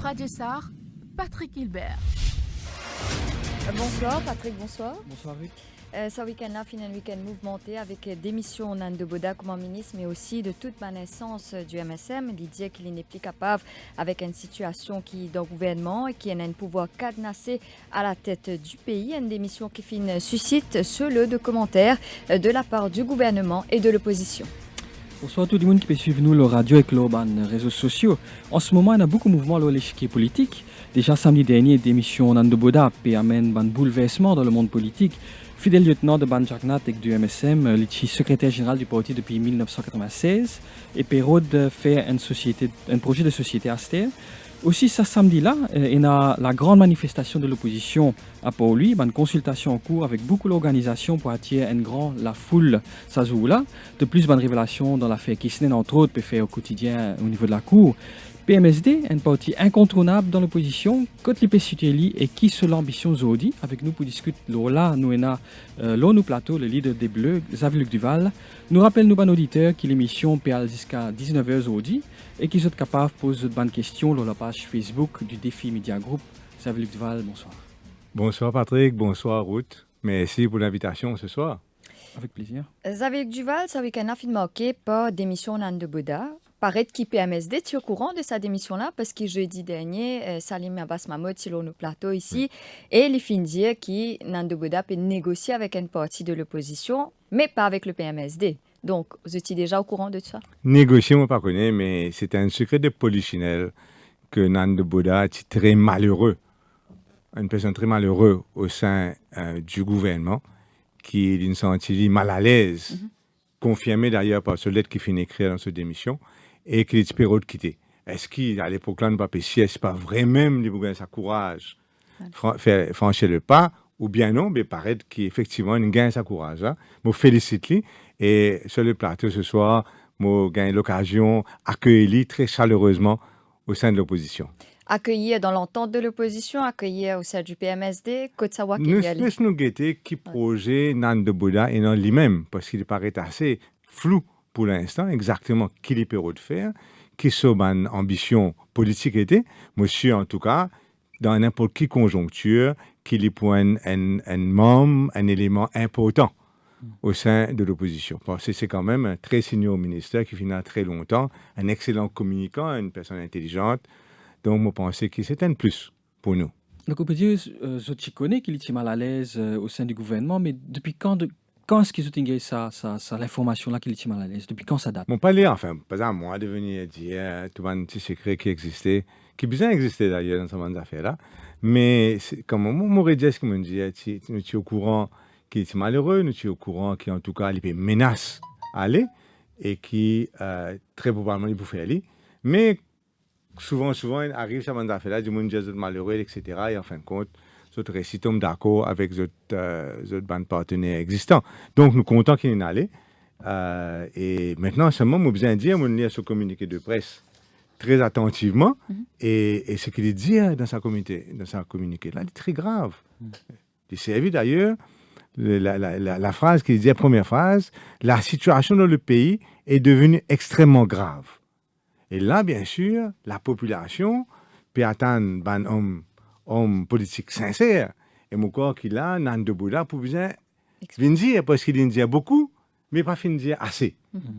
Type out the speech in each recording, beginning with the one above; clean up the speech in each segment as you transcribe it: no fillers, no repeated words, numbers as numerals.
Radio Sar, Patrick Hilbert. Bonsoir Patrick, bonsoir. Bonsoir Ruth. Ce week-end-là, un week-end mouvementé avec démission de Boda comme ministre, mais aussi de toute ma naissance du MSM. L'idée qu'il n'est plus capable avec une situation qui dans le gouvernement et qui a un pouvoir cadenassé à la tête du pays. Une démission qui suscite ce lot de commentaires de la part du gouvernement et de l'opposition. Bonsoir à tout le monde qui peut suivre nous, la radio et les réseaux sociaux. En ce moment, il y a beaucoup de mouvements dans l'échiquier politique. Déjà samedi dernier, démission Nando Boda amène un bouleversement dans le monde politique. Fidèle lieutenant de Ban Jagnat et du MSM, il secrétaire général du parti depuis 1996 et Perraud fait un projet de société Aster. Aussi, ce samedi-là, il y a la grande manifestation de l'opposition à Pau-lui, une consultation en cours avec beaucoup d'organisations pour attirer la foule Sazoula. De plus, une révélation dans l'affaire Kisnen, entre autres, peut faire au quotidien au niveau de la cour. PMSD, un parti incontournable dans l'opposition, côte l'IPCTLI et qui se l'ambition Zodi. Avec nous pour discuter là, nous avons l'ONU Plateau, le leader des Bleus, Xavier-Luc Duval. Nous rappelle nos auditeurs que l'émission peut aller jusqu'à 19h Zodi et qu'ils sont capables de poser de bonnes questions sur la page Facebook du Défi Media Group. Xavier-Luc Duval, bonsoir. Bonsoir Patrick, bonsoir Ruth. Merci pour l'invitation ce soir. Avec plaisir. Xavier-Luc Duval, ce week-end a marqué par démission de Boda. Paraît qu'il PMSD, tu es au courant de sa démission-là parce que jeudi dernier, Salim Abbas Mahmoud, sur nos plateaux ici, et il fin dire que Nando Boda peut négocier avec une partie de l'opposition, mais pas avec le PMSD. Donc, vous étiez déjà au courant de ça? Négocier, moi, pas connais, mais c'est un secret de polichinelle que Nando Boda est très malheureux, une personne très malheureuse au sein du gouvernement, qui est une sentie mal à l'aise, confirmée d'ailleurs par ce lettre qui finit écrire dans sa démission, et qu'il est Perraud de quitter. Est-ce qu'à l'époque-là, ne pas pécher, c'est pas vrai même, il a sa courage, faire franchir le pas, ou bien non, mais paraît qu'effectivement, il gagne sa courage. Je vous félicite, et sur le plateau ce soir, je gagne l'occasion d'accueillir très chaleureusement au sein de l'opposition. Accueillir dans l'entente de l'opposition, accueillir au sein du PMSD, Côte-Sawa qui y a nous guetter qui projet Nando Boda et non lui-même, parce qu'il paraît assez flou pour l'instant, exactement qui est Perraud de faire, qui son ambition politique était. Monsieur, en tout cas, dans n'importe quelle conjoncture, qu'il est pour un membre, un élément important au sein de l'opposition. Parce que c'est quand même un très senior ministère qui finit très longtemps, un excellent communicant, une personne intelligente. Donc, je pense que c'est un plus pour nous. Donc, on peut dire, je connais qu'il est mal à l'aise au sein du gouvernement, mais depuis quand est-ce qu'ils ont tingé ça l'information-là qu'il est mal à l'aise? Depuis quand ça date? Mon palais, enfin, pas à moi de venir dire tout un petit secret qui existait, qui bien existait d'ailleurs dans ce genre d'affaires-là. Mais comme mon redis, comme on dit, nous sommes au courant qu'il est malheureux, nous sommes au courant qu'en tout cas, il peut menace à aller et qui très probablement il peut faire aller. Mais souvent, il arrive ce genre d'affaires-là, du monde dit malheureux, etc. Et en fin de compte, notre récit tombe d'accord avec notre bande partenaires existants. Donc, nous comptons qu'il est allé. Et maintenant, seulement, nous besoin de dire, on lit ce communiqué de presse très attentivement. Et ce qu'il dit dans sa communiqué, là, c'est très grave. Il s'est vu d'ailleurs, la phrase qu'il dit, la première phrase, la situation dans le pays est devenue extrêmement grave. Et là, bien sûr, la population peut attendre un homme politique sincère. Et mon corps qu'il a, Nando Boda, pour bien dire, parce qu'il en dit beaucoup, mais pas fin dire assez.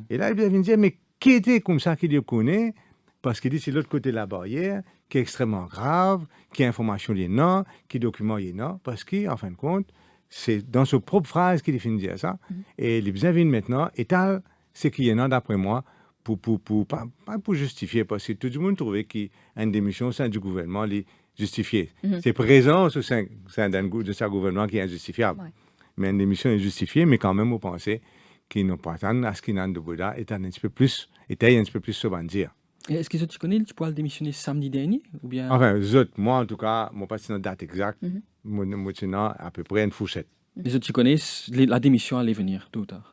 Et là, il vient dire, mais qui était comme ça qu'il le connaît? Parce qu'il dit, c'est l'autre côté de la barrière, qui est extrêmement grave, qui a information il non, qui document il non, parce qu'en fin de compte, c'est dans sa propre phrase qu'il finit de dire ça. Et il vient maintenant, et tal, c'est qu'il y en a, d'après moi, pas pour justifier, parce que tout le monde trouvait qu'une démission au sein du gouvernement est justifiée. C'est présence au sein de ce gouvernement qui est injustifiable. Ouais. Mais une démission est justifiée, mais quand même, vous pensez qu'ils n'ont pas attendu à ce qu'il Nando Boda était un petit peu plus dire. Est-ce que tu connais, tu pourras démissionner samedi dernier ou bien... Enfin, moi en tout cas, je n'ai pas une date exacte, moi à peu près une fourchette. Les autres, tu connais, la démission allait venir tôt ou tard?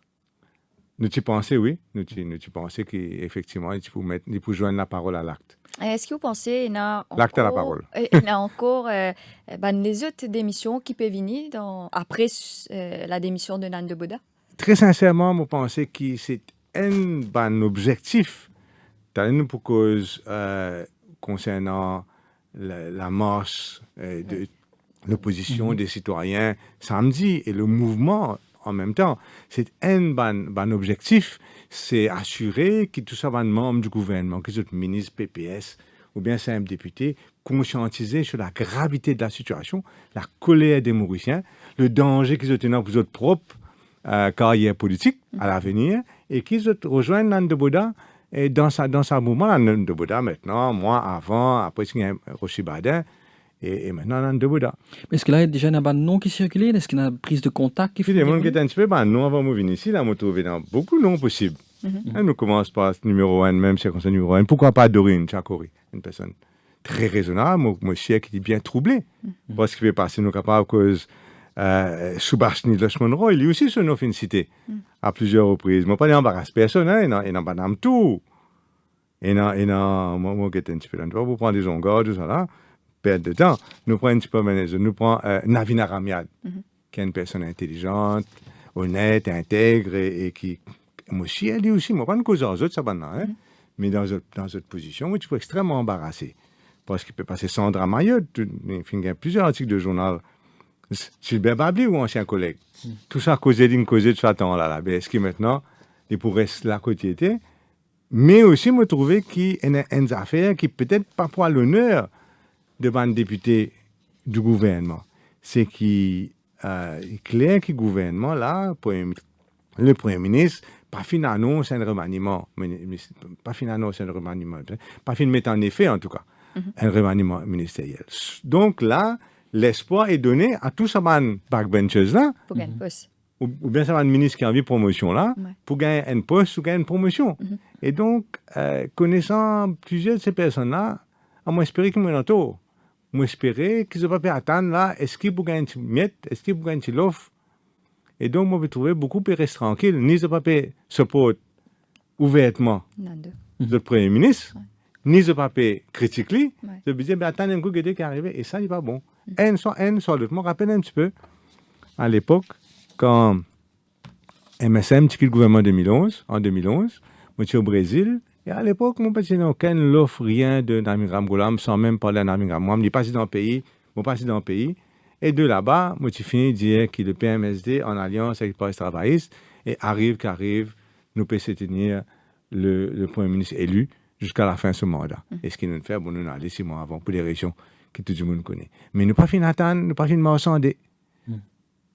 Nous tu pensais, oui. Nous tu pensais qu'effectivement, il faut joindre la parole à l'acte. Est-ce que vous pensez qu'il y a l'acte à la parole. Il y a encore les autres démissions qui peuvent venir après la démission de Nando Boda? Très sincèrement, je pense que c'est un bon objectif. Pour cause concernant la marche de l'opposition des citoyens samedi et le mouvement en même temps. C'est un objectif, c'est assurer que tous les membres du gouvernement, que les ministres, PPS ou bien simples députés, conscientisés sur la gravité de la situation, la colère des Mauriciens, le danger qu'ils ont pour leur propre carrière politique à l'avenir et qu'ils rejoignent Nando Boda et dans sa mouvement, Nando Boda maintenant, moi avant, après il y a Rocher Badin, et maintenant, on a deux Bouddhas. Mais est-ce que là, il y a déjà un nom qui circule? Est-ce qu'il y a une prise de contact qui fait? Puis, les gens qui étaient un petit peu, non, avant de venir ici, là, on trouvé beaucoup de noms possibles. On commence par ce numéro 1, même circonstance numéro 1. Pourquoi pas Dorine Chakori, une personne très raisonnable, moi, je qui est bien troublé. Parce qu'il fait passer nos capables à cause Subhash Nilosh Monroe, il est aussi sur nos cité à plusieurs reprises. Moi, pas d'embarras personne, il n'a pas d'âme tout. Et non, moi, qui est un petit peu là, vous prenez des ongards, tout ça là. Perte de temps. Nous prenons un petit peu nous prenons Navina Ramiad, qui est une personne intelligente, honnête, intègre et qui, moi aussi, elle est aussi, moi pas une cause aux autres, ça va, hein, mais dans cette position, moi, tu peux extrêmement embarrassé. Parce qu'il peut passer Sandra Mayotte, il y a plusieurs articles de journal, Gilbert Babli ou ancien collègue. Tout ça causé de ce temps-là. Est-ce que maintenant, il pourrait rester là côté, mais aussi me trouver qu'il y a une affaire qui peut-être pas pour l'honneur devant un député du gouvernement. C'est qu'il est clair que le gouvernement, là, le Premier ministre, pas fin d'annonce un remaniement, pas fin d'annonce un remaniement, pas fin de mettre en effet, en tout cas, un remaniement ministériel. Donc là, l'espoir est donné à tous ces backbenchers là, Pour gagner un poste. ou bien ça va un ministre qui a envie de promotion là, pour gagner un poste ou gagner une promotion. Et donc, connaissant plusieurs de ces personnes-là, on m'espérait qu'ils m'en entourent. Moi, j'espérais qu'ils n'ont pas pu attendre là, est-ce qu'ils vont gagner une miette, est-ce qu'ils vont gagner une l'offre. Et donc, moi, je trouvais beaucoup plus rester tranquille, ni de pas support ouvertement le Premier ministre, ni de pas critiquer, je me disais, attendez un coup, qui est arrivé, et ça, il n'est pas bon. Un soit l'autre. Je me rappelle un petit peu, à l'époque, quand MSM quitte le gouvernement en 2011, moi, j'étais au Brésil. Et à l'époque, mon petit n'a aucune offre, rien de Namingram Goulam, sans même parler à Namingram. Moi, je suis passé dans le pays, et de là-bas, moi, j'ai fini de dire que le PMSD, en alliance avec le Parti travailliste, et qu'arrive, nous pouvons soutenir le Premier ministre élu jusqu'à la fin de ce mandat. Et ce qu'il nous fait, nous allons 6 mois avant, pour des régions que tout le monde connaît. Mais nous pas fini d'attendre, nous pas fini de marchander.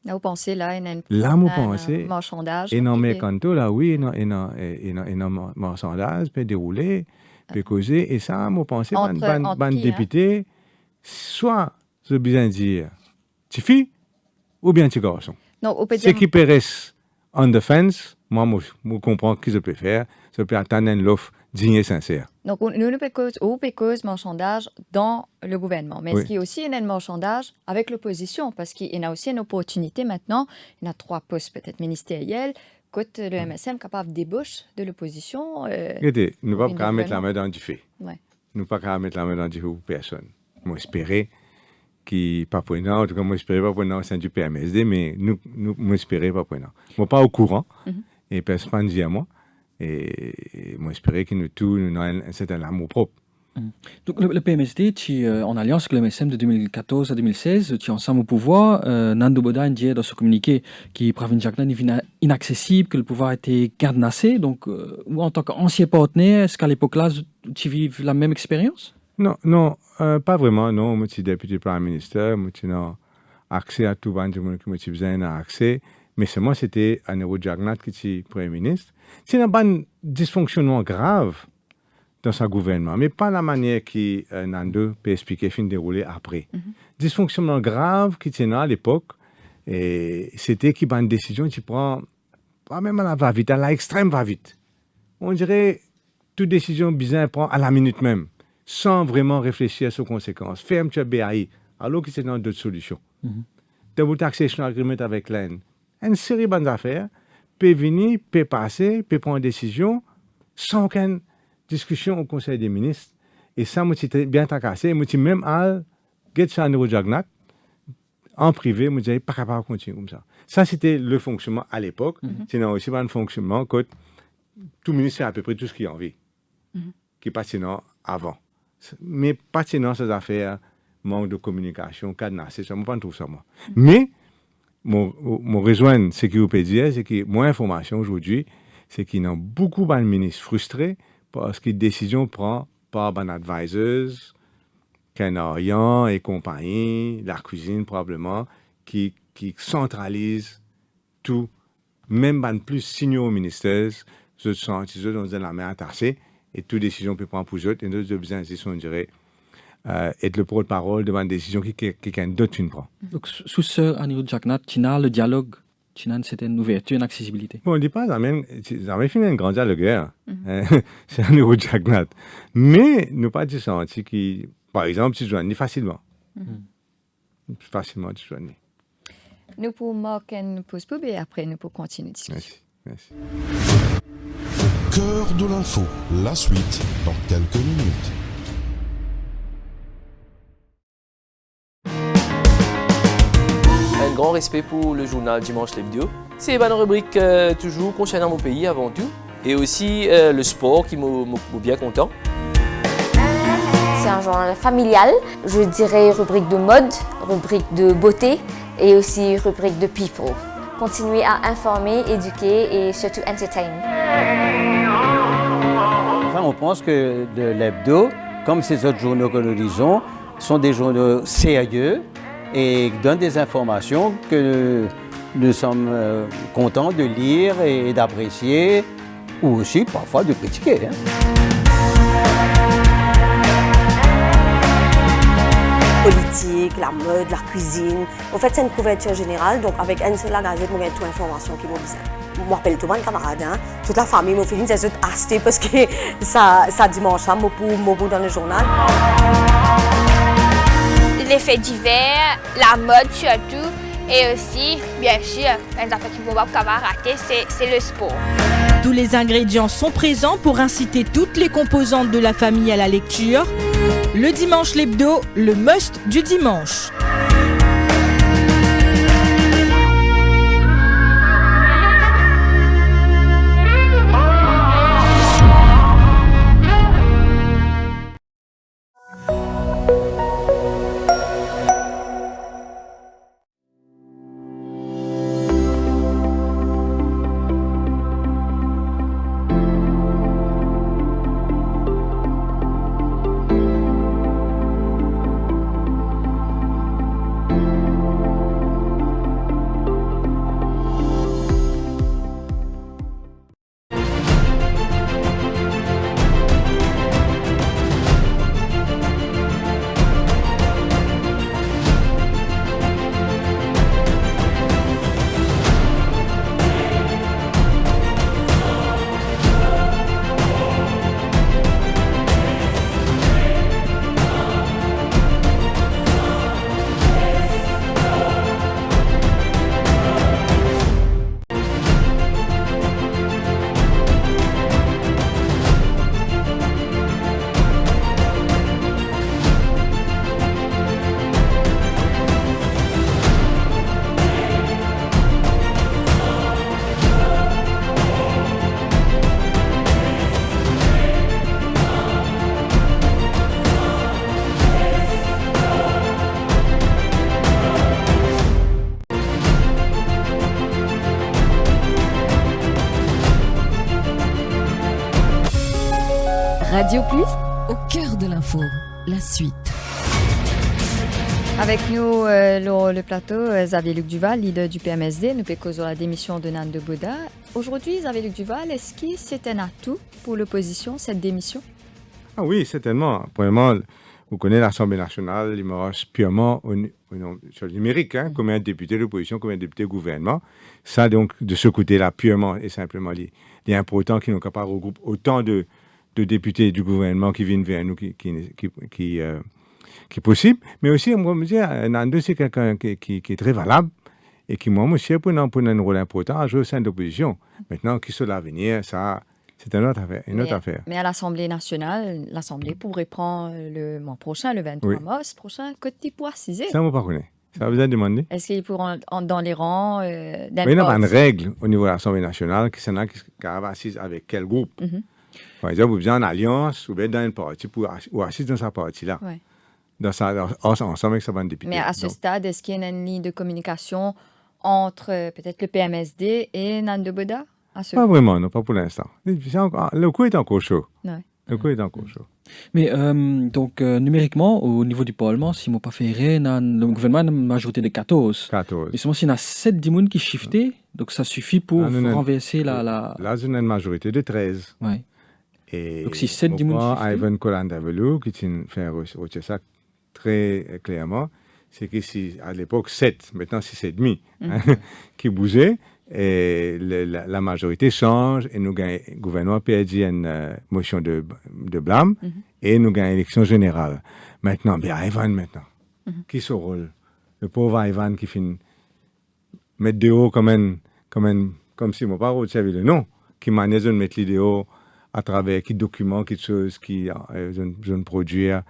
Là, vous pensez, là, il y a un marchandage. Et dans mes cantons, là, oui, il y a un marchandage, peut dérouler, peut causer. Et ça, moi, pensais, ban député, soit, je veux bien dire, tu fille ou bien tu garçon. Ce qui peut rester on the fence, moi, je comprends ce que je peux faire. Je peux attendre une offre digne et sincère. Donc, nous pécose marchandage dans le gouvernement. Mais est-ce qu'il y a aussi un marchandage avec l'opposition? Parce qu'il y a aussi une opportunité maintenant. Il y a 3 postes peut-être ministériels. Quand le MSM capable débauche de l'opposition. Regardez, nous ne pouvons pas mettre la main dans du feu. Nous ne pouvons pas mettre la main dans du feu pour personne. Moi, j'espérais qu'il pas pour nous. En tout cas, moi, j'espérais pas pour nous au sein du PMSD, mais nous espérais pas pour nous. Moi, pas au courant. Et personne ne dit à moi. Et moi, j'espérais que nous tous, nous avons un certain amour propre. Donc, le PMSD, en alliance avec le MSM de 2014 à 2016, tu es ensemble au pouvoir. Nando Boda dit dans ce communiqué que Pravin Jagnan est inaccessible, que le pouvoir a été cadenassé. Donc, en tant qu'ancien partenaire, est-ce qu'à l'époque-là, tu vives la même expérience? Non, pas vraiment. Non, moi, je suis député Prime Minister. Moi, je n'ai accès à tout le monde qui m'a besoin d'accès. Mais seulement, c'était un Nando Jagnat qui était Premier ministre. C'est un dysfonctionnement grave dans son gouvernement, mais pas la manière que Nando peut expliquer fin déroulé après. Dysfonctionnement grave qui tient à l'époque, et c'était qu'il y a une décision qui prend, pas même à la va-vite, à l'extrême va-vite. On dirait toute décision bizarre prend à la minute même, sans vraiment réfléchir aux conséquences. Ferme tu BAI, alors que c'est dans d'autres solutions. Double taxation agreement avec l'Inde. Une série de bonnes affaires peut venir, peut passer, peut prendre une décision sans aucune discussion au Conseil des ministres. Et ça, moi, j'étais bien tracassé. Moi, j'étais même à Getchan Jagnat, en privé, moi, je disais, pas capable de continuer comme ça. Ça, c'était le fonctionnement à l'époque. C'est aussi un fonctionnement que tout ministre fait à peu près tout ce qu'il a envie, qui passe sinon avant. mais pertinent ces affaires, manque de communication, cadenassé, ça, moi, pas trouve ça, moi. Mais, mon rejoindre ce que vous pouvez dire, c'est que mon information aujourd'hui, c'est qu'il y a beaucoup de ministres frustrés parce que les décisions prennent par les advisors, Canarian et compagnie, la cuisine probablement, qui centralisent tout, même les plus signaux ministères, ils sont dans la main attachée et toute décision peut prendre pour eux, et nous devons besoin, on dirait, être le porte-parole devant une décision qui d'autres une prend. Donc, sous Sœur Anirudh Jagannath, tu as le dialogue, tu as une certaine ouverture, une accessibilité. Bon, on ne dit pas, ça a fini un grand dialogue, c'est Anirudh Jagannath. Mais, nous pas dit ça, qui, par exemple, tu joignes facilement. Facilement, tu joignes. Nous pouvons marquer une pause pub et après nous pouvons continuer la discussion. Merci. Cœur de l'info, la suite dans quelques minutes. Un grand respect pour le journal Dimanche l'Hebdo. C'est une rubrique toujours concernant mon pays avant tout. Et aussi le sport qui m'a bien content. C'est un journal familial, je dirais rubrique de mode, rubrique de beauté et aussi rubrique de people. Continuer à informer, éduquer et surtout entertain. Enfin, on pense que l'hebdo, comme ces autres journaux que nous lisons, sont des journaux sérieux et donnent des informations que nous sommes contents de lire et d'apprécier, ou aussi parfois de critiquer. Politique, la mode, la cuisine. En fait, c'est une couverture générale, donc avec une seule gazette, on a toute l'information qui m'a besoin. Je m'appelle tout mon camarade, toute la famille, mon feeling, c'est acheté parce que ça dimanche, mon bout dans le journal. Les faits divers, la mode surtout, et aussi, bien sûr, une affaire qui ne va pas rater, c'est le sport. Tous les ingrédients sont présents pour inciter toutes les composantes de la famille à la lecture. Le Dimanche l'Hebdo, le must du dimanche. Radio Plus, Au cœur de l'info, la suite. avec nous le plateau, Xavier-Luc Duval, leader du PMSD. Nous pouvons causer la démission de Nando Boda. Aujourd'hui, Xavier-Luc Duval, est-ce que c'est un atout pour l'opposition, cette démission? Ah oui, certainement. Premièrement, vous connaissez l'Assemblée nationale, il me reste purement sur le numérique, combien de députés d'opposition, combien de députés gouvernement. Ça, donc, de ce côté-là, purement et simplement, il est important qu'ils nous capables de regrouper autant de députés du gouvernement qui viennent vers nous qui est possible. Mais aussi, moi, je me dis, Nando, c'est quelqu'un qui est très valable et qui, moi aussi, pour un rôle important à jouer au sein de l'opposition. Maintenant, qui sera l'avenir, ça, c'est une autre affaire. Mais à l'Assemblée nationale, l'Assemblée pourrait prendre le mois prochain, le 23 mars prochain, côté précisé. Ça, on ne connaît pas. Ça vous a demandé? Est-ce qu'ils pourront dans les rangs d'un il n'y a pas une règle au niveau de l'Assemblée nationale qui arrive assise avec quel groupe. Par exemple, vous êtes en alliance, ou bien dans une partie, ou assis dans sa partie-là. Ouais. Ensemble avec sa bande députés. Mais à ce stade, est-ce qu'il y a une ligne de communication entre peut-être le PMSD et Nando Boda? Pas vraiment, non, pas pour l'instant. Le coup est encore chaud. Ouais. Le coup est encore chaud. Mais donc, numériquement, au niveau du Parlement, si je ne pas fait le gouvernement a une majorité de 14. 14. Et seulement s'il y en a 7 personnes qui shiftent, donc ça suffit pour renverser la... Là, il y a une majorité de 13. Ouais. Et donc, si 7 personnes shiftent... Ivan Kolandavoulou, qui fait ça très clairement, c'est que si, à l'époque, 7, maintenant c'est 7,5 qui bougeaient, et la majorité change, et nous gagnons, le gouvernement perdit une motion de blâme, et nous gagnons l'élection générale. Maintenant, bien Ivan, qui se rôle? Le pauvre Ivan qui finit mettre de haut comme si mon père savait le nom, qui manage de mettre l'idéo à travers, qui documente quelque chose, qui je produire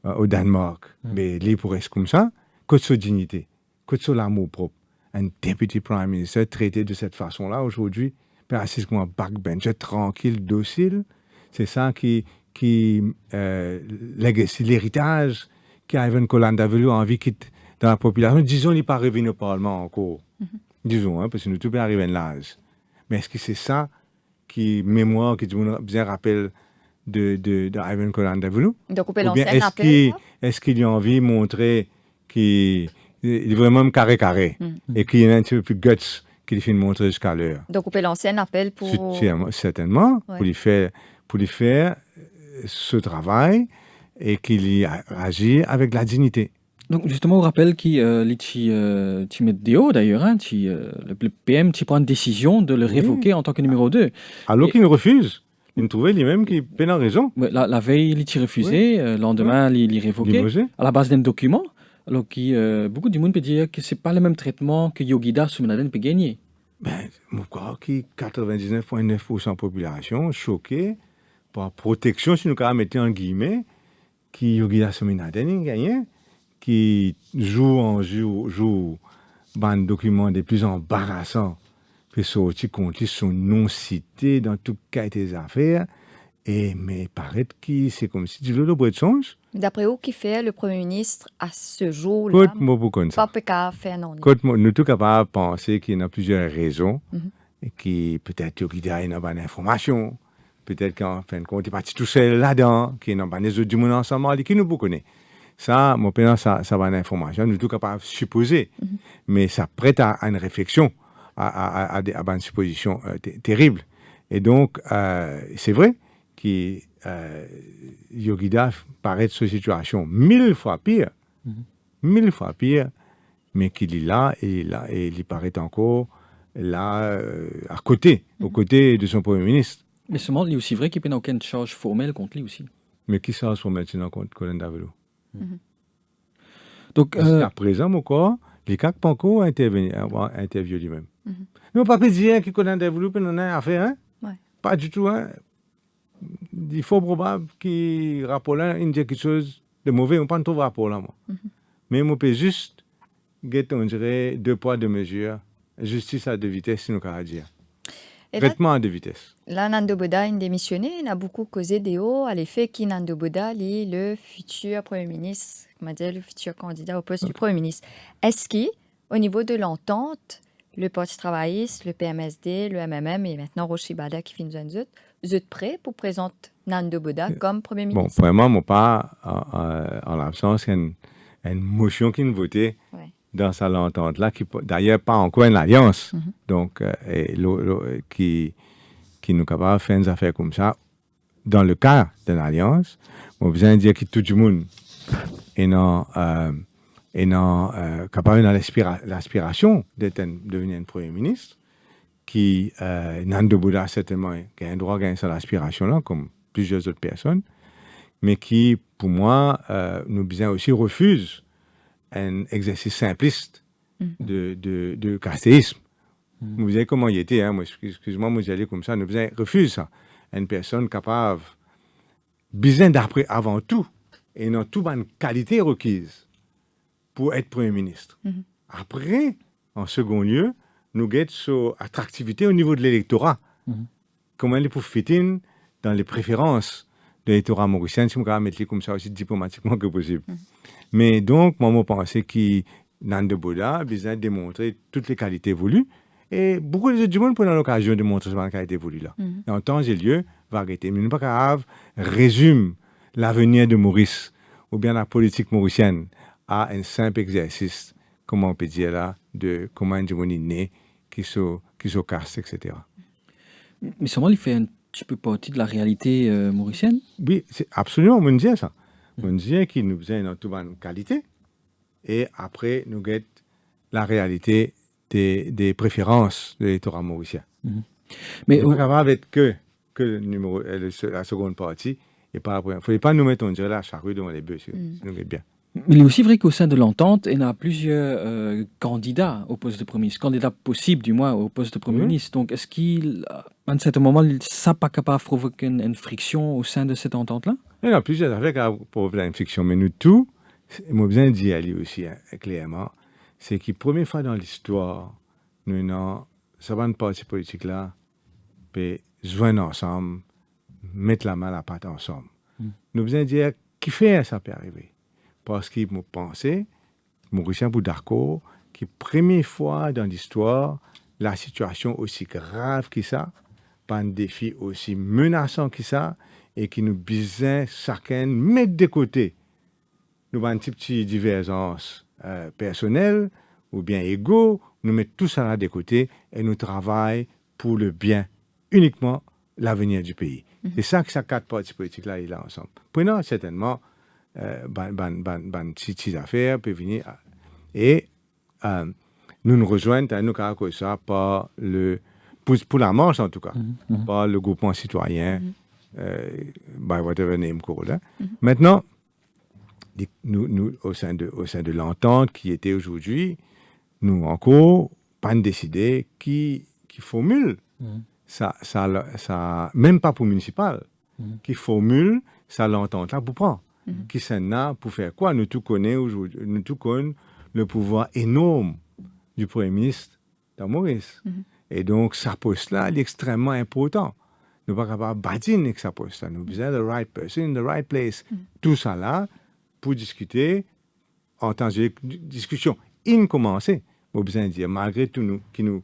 au Danemark. Mais lui, pour être comme ça, que de sa dignité, que de son amour propre. Un deputy prime minister traité de cette façon-là aujourd'hui, assis comme un backbencher, tranquille, docile, c'est ça qui legacy, l'héritage qu'Ivan Kolandavoulou a envie quitte dans la population. Disons, il n'est pas revenu au Parlement encore. Disons, parce que nous tous bien arrivés à l'âge. Mais est-ce que c'est ça qui mémoire, qui bien rappelle de Ivan Kolandavoulou? Donc, on peut lancer un appel. Est-ce qu'il a envie de montrer qu'il est vraiment carré et qu'il y a un petit peu plus guts qu'il fait montrer jusqu'à l'heure? Donc, on peut lancer un appel pour... Certainement, pour lui faire ce travail et qu'il y agit avec la dignité. Donc, justement, on rappelle qu'il met Déo, d'ailleurs, le PM qui prend une décision de le révoquer en tant que numéro 2. Alors qu'il refuse. Il trouvait lui-même qu'il peine en raison. La veille, il a refusé, le lendemain, il révoqué à la base d'un document. Alors beaucoup de monde peut dire que ce n'est pas le même traitement que Yogida Soumenaden peut gagner. Je crois que 99,9% de la population choquée par la protection, si nous pouvons mettre en guillemets, que Yogida Soumenaden gagne, qui joue un document des plus embarrassants, qui sorti contre son non cité dans tout cas des affaires. Mais il paraît que c'est comme si tu le de songe. D'après vous, qui fait le Premier ministre à ce jour-là? Pas faire non. Nous sommes capables de penser qu'il y a plusieurs raisons. Et qui peut-être qu'il y a une bonne information. Peut-être qu'en fin de compte, il est parti tout seul là-dedans. Qu'il y a une bonne du monde ensemble qui nous connaît. Ça, mon père, ça va une information. Nous sommes capables de supposer. Mais ça prête à une réflexion, à une supposition terrible. Et donc, c'est vrai que Yogida paraît de cette situation 1000 fois pire, 1000 fois pire, mais qu'il est là et il paraît encore là, à côté, aux côtés de son Premier ministre. Mais seulement, il est aussi vrai qu'il n'y a aucune charge formelle contre lui aussi. Mais qui charge formelle contre Kolandavoulou? Donc, à présent, encore, les cas pas encore interviewé lui-même. Nous pas dire que Kolandavoulou peut en avoir affaire, hein? Pas du tout, hein? Il faut probable qu'il rapport là, il dit quelque chose de mauvais, on ne peut pas trouver rapport là, moi. Mais on peut juste, on dirait, 2 poids, 2 mesures, justice à 2 vitesses, si nous pouvons dire. Vêtements à 2 vitesses. Là, Nando Boda a démissionné, il a beaucoup causé des hauts à l'effet que Nando Boda est le futur Premier ministre, comment dire, le futur candidat au poste du Premier ministre. Est-ce qu'au niveau de l'entente, le Parti travailliste, le PMSD, le MMM et maintenant Roch Ibada qui finit vous êtes prêts pour présenter Nando Boda comme Premier ministre? Bon, vraiment, mon pas, en l'absence, il y a une motion qui est votée dans cette entente-là, qui d'ailleurs pas encore une alliance, donc, qui nous est capable de faire des affaires comme ça. Dans le cas d'une alliance, on a besoin de dire que tout le monde est capable de l'aspiration de devenir un Premier ministre, qui Nando Boda certainement a un droit à gagner cette aspiration-là, comme plusieurs autres personnes, mais qui, pour moi, nous besoin aussi refuse un exercice simpliste de castéisme. Vous savez comment il était, hein? Moi, excuse-moi, moi j'allais comme ça, nous besoin refuse ça. Une personne capable, besoin d'après avant tout, et dans toute bonne qualité requise pour être Premier ministre. Après, en second lieu, nous guette sur attractivité au niveau de l'électorat. Comment il peut fitter dans les préférences de l'électorat mauricien, si on peut mettre comme ça aussi diplomatiquement que possible. Mais donc, moi, je pense que Nando Boda a besoin de démontrer toutes les qualités voulues. Et beaucoup de gens du monde prennent l'occasion de montrer ces qualités voulues-là. En temps et lieu, va arrêter. Mais nous pas grave, résume l'avenir de Maurice ou bien la politique mauricienne à un simple exercice, comment on peut dire là, de comment un hégémonie né, qui se casse, etc. Mais seulement, il fait un petit peu partie de la réalité mauricienne. Oui, c'est absolument, on dit ça. On dit qu'il nous besoin de toute bonne qualité et après, nous guette la réalité des préférences de l'électorat mauricien. Mais on va avec que le numéro, la seconde partie, et pas après. Il ne faut pas nous mettre, on dirait, la charrue devant les bœufs, si nous guette bien. Mais il est aussi vrai qu'au sein de l'entente, il y a plusieurs candidats au poste de Premier ministre, candidats possibles du moins au poste de Premier ministre. Donc est-ce qu'il, à un certain moment, ça pas capable de provoquer une friction au sein de cette entente-là? Il y a plusieurs affaires qui peuvent provoquer une friction, mais nous tous, moi besoin d'y aller aussi clairement, c'est que première fois dans l'histoire, nous avons certaines partis politiques là, puis joindre ensemble, mettre la main à la pâte ensemble. Nous besoin de dire qui fait ça peut arriver. Parce qu'ils m'ont pensé, Mauricien pour d'accord, que première fois dans l'histoire, la situation aussi grave que ça, pas un défi aussi menaçant que ça, et qui nous besoin chacun mettre de côté. Nous avons une petite divergence personnelle ou bien égaux, nous mettons tout ça là de côté et nous travaillons pour le bien, uniquement l'avenir du pays. C'est ça que ces quatre partis politiques là, ils sont ensemble. Prenons certainement petites affaires peut venir et nous rejoignons nous caractérisons ça par pour la marche en tout cas par le groupement citoyen by whatever name called. Maintenant nous au sein de l'entente qui était aujourd'hui nous encore pas décidé qui formule ça même pas pour municipal qui formule ça l'entente là pour prendre qui s'en a pour faire quoi? Nous tous connaissons aujourd'hui, nous tous connaissons le pouvoir énorme du Premier ministre dans Maurice. Et donc, sa poste-là, elle est extrêmement important. Nous ne sommes pas capables de bâtir avec sa poste-là. Nous avons the right person in the right place. Tout ça là, pour discuter, en temps de discussion incommencée, nous avons besoin de dire, malgré tout, nous, qui nous,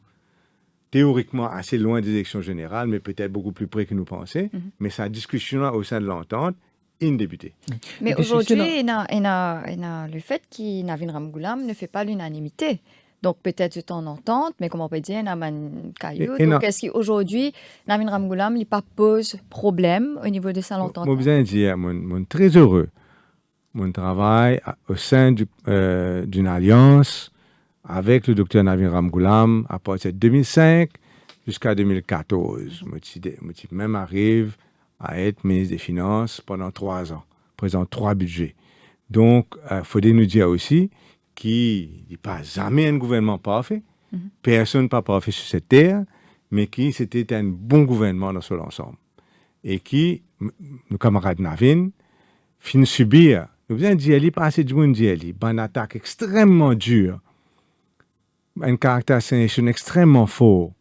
théoriquement, assez loin des élections générales, mais peut-être beaucoup plus près que nous pensons, mais sa discussion-là au sein de l'entente, indébuté. Mais aujourd'hui, il y a le fait que Navin Ramgoolam ne fait pas l'unanimité. Donc peut-être c'est en entente, mais comment on peut dire, il y a un caillou. Donc est-ce qu'aujourd'hui, Navin Ramgoolam ne pose problème au niveau de ça l'entente? Moi, besoin de dire, je suis très heureux. Mon travail au sein d'une alliance avec le docteur Navin Ramgoolam à partir de 2005 jusqu'à 2014. Je même arrive à être ministre des Finances pendant 3 ans, présente 3 budgets. Donc, il faudrait nous dire aussi qu'il n'y a pas jamais un gouvernement parfait, personne pas parfait sur cette terre, mais qui c'était un bon gouvernement dans son ensemble. Et qui, nos camarades Navin, finissent subir, nous venons d'y aller, pas assez de monde d'y aller, une attaque extrêmement dure, un caractère assassination extrêmement fort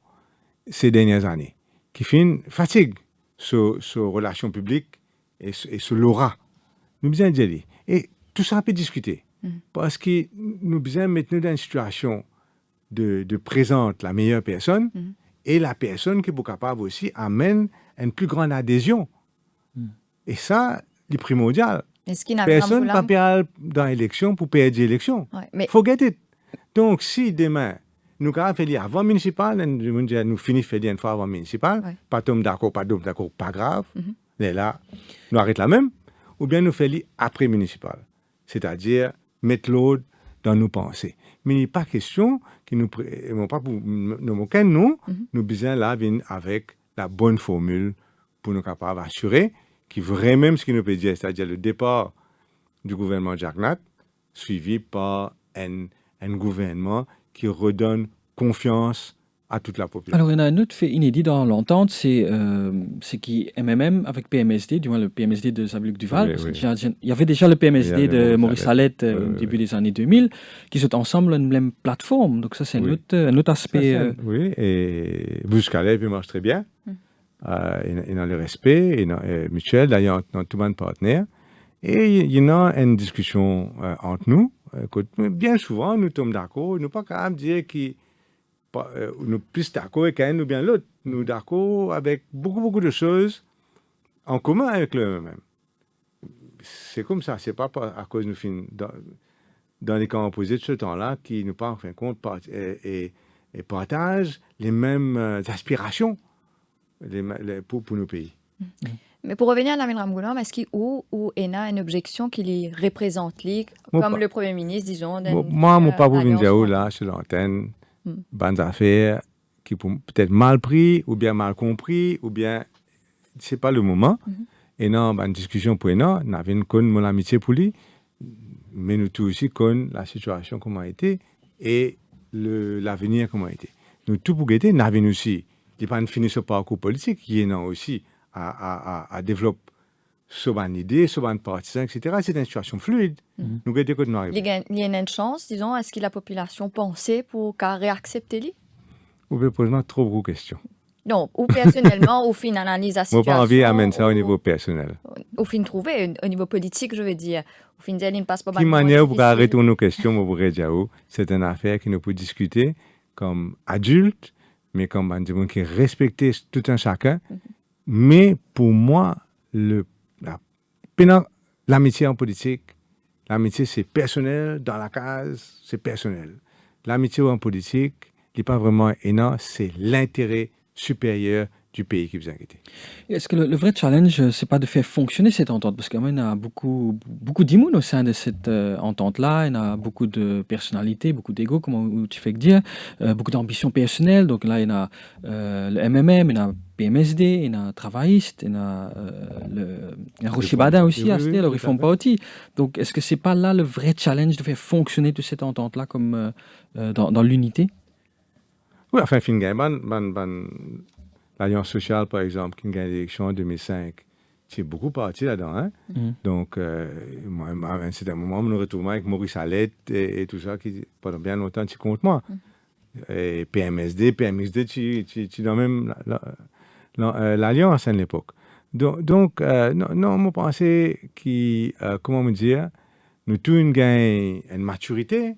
ces dernières années, qui finit fatigue sur relations publiques et sur l'aura. Nous besoin d'y aller. Et tout ça peut discuter. Parce que nous besoin de mettre nous dans une situation de présenter la meilleure personne et la personne qui est capable aussi amène une plus grande adhésion. Et ça, c'est primordial. Personne ne peut pas dans l'élection pour perdre l'élection. Forget it. Donc, si demain, nous avons fait avant municipal, nous finissons faire une fois avant municipal, pas tomber d'accord, pas grave, mais là, nous arrêtons là même, ou bien nous faisons après municipal. C'est-à-dire, mettre l'autre dans nos pensées. Mais il n'est pas question que nous besoin là avec la bonne formule pour nous capables d'assurer que vraiment ce que nous peut dire, c'est-à-dire le départ du gouvernement Jagnat, suivi par un gouvernement qui redonne confiance à toute la population. Alors, il y a un autre fait inédit dans l'entente, c'est qui MMM avec PMSD, du moins le PMSD de Xavier Duval. Oui. Il y avait déjà le PMSD de Maurice Allette au début des années 2000, qui sont ensemble une même plateforme. Donc ça, c'est un autre aspect. Oui, et Bouscalet, il marche très bien. et dans le respect et mutuel d'ailleurs dans tous les partenaires. Et il y a une discussion entre nous. Bien souvent, nous sommes d'accord. Nous ne sommes pas capables de dire que nous sommes plus d'accord avec un ou bien l'autre. Nous sommes d'accord avec beaucoup de choses en commun avec le même. C'est comme ça. Ce n'est pas à cause de nous finissons dans les camps opposés de ce temps-là qui nous parlent en fin de compte et partagent les mêmes aspirations pour nos pays. Mais pour revenir à Lamine Ramgoulam, est-ce qu'il y a une objection qui les représente, comme le Premier ministre, disons? Moi, je ne peux pas vous dire là, sur l'antenne, bonnes affaires qui sont peut-être mal pris, ou bien mal compris, ou bien ce n'est pas le moment. Et non, une discussion pour nous, nous avons mon amitié pour lui, mais nous tous aussi connaissons la situation comment a été et l'avenir comment a été. Nous tous pour guetter, nous avons aussi, il n'y a pas fini ce parcours politique, il y a aussi à développer sur une idée, sur un partisan, etc. C'est une situation fluide. Nous guettons que nous arrivons. Il y a une chance, disons, est-ce que la population pensait pour qu'à réaccepter lui? Vous pouvez poser trop de questions. Non, ou personnellement, ou fin analyse la situation. Moi, pas envie d'amener ça au niveau personnel. Au fin trouver, au niveau politique, je veux dire. Au fin dire, il ne passe pas de manière pour arrêter nos questions, vous pourrez dire, c'est une affaire que nous pouvons discuter comme adultes, mais comme un monde qui respecte tout un chacun. Mais pour moi, l'amitié en politique, l'amitié c'est personnel, dans la case, c'est personnel. L'amitié en politique, il n'est pas vraiment énorme, c'est l'intérêt supérieur du pays qui vous inquiète. Est-ce que le vrai challenge, c'est pas de faire fonctionner cette entente? Parce qu'il y a beaucoup d'immunes au sein de cette entente-là. Il y a beaucoup de personnalités, beaucoup d'ego, comme tu fais dire, beaucoup d'ambitions personnelles. Donc là, il y a le MMM, il y a PMSD, il y a Travailliste, il y a Rochibada aussi, le Reform Party. Donc est-ce que c'est pas là le vrai challenge de faire fonctionner toute cette entente-là comme dans l'unité? Oui, enfin, l'Alliance sociale, par exemple, qui a gagné l'élection en 2005, c'est beaucoup parti là-dedans. Hein? Donc, moi, à un certain moment, je me retrouve avec Maurice Allette et tout ça, qui pendant bien longtemps, tu contre moi. Et PMSD, tu dans même l'Alliance à l'époque. Donc, non, je pensais que, comment me dire, nous tous gagnons une maturité,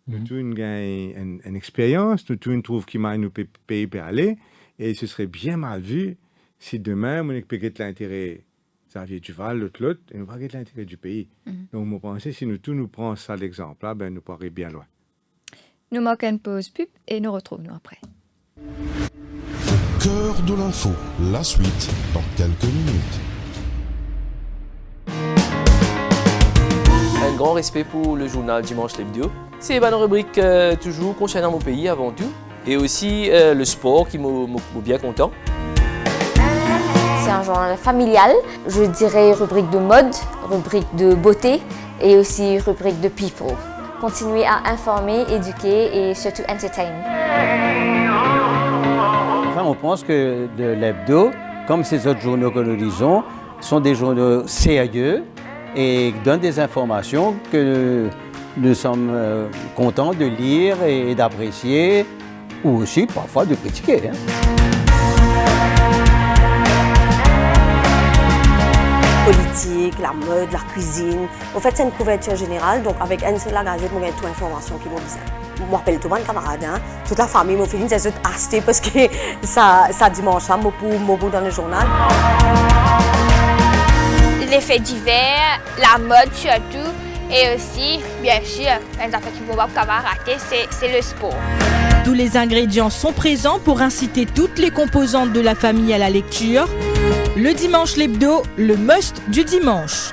nous tous gagnons une expérience, nous tous trouvons qu'il m'a nous pays pour aller. Et ce serait bien mal vu si demain, on peut guetter l'intérêt Xavier Duval, l'autre, et on va guetter l'intérêt du pays. Donc, je pense que si nous tous nous prenons ça l'exemple, là, nous pourrions bien loin. Nous marquons une pause pub et nous retrouvons après. Au cœur de l'info, la suite dans quelques minutes. Un grand respect pour le journal Dimanche l'Hebdo. C'est une rubrique toujours concernant mon pays avant tout. Et aussi le sport qui m'a bien content. C'est un journal familial, je dirais rubrique de mode, rubrique de beauté et aussi rubrique de people. Continuez à informer, éduquer et surtout entertain. Enfin, on pense que l'hebdo, comme ces autres journaux que nous lisons, sont des journaux sérieux et donnent des informations que nous sommes contents de lire et d'apprécier. Ou aussi parfois de critiquer. Politique, la mode, la cuisine. En fait, c'est une couverture générale, donc avec une seule gazette, on a toute l'information qui m'a besoin. Je m'appelle tout mon camarade, toute la famille m'a fait une zeste acheter parce que ça dimanche, moi pour dans le journal. Les faits divers, la mode surtout, et aussi, bien sûr, les affaires qui ne vont pas rater, c'est le sport. Tous les ingrédients sont présents pour inciter toutes les composantes de la famille à la lecture. Le Dimanche l'Hebdo, le must du dimanche.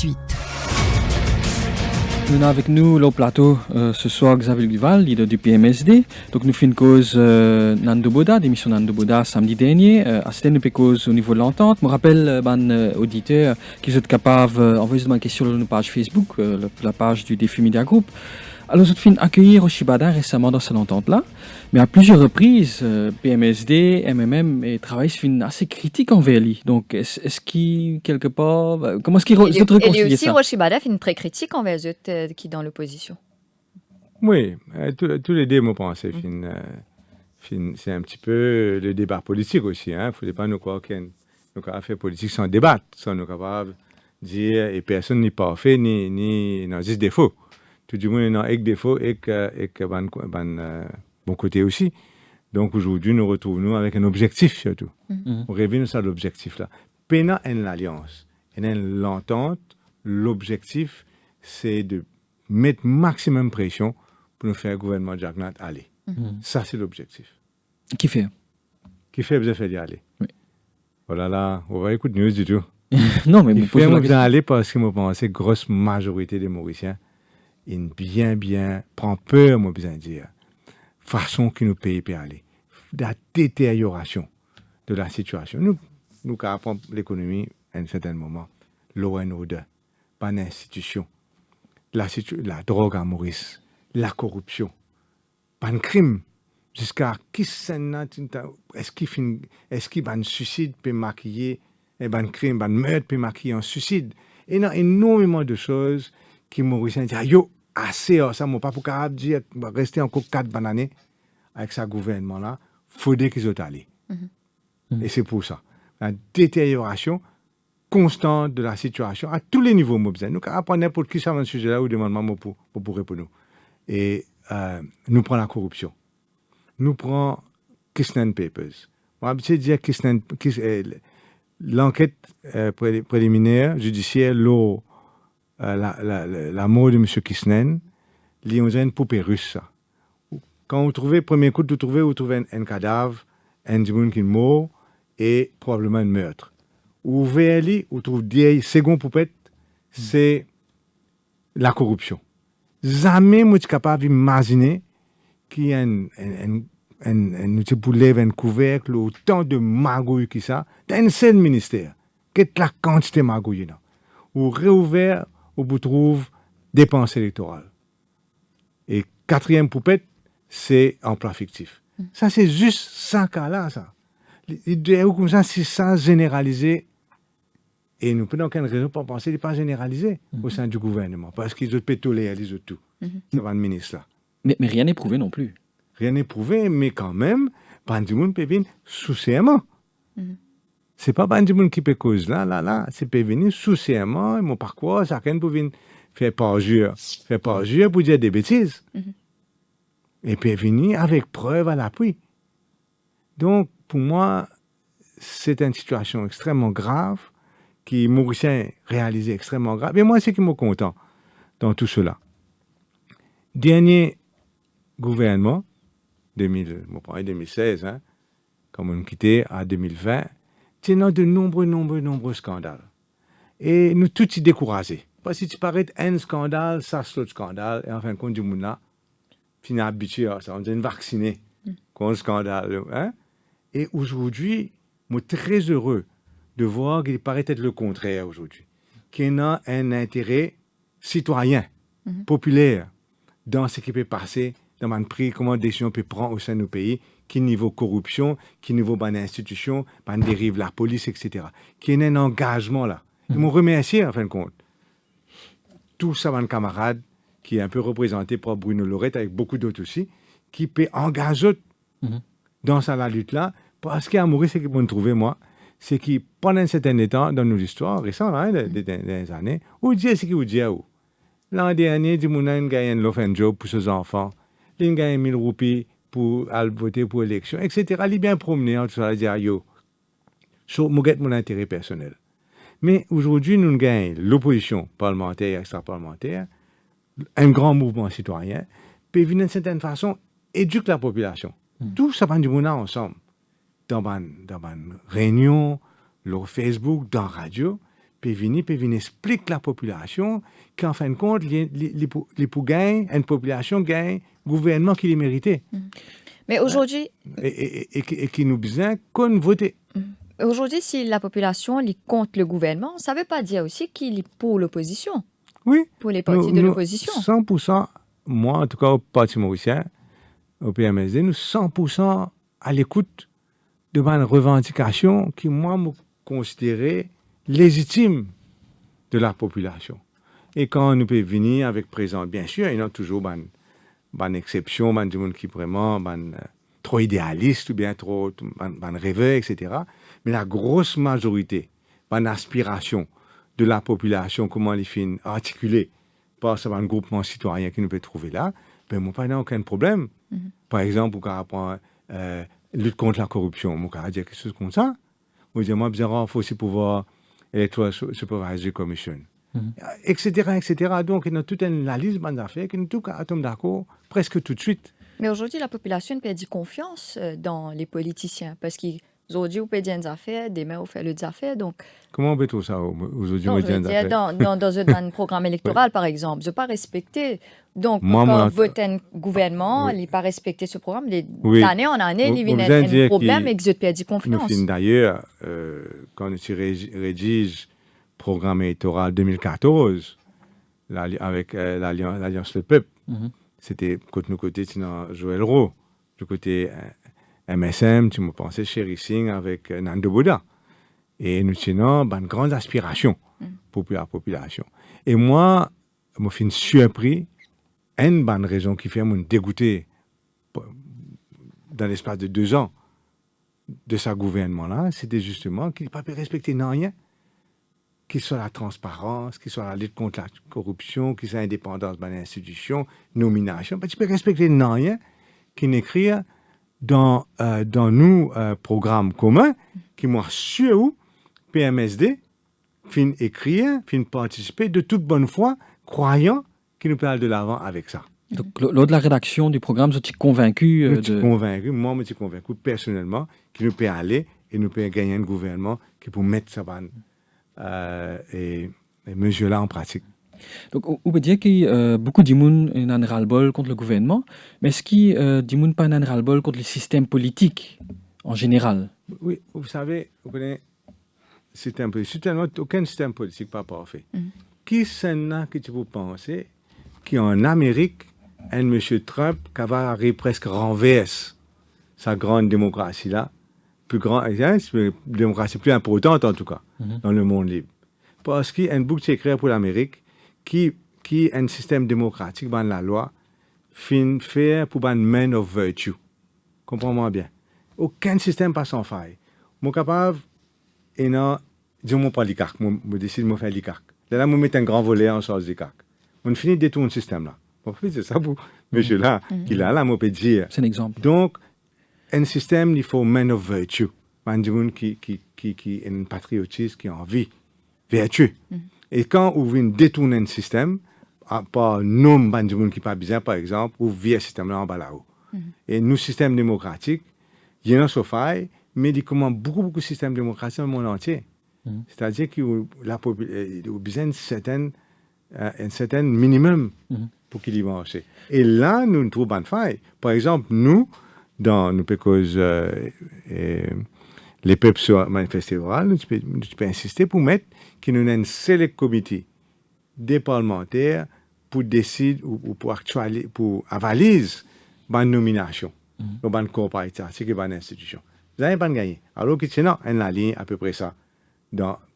suite. Nous avons avec nous au plateau ce soir Xavier Duval, leader du PMSD. Donc nous faisons une cause Nando Boda, d'émission Nando Boda samedi dernier. À cette nous cause au niveau de l'entente. Je me rappelle auditeur qui sont capables d'envoyer une question sur notre page Facebook, la page du Défi Media Group. Alors, nous avons accueilli Rochibada récemment dans cette entente-là, mais à plusieurs reprises, PMSD, MMM et travail se finissent assez critiques envers lui. Donc, est-ce qu'il, quelque part, comment est-ce qu'il réconcilie ça? Et aussi, Rochibada finit très critique envers eux qui dans l'opposition. Oui, tous les deux, moi, je pense, c'est un petit peu le débat politique aussi. Il ne faut pas nous croire qu'on a fait politique sans débattre, sans nous capables de dire, et personne n'est parfait, ni non, juste défaut. Tout le monde a un défaut et bon côté aussi. Donc aujourd'hui, nous retrouvons avec un objectif surtout. On revient sur l'objectif-là. Pena en l'alliance, en l'entente, l'objectif, c'est de mettre maximum pression pour nous faire le gouvernement de Jacques Nat aller. Ça, c'est l'objectif. Qui fait? Qui fait besoin d'y aller. Oui. Voilà, là, on va écouter news du tout. Non, mais il faut bien aller parce que moi, je pense que la grosse majorité des Mauriciens, ils bien prend peur, moi, besoin de dire, façon que nous payons pour aller, la détérioration de la situation. Nous apprenons l'économie à un certain moment, law and order, pas d'institution, la drogue à Maurice, la corruption, pas de crime, jusqu'à qui est-ce qu'il va un suicide peut maquiller, et un crime, un meurtre peut maquiller un suicide. Il y a énormément de choses qui Mauriciens disent, yo, assez, ça m'a pas pour capable dire, rester encore 4 années avec ce gouvernement-là, il faudrait qu'ils soient allés. Et c'est pour ça. La détérioration constante de la situation à tous les niveaux, nous apprenons n'importe qui sur un sujet-là ou demandons pour répondre nous. Et nous prenons la corruption. Nous prenons Kisnen Papers. On va dire l'enquête préliminaire judiciaire, la mort de M. Kisnen, il y a une poupée russe. Quand vous trouvez, premier coup, vous trouvez un cadavre, un monde qui est mort et probablement un meurtre. Vous voyez, vous trouvez des secondes poupettes, c'est la corruption. Jamais je suis capable d'imaginer qu'il y a un couvercle, autant de magouilles que ça, dans un seul ministère. Quelle est la quantité de magouilles? Vous réouvert, vous trouvez dépenses électorales. Et 4e poupette, c'est emploi fictif. Ça, c'est juste ça cas-là, ça. Comme ça, c'est ça généralisé. Et nous n'avons aucune raison pour penser qu'il n'est pas généralisé au sein du gouvernement. Parce qu'ils ont pétolé, ils ont tout. Ça va le ministre là. Mais rien n'est prouvé non plus. Rien n'est prouvé, mais quand même, Bandimoun peut venir sous serment. C'est pas Bandimoun qui peut cause là. C'est peut venir sous serment. Et mon parcours, chacun peut venir faire parjure pour dire des bêtises. Et puis venir avec preuve à l'appui. Donc, pour moi, c'est une situation extrêmement grave qui Mauricien réalisé extrêmement grave. Et moi, c'est qui me content dans tout cela. Dernier gouvernement, 2016, comme on quittait à 2020, il y a de nombreux scandales. Et nous tous y découragés. Parce que tu paraît un scandale, ça c'est l'autre scandale, et en fin de compte, du monde là, on est habitué à ça, on est vacciné contre le scandale. Et aujourd'hui, je suis très heureux de voir qu'il paraît être le contraire aujourd'hui. Qu'il y a un intérêt citoyen, populaire, dans ce qui peut passer, dans le prix, comment décision peut prendre au sein de nos pays, qui niveau corruption, qui niveau bonne institution, bonne dérive la police, etc. Qu'il y a un engagement là. Ils m'ont remercié en fin de compte. Tout ça, mon camarade, qui est un peu représenté par Bruno Lorette, avec beaucoup d'autres aussi, qui peut engager dans la lutte-là, parce qu'à Maurice, ce qu'ils vont trouver, moi, c'est que pendant un certain temps, dans nos histoires récentes, des années, où Dieu, c'est qui vous dit où? L'an dernier, du monde a gagné un love and job pour ses enfants, il a gagné 1000 roupies pour voter pour l'élection, etc. Il est bien promené, tout ça, il dit, yo, so, je mon intérêt personnel. Mais aujourd'hui, nous gagnons l'opposition parlementaire et extra-parlementaire, un grand mouvement citoyen, puis d'une certaine façon, éduque la population. Tout ça va du monde ensemble. Dans une réunion, sur Facebook, dans la radio, peut venir expliquer la population qu'en fin de compte, les pour gagner, une population gagne, gouvernement qui les méritait. Mais aujourd'hui... Et qui nous besoin qu'on vote. Aujourd'hui, si la population est contre le gouvernement, ça ne veut pas dire aussi qu'il est pour l'opposition. Oui. Pour les partis de l'opposition. 100%, moi, en tout cas, au Parti mauricien, au PMSD, nous 100% à l'écoute de ma revendication qui, moi, me considérais légitime de la population. Et quand nous pouvons venir avec présent, bien sûr, il y a toujours une exception, des gens qui vraiment trop idéalistes ou bien trop rêveurs, etc. Mais la grosse majorité, une aspiration de la population, comment les filles articulées par un groupement citoyen qui nous peut trouver là, ben, moi, pas aucun problème. Par exemple, par rapport à lutte contre la corruption, moi, je dire quelque chose comme ça. Moi, je dis, moi, il faut aussi pouvoir Electoral Supervisory Commission, etc., etc. Donc, il y a toute une liste d'affaires qui nous tout tombe d'accord presque tout de suite. Mais aujourd'hui, la population perd confiance dans les politiciens parce qu'aujourd'hui, on peut dire des affaires, demain, on fait les affaires. Donc... Comment on peut tout ça aujourd'hui? Dans un programme électoral, par exemple, je ne pas respecter. Donc, quand on vote un gouvernement, il n'est pas respecté ce programme. D'année en année, il y a un problème et que je perds confiance. D'ailleurs, quand on rédige le programme électoral 2014, avec l'Alliance Le Peuple, c'était côté Joël Roux, du côté MSM, tu me pensais Chéri Singh avec Nando Boda. Et nous tenons une grande aspiration pour la population. Et moi, je suis surpris, une bonne raison qui fait me dégoûter dans l'espace de 2 ans de ce gouvernement-là, c'était justement qu'il n'a pas pu respecter rien, qu'il soit la transparence, qu'il soit la lutte contre la corruption, qu'il soit l'indépendance de l'institution, nomination. Tu peux respecter rien qui n'écrit dans nos programmes communs qui m'ont sûr PMSD fin écrire, fin participer de toute bonne foi, croyant qu'il nous parle de l'avant avec ça. Donc, lors de la rédaction du programme, je suis convaincu moi, je suis convaincu personnellement qu'il nous peut aller et nous peut gagner un gouvernement qui peut mettre ça et mesures-là en pratique. Donc, on peut dire que beaucoup de gens ont un ras-le-bol contre le gouvernement, mais est-ce qu'il y a des gens pas un ras-le-bol contre le système politique en général? Oui, vous savez, vous connaissez système politique, tellement aucun système politique pas parfait. Qui c'est là que tu peux penser qu'en Amérique, un monsieur Trump qui va presque renverse sa grande démocratie là, démocratie plus importante en tout cas dans le monde libre, parce qu'il y a un bouc écrit pour l'Amérique qui est un système démocratique dans la loi fin faire pour un man of virtue. Comprends-moi bien. Aucun système pas sans faille. Mon capable et non, dis-moi pas l'ICAC, je décide de me faire l'ICAC. Là, je mets un grand volet en charge d'ICAC. On finit de détourner le système là. C'est ça pour monsieur là, qui là, on peut dire. C'est un exemple. Donc, un système, il faut man of virtue. Un monde qui est un patriotiste, qui a envie, vertu. Et quand on vient détourner un système, par nom un monde qui pas bien, par exemple, ou via système là en bas là-haut. Et nous, système démocratique, il y a un faille, mais il y a beaucoup de systèmes démocratiques dans le monde entier. C'est-à-dire qu'il y a besoin d'un certain minimum pour qu'il y marche. Et là, nous trouvons une faille. Par exemple, nous, dans nos causes, les peuples sur manifesté oral, nous peux insister pour mettre qu'il y a un select committee des parlementaires pour décider ou pour avaliser une nomination dans une corps c'est une institution. Vous n'avez pas gagné. Alors que c'est une ligne à peu près ça.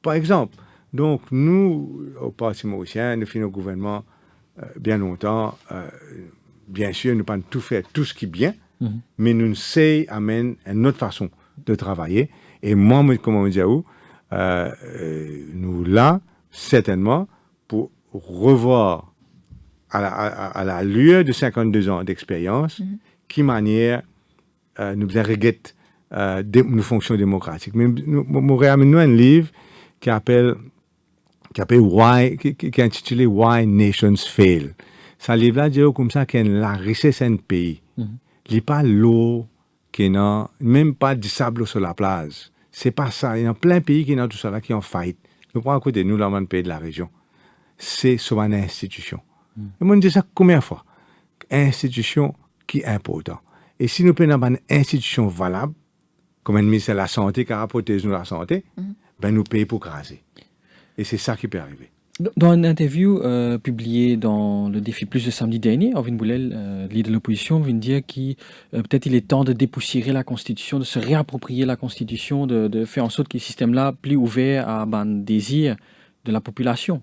Par exemple, donc nous, au Parti mauricien, nous faisons au gouvernement bien longtemps. Bien sûr, nous ne pouvons pas tout faire, tout ce qui est bien, mais nous essayons d'amener une autre façon de travailler. Et moi, comme on dit, nous là, certainement, pour revoir à la lueur de 52 ans d'expérience, qui manière nous regrettons nos fonctions démocratiques. Mais nous avons un livre qui est intitulé Why Nations Fail. Ce livre-là dit comme ça qu'il y a la richesse d'un pays. Il n'y a pas l'eau, même pas du sable sur la plage. C'est pas ça. Il y a plein de pays qui ont tout ça là, qui ont failli Nous prenons à côté nous, là, dans le pays de la région. C'est sur une institution. Et moi, je dis ça combien de fois? Institution qui est importante. Et si nous prenons une institution valable, comme un ministère de la Santé qui a protégé nous la santé, ben nous payons pour craser. Et c'est ça qui peut arriver. Dans une interview publiée dans le Défi Plus de samedi dernier, Orvin Boulel, leader de l'opposition, vient dire qu'il peut-être il est temps de dépoussiérer la Constitution, de se réapproprier la Constitution, de faire en sorte que le système-là plus ouvert à désir de la population.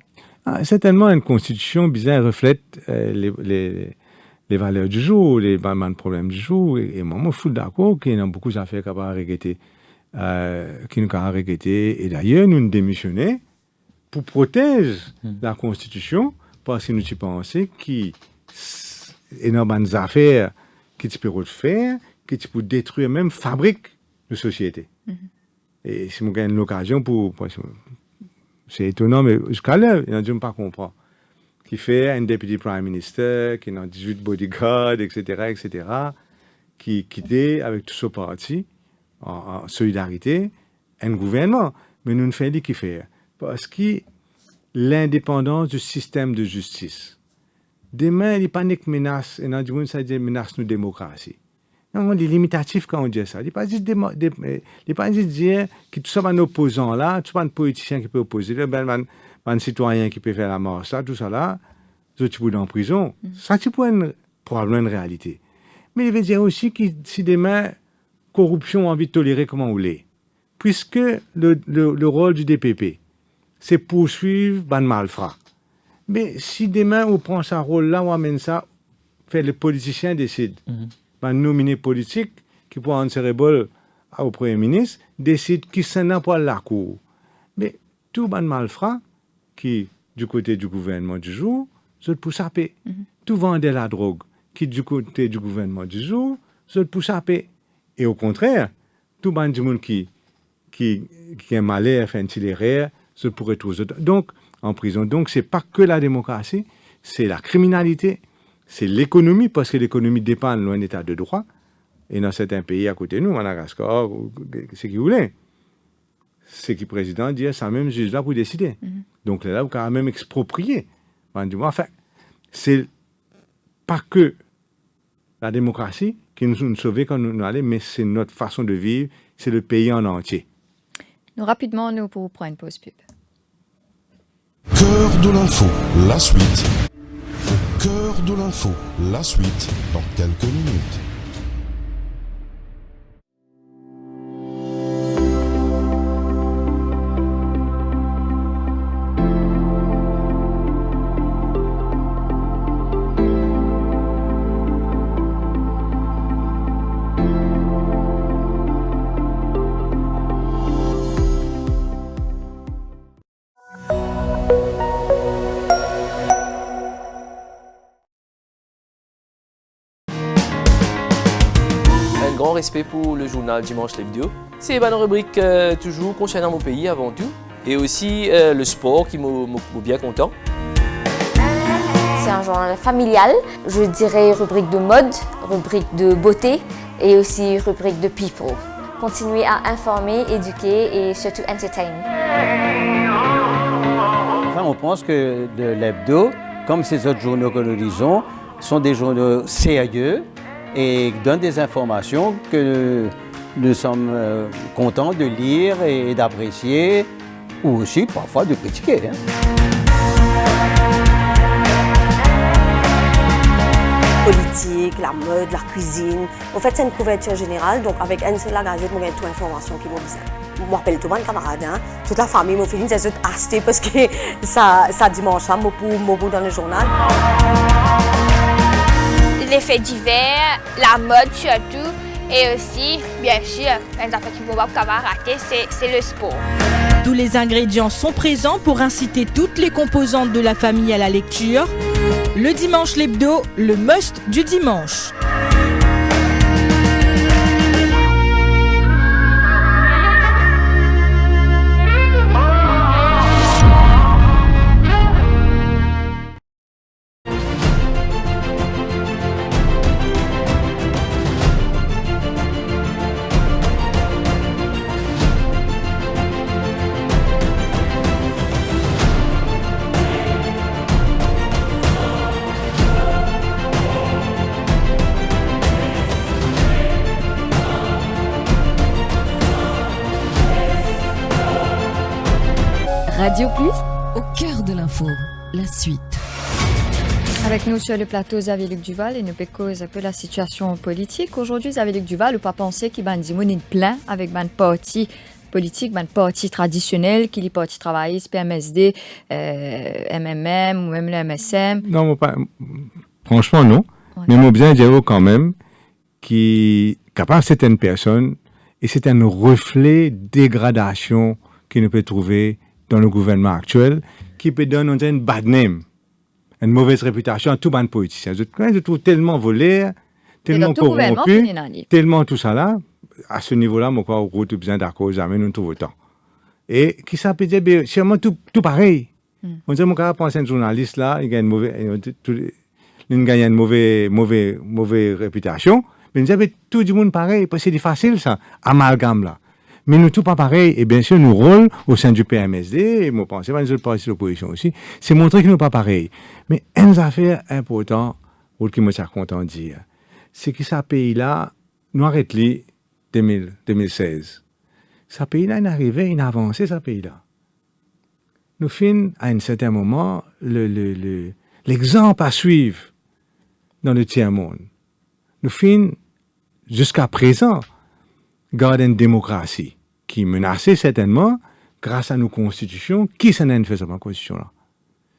Certainement, une Constitution bizarre reflète les valeurs du jour, les problèmes du jour. Et moi, je suis d'accord qu'il y a beaucoup d'affaires qui nous ont regretté. Et d'ailleurs, nous démissionnons pour protéger la Constitution, parce que nous pensons qu'il y a des affaires qui peuvent faire, qui peuvent détruire même fabrique de société. Et si nous avons l'occasion c'est étonnant, mais jusqu'à l'heure, il y a des gens qui ne comprennent pas. Qui fait un deputy prime minister, qui a 18 bodyguards, etc., qui quittait avec tout ce parti, en solidarité, un gouvernement. Mais nous ne faisons pas faire. Parce que l'indépendance du système de justice, demain, il n'y a pas de menace, et nous ça dit menace nos démocratie. Non, on est limitatif quand on dit ça. Il n'est pas juste dire que tout ça va un opposant là, tout ça un politicien qui peut opposer, un citoyen qui peut faire la mort, ça, tout ça là, tu peux aller en prison. Ça, c'est probablement une réalité. Mais il veut dire aussi que si demain, corruption a envie de tolérer comment on l'est, puisque le rôle du DPP, c'est poursuivre les malfrats. Mais si demain, on prend ce rôle-là, on amène ça, fait les politiciens décident. Un nominé politique qui peut en cérébole au Premier ministre décide qui s'en a pour la cour. Mais tout le malfrat qui, du côté du gouvernement du jour, se pousse à paix. Tout vendeur la drogue qui, du côté du gouvernement du jour, se pousse à paix. Et au contraire, tout le monde qui est malais, fait un itinéraire, se pourrait tous donc en prison. Donc, ce n'est pas que la démocratie, c'est la criminalité. C'est l'économie, parce que l'économie dépend de l'état de droit. Et dans certains pays à côté de nous, Madagascar, c'est qui voulait. C'est qui le président dit, ça même juge là pour décider. Donc là, vous quand même exproprié. Enfin, c'est pas que la démocratie qui nous sauve quand nous allons, mais c'est notre façon de vivre, c'est le pays en entier. Rapidement, nous pour prendre une pause pub. Cœur de l'info, la suite. Cœur de l'info, la suite dans quelques minutes. Grand respect pour le journal Dimanche l'Hebdo. C'est une rubrique toujours concernant mon pays avant tout. Et aussi le sport qui m'a bien content. C'est un journal familial, je dirais rubrique de mode, rubrique de beauté et aussi rubrique de people. Continuez à informer, éduquer et surtout entertain. Enfin, on pense que l'Hebdo, comme ces autres journaux que nous lisons, sont des journaux sérieux et donnent des informations que nous sommes contents de lire et d'apprécier, ou aussi parfois de critiquer. Politique, la mode, la cuisine. En fait, c'est une couverture générale, donc avec une seule gazette, on a toute l'information qui m'a besoin. Je m'appelle tout le monde camarade, toute la famille, mon fils, c'est tout acheté parce que ça dimanche, moi pour dans le journal. Les faits divers, la mode surtout, et aussi, bien sûr, les affaires qui ne vont pas rater, c'est le sport. Tous les ingrédients sont présents pour inciter toutes les composantes de la famille à la lecture. Le Dimanche l'Hebdo, le must du dimanche. Radio Plus, au cœur de l'info, la suite. Avec nous sur le plateau, Xavier-Luc Duval, et nous cause un peu la situation politique. Aujourd'hui, Xavier-Luc Duval, ou pas penser qu'il y a une plein avec un parti politique, un parti traditionnel, qui est le parti travailliste, PMSD, MMM ou même le MSM. Non, franchement, non. Ouais. Mais moi, bien dire quand même qui capable certaines personnes, et c'est un reflet de dégradation qu'on peut trouver dans le gouvernement actuel, qui peut donner une bad name, une mauvaise réputation à tout le politicien. Je trouve tellement volé, tellement corrompu, tellement tout ça là. À ce niveau-là, moi, quoi, au tout besoin d'accord, jamais nous trouvons autant. Et qui ça peut dire, c'est vraiment tout pareil. On dirait, mon gars, pense à un journaliste là, il gagne une mauvaise réputation, mais nous avons tout le monde pareil, parce que c'est facile ça, amalgame là. Mais nous, tout pas pareil, et bien sûr, nous rôle au sein du PMSD, et moi, je pense, dans les autres partis de l'opposition aussi, c'est montrer que nous pas pareil. Mais une affaire importante, ou qui me suis content de dire, c'est que ce pays-là, nous arrêtons 2016. Ce pays-là, il est arrivé, il a avancé, ce pays-là. Nous finissons, à un certain moment, l'exemple à suivre dans le tiers-monde. Nous finissons, jusqu'à présent, garder une démocratie qui est menacée certainement grâce à nos constitutions. Qui s'en a fait cette constitution-là?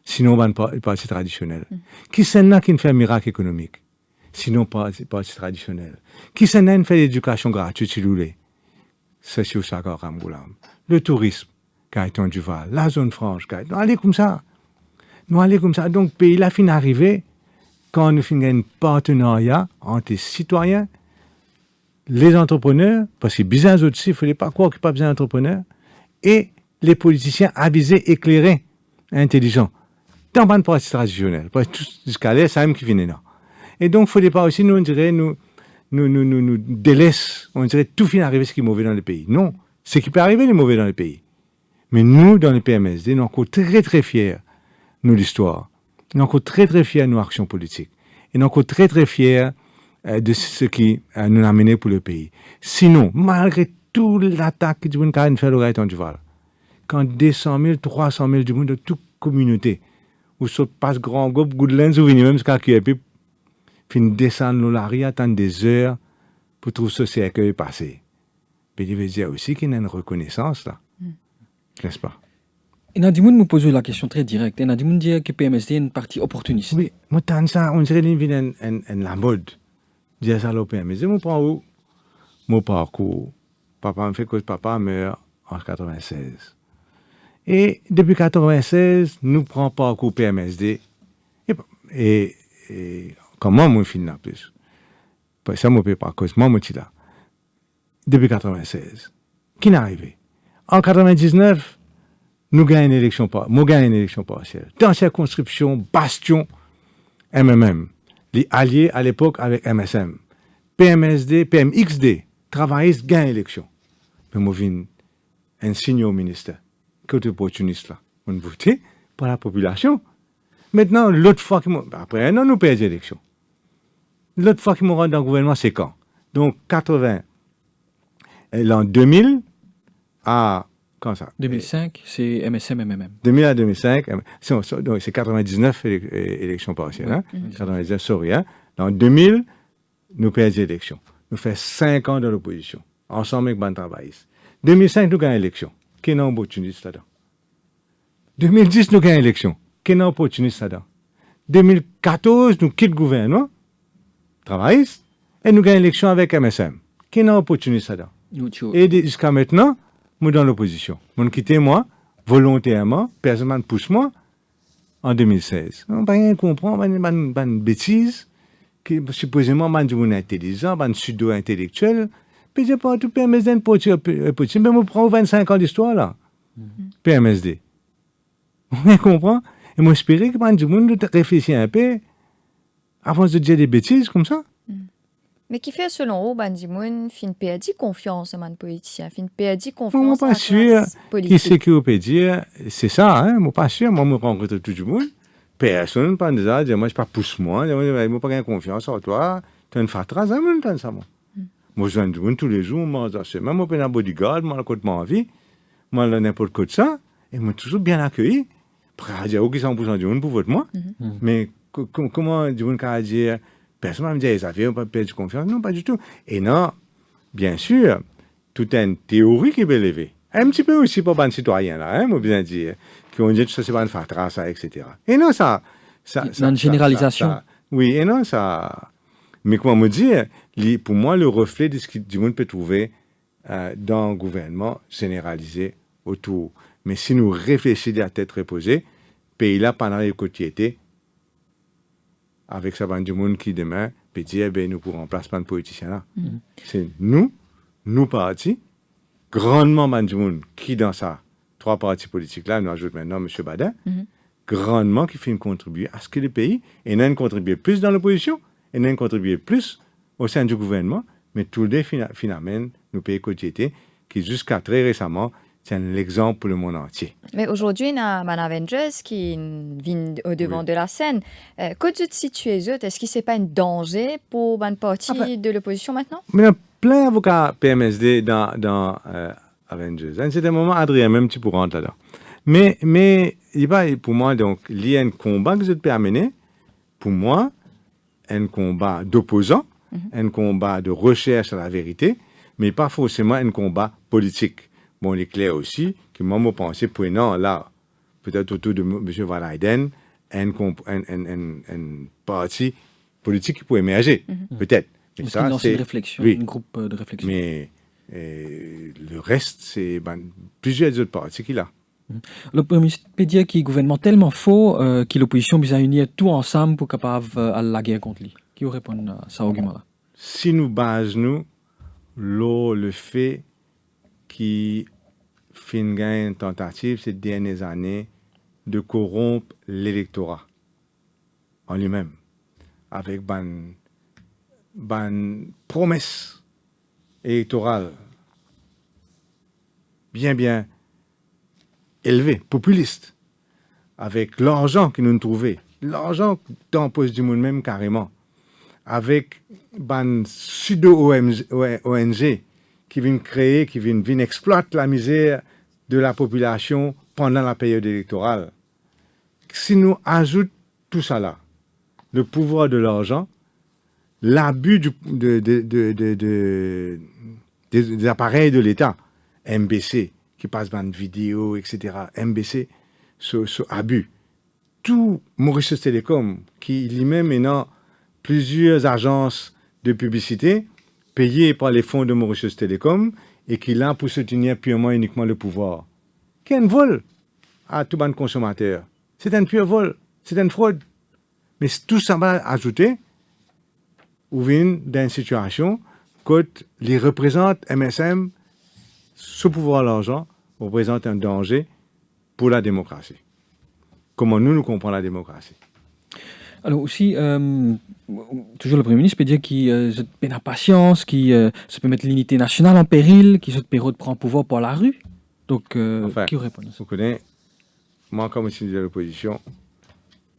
Sinon, le parti traditionnel. Qui s'en a qui fait un miracle économique? Sinon, le parti traditionnel. Qui s'en a fait l'éducation gratuite, si vous voulez? C'est sur ça qu'on Ramgoulam. Le tourisme, Gaëtan Duval, la zone franche, Gaëtan. Nous allons comme ça. Nous allons comme ça. Donc, le pays là fin arrivé quand nous finissons un partenariat entre les citoyens, les entrepreneurs, parce que bizarre aussi, il ne fallait pas croire qu'il n'y a pas besoin d'entrepreneurs, et les politiciens avisés, éclairés, intelligents. Dans le parti traditionnel. Parce que jusqu'à là, c'est même qui vient là. Et donc, il ne fallait pas aussi, nous, on dirait, nous délaisse, on dirait, tout finit arriver ce qui est mauvais dans le pays. Non, ce qui peut arriver, il est mauvais dans le pays. Mais nous, dans le PMSD, nous sommes encore très, très fiers, nous, l'histoire. Nous sommes encore très, très fiers de nos actions politiques. Et nous sommes encore très, très fiers de ce qui nous a mené pour le pays. Sinon, malgré toute l'attaque que nous avons fait au Gaëtan Duval, quand 200 000, 300 000 du monde de toute communauté, où se passe grand groupe, Goudlens, ou venez même jusqu'à QEP, puis descendre la rue, attendre des heures pour trouver ce cercueil passé. Mais il veut dire aussi qu'il y a une reconnaissance là. N'est-ce pas? Et Nadimoun me pose la question très directe. Et Nadimoun dit que PMSD est une partie opportuniste. Oui, moi, ça, on dirait qu'il vient la mode. Dire ça au PMSD. Moi, prends où? Mon parcours. Papa me fait que papa meurt en 96. Et depuis 96, nous prenons parcours PMSD. Et comment moi, je finis là plus? Parce que ça, je ne peux pas cause. Moi, je suis là. Depuis 96. Qui n'est arrivé? En 99, nous gagnons une élection partielle. Dans circonscription, bastion, MMM. Les alliés à l'époque avec MSM. PMSD, PMXD, travaillistes gagnent l'élection. Mais moi, je viens un signe au ministère. Côté opportuniste là. On votait pour la population. Maintenant, l'autre fois après un an, nous perdons l'élection. L'autre fois qu'ils m'ont rendu dans le gouvernement, c'est quand? Donc, 80. L'an 2000 à... Quand ça? 2005, c'est MSM, MMM. 2000 à 2005, donc c'est 99 élections partielles. Hein? 99, sorry. Hein? En 2000, nous perdons l'élection. Nous faisons 5 ans de l'opposition, ensemble avec Ban Travailliste. 2005, nous gagnons l'élection. Qui est opportuniste là-dedans? 2010, nous gagnons l'élection. Qui est opportuniste là-dedans? 2014, nous quittons le gouvernement, Travailliste, et nous gagnons l'élection avec MSM. Qui est opportuniste là-dedans? Et jusqu'à maintenant, moi dans l'opposition. Moi quitté moi, volontairement, personne ne pousse moi, en 2016. On ne peut rien comprendre, une bêtise, qui supposément, man intelligent, man pseudo-intellectuel, puis je pas tout PMSD pour mais moi prends 25 ans d'histoire là. PMSD. On comprend? Et moi j'espérais que man du monde réfléchisse un peu avant de dire des bêtises comme ça. Mais qui fait selon vous, Bandimoun, fin perdu confiance en un politicien, fin perdu confiance en la classe politique. Qui c'est qui peut dire, c'est ça, hein, moi pas sûr, moi je rencontre tout le monde, personne ne peut dire, moi je pas pousse moi, moi pas confiance en toi, tu as une fatras, ça me ça moi. Moi je viens tous les jours, moi je suis même un bodyguard, moi côté ma vie, moi n'importe quoi de ça, Et moi, toujours bien accueilli. Après, dire, ok, 100% du monde pour voter moi. Mais comment du monde a dire, personne ne me dit, ça fait, on peut perdre confiance. Non, pas du tout. Et non, bien sûr, toute une théorie qui peut lever. Un petit peu aussi pour les citoyens, là, hein, moi, bien dire, qui ont dit que ça, c'est pas une fatras, ça, etc. Et non, ça. Une généralisation. Oui, et non, ça. Mais comment me dire, pour moi, le reflet de ce que du monde peut trouver dans un gouvernement généralisé autour. Mais si nous réfléchissons à tête reposée, pays là, pendant les côtiers, avec ça, du monde qui demain peut dire, ben, nous pourrons remplacer pas de politiciens là. C'est nous partis, grandement du monde qui dans ça, 3 partis politiques là, nous ajoutons maintenant M. Badin, grandement qui fait contribuer à ce que le pays, et n'a contribué plus dans l'opposition, et n'a contribué plus au sein du gouvernement, mais tout le finalement, nous pays côtiers qui jusqu'à très récemment, c'est l'exemple pour le monde entier. Mais aujourd'hui, il y a Mme Avengers qui vient au devant de la scène. Quand tu te situes, est-ce que ce n'est pas un danger pour une partie de l'opposition maintenant? Mais il y a plein d'avocats PMSD dans Avengers. À un certain moment, Adrien, même tu pourras rentrer là-dedans. Mais il va, pour moi, donc, il y a un combat que je peux amener. Pour moi, un combat d'opposants, un combat de recherche à la vérité, mais pas forcément un combat politique. Bon, il est clair aussi que moi, je pensais, non, là, peut-être autour de M. Van Hayden, un parti politique qui peut émerger, peut-être. Mais ça, c'est une réflexion, un groupe de réflexion. Mais le reste, c'est plusieurs autres partis qu'il a. Le Premier ministre peut dire qu'il y a un gouvernement tellement faux que l'opposition a unir tout ensemble pour capable à la guerre contre lui. Qui répond à cet argument-là? Si nous basons le fait qui fait une tentative ces dernières années de corrompre l'électorat en lui-même avec une promesse électorale bien élevée, populiste, avec l'argent que nous trouvons, l'argent dans poste du monde même carrément, avec une pseudo-ONG qui vient créer, qui vient exploiter la misère de la population pendant la période électorale. Si nous ajoutons tout ça là, le pouvoir de l'argent, l'abus des appareils de l'État, MBC, qui passe dans une vidéo, etc., MBC, ce abus. Tout Mauritius Telecom, qui lui-même maintenant plusieurs agences de publicité, payé par les fonds de Mauritius Telecom et qui l'a pour soutenir purement uniquement le pouvoir. Qui est un vol à tout le consommateur. C'est un pur vol, c'est une fraude. Mais tout ça va ajouter ou vient d'une situation que les représentants MSM, ce pouvoir l'argent, représente un danger pour la démocratie. Comment nous comprenons la démocratie? Alors aussi, toujours le Premier ministre peut dire qu'il a la patience, qu'il se peut mettre l'unité nationale en péril, qu'il se peut reprendre pouvoir par la rue. Donc, qui répond à ça? Vous connaissez, moi, comme je suis de l'opposition,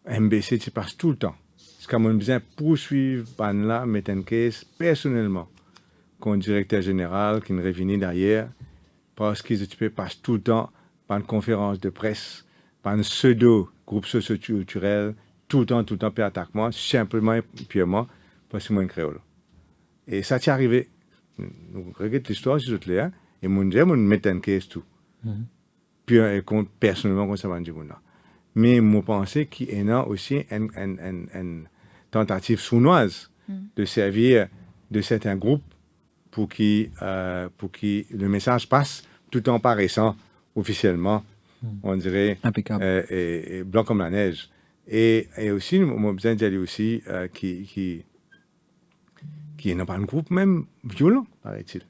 MBC, tu passes tout le temps. Parce qu'on a besoin de poursuivre là, mettre une caisse personnellement, comme directeur général qui nous revient derrière, parce qu'ils passent tout le temps par une conférence de presse, par un pseudo-groupe socio-culturel, tout le temps, peut attaquer moi, simplement et purement parce que moi, un créole. Et ça t'est arrivé. Nous regardons l'histoire, je te l'ai, et mon Dieu, on met un caisse tout. Puis, personnellement, comme ça va dire. Mais moi, je pensais qu'il y a aussi une tentative sournoise de servir de certains groupes pour que le message passe tout en paraissant officiellement, on dirait, impeccable. Et blanc comme la neige. Et aussi, on a besoin d'aller aussi qui n'est pas un groupe même violent, paraît-il,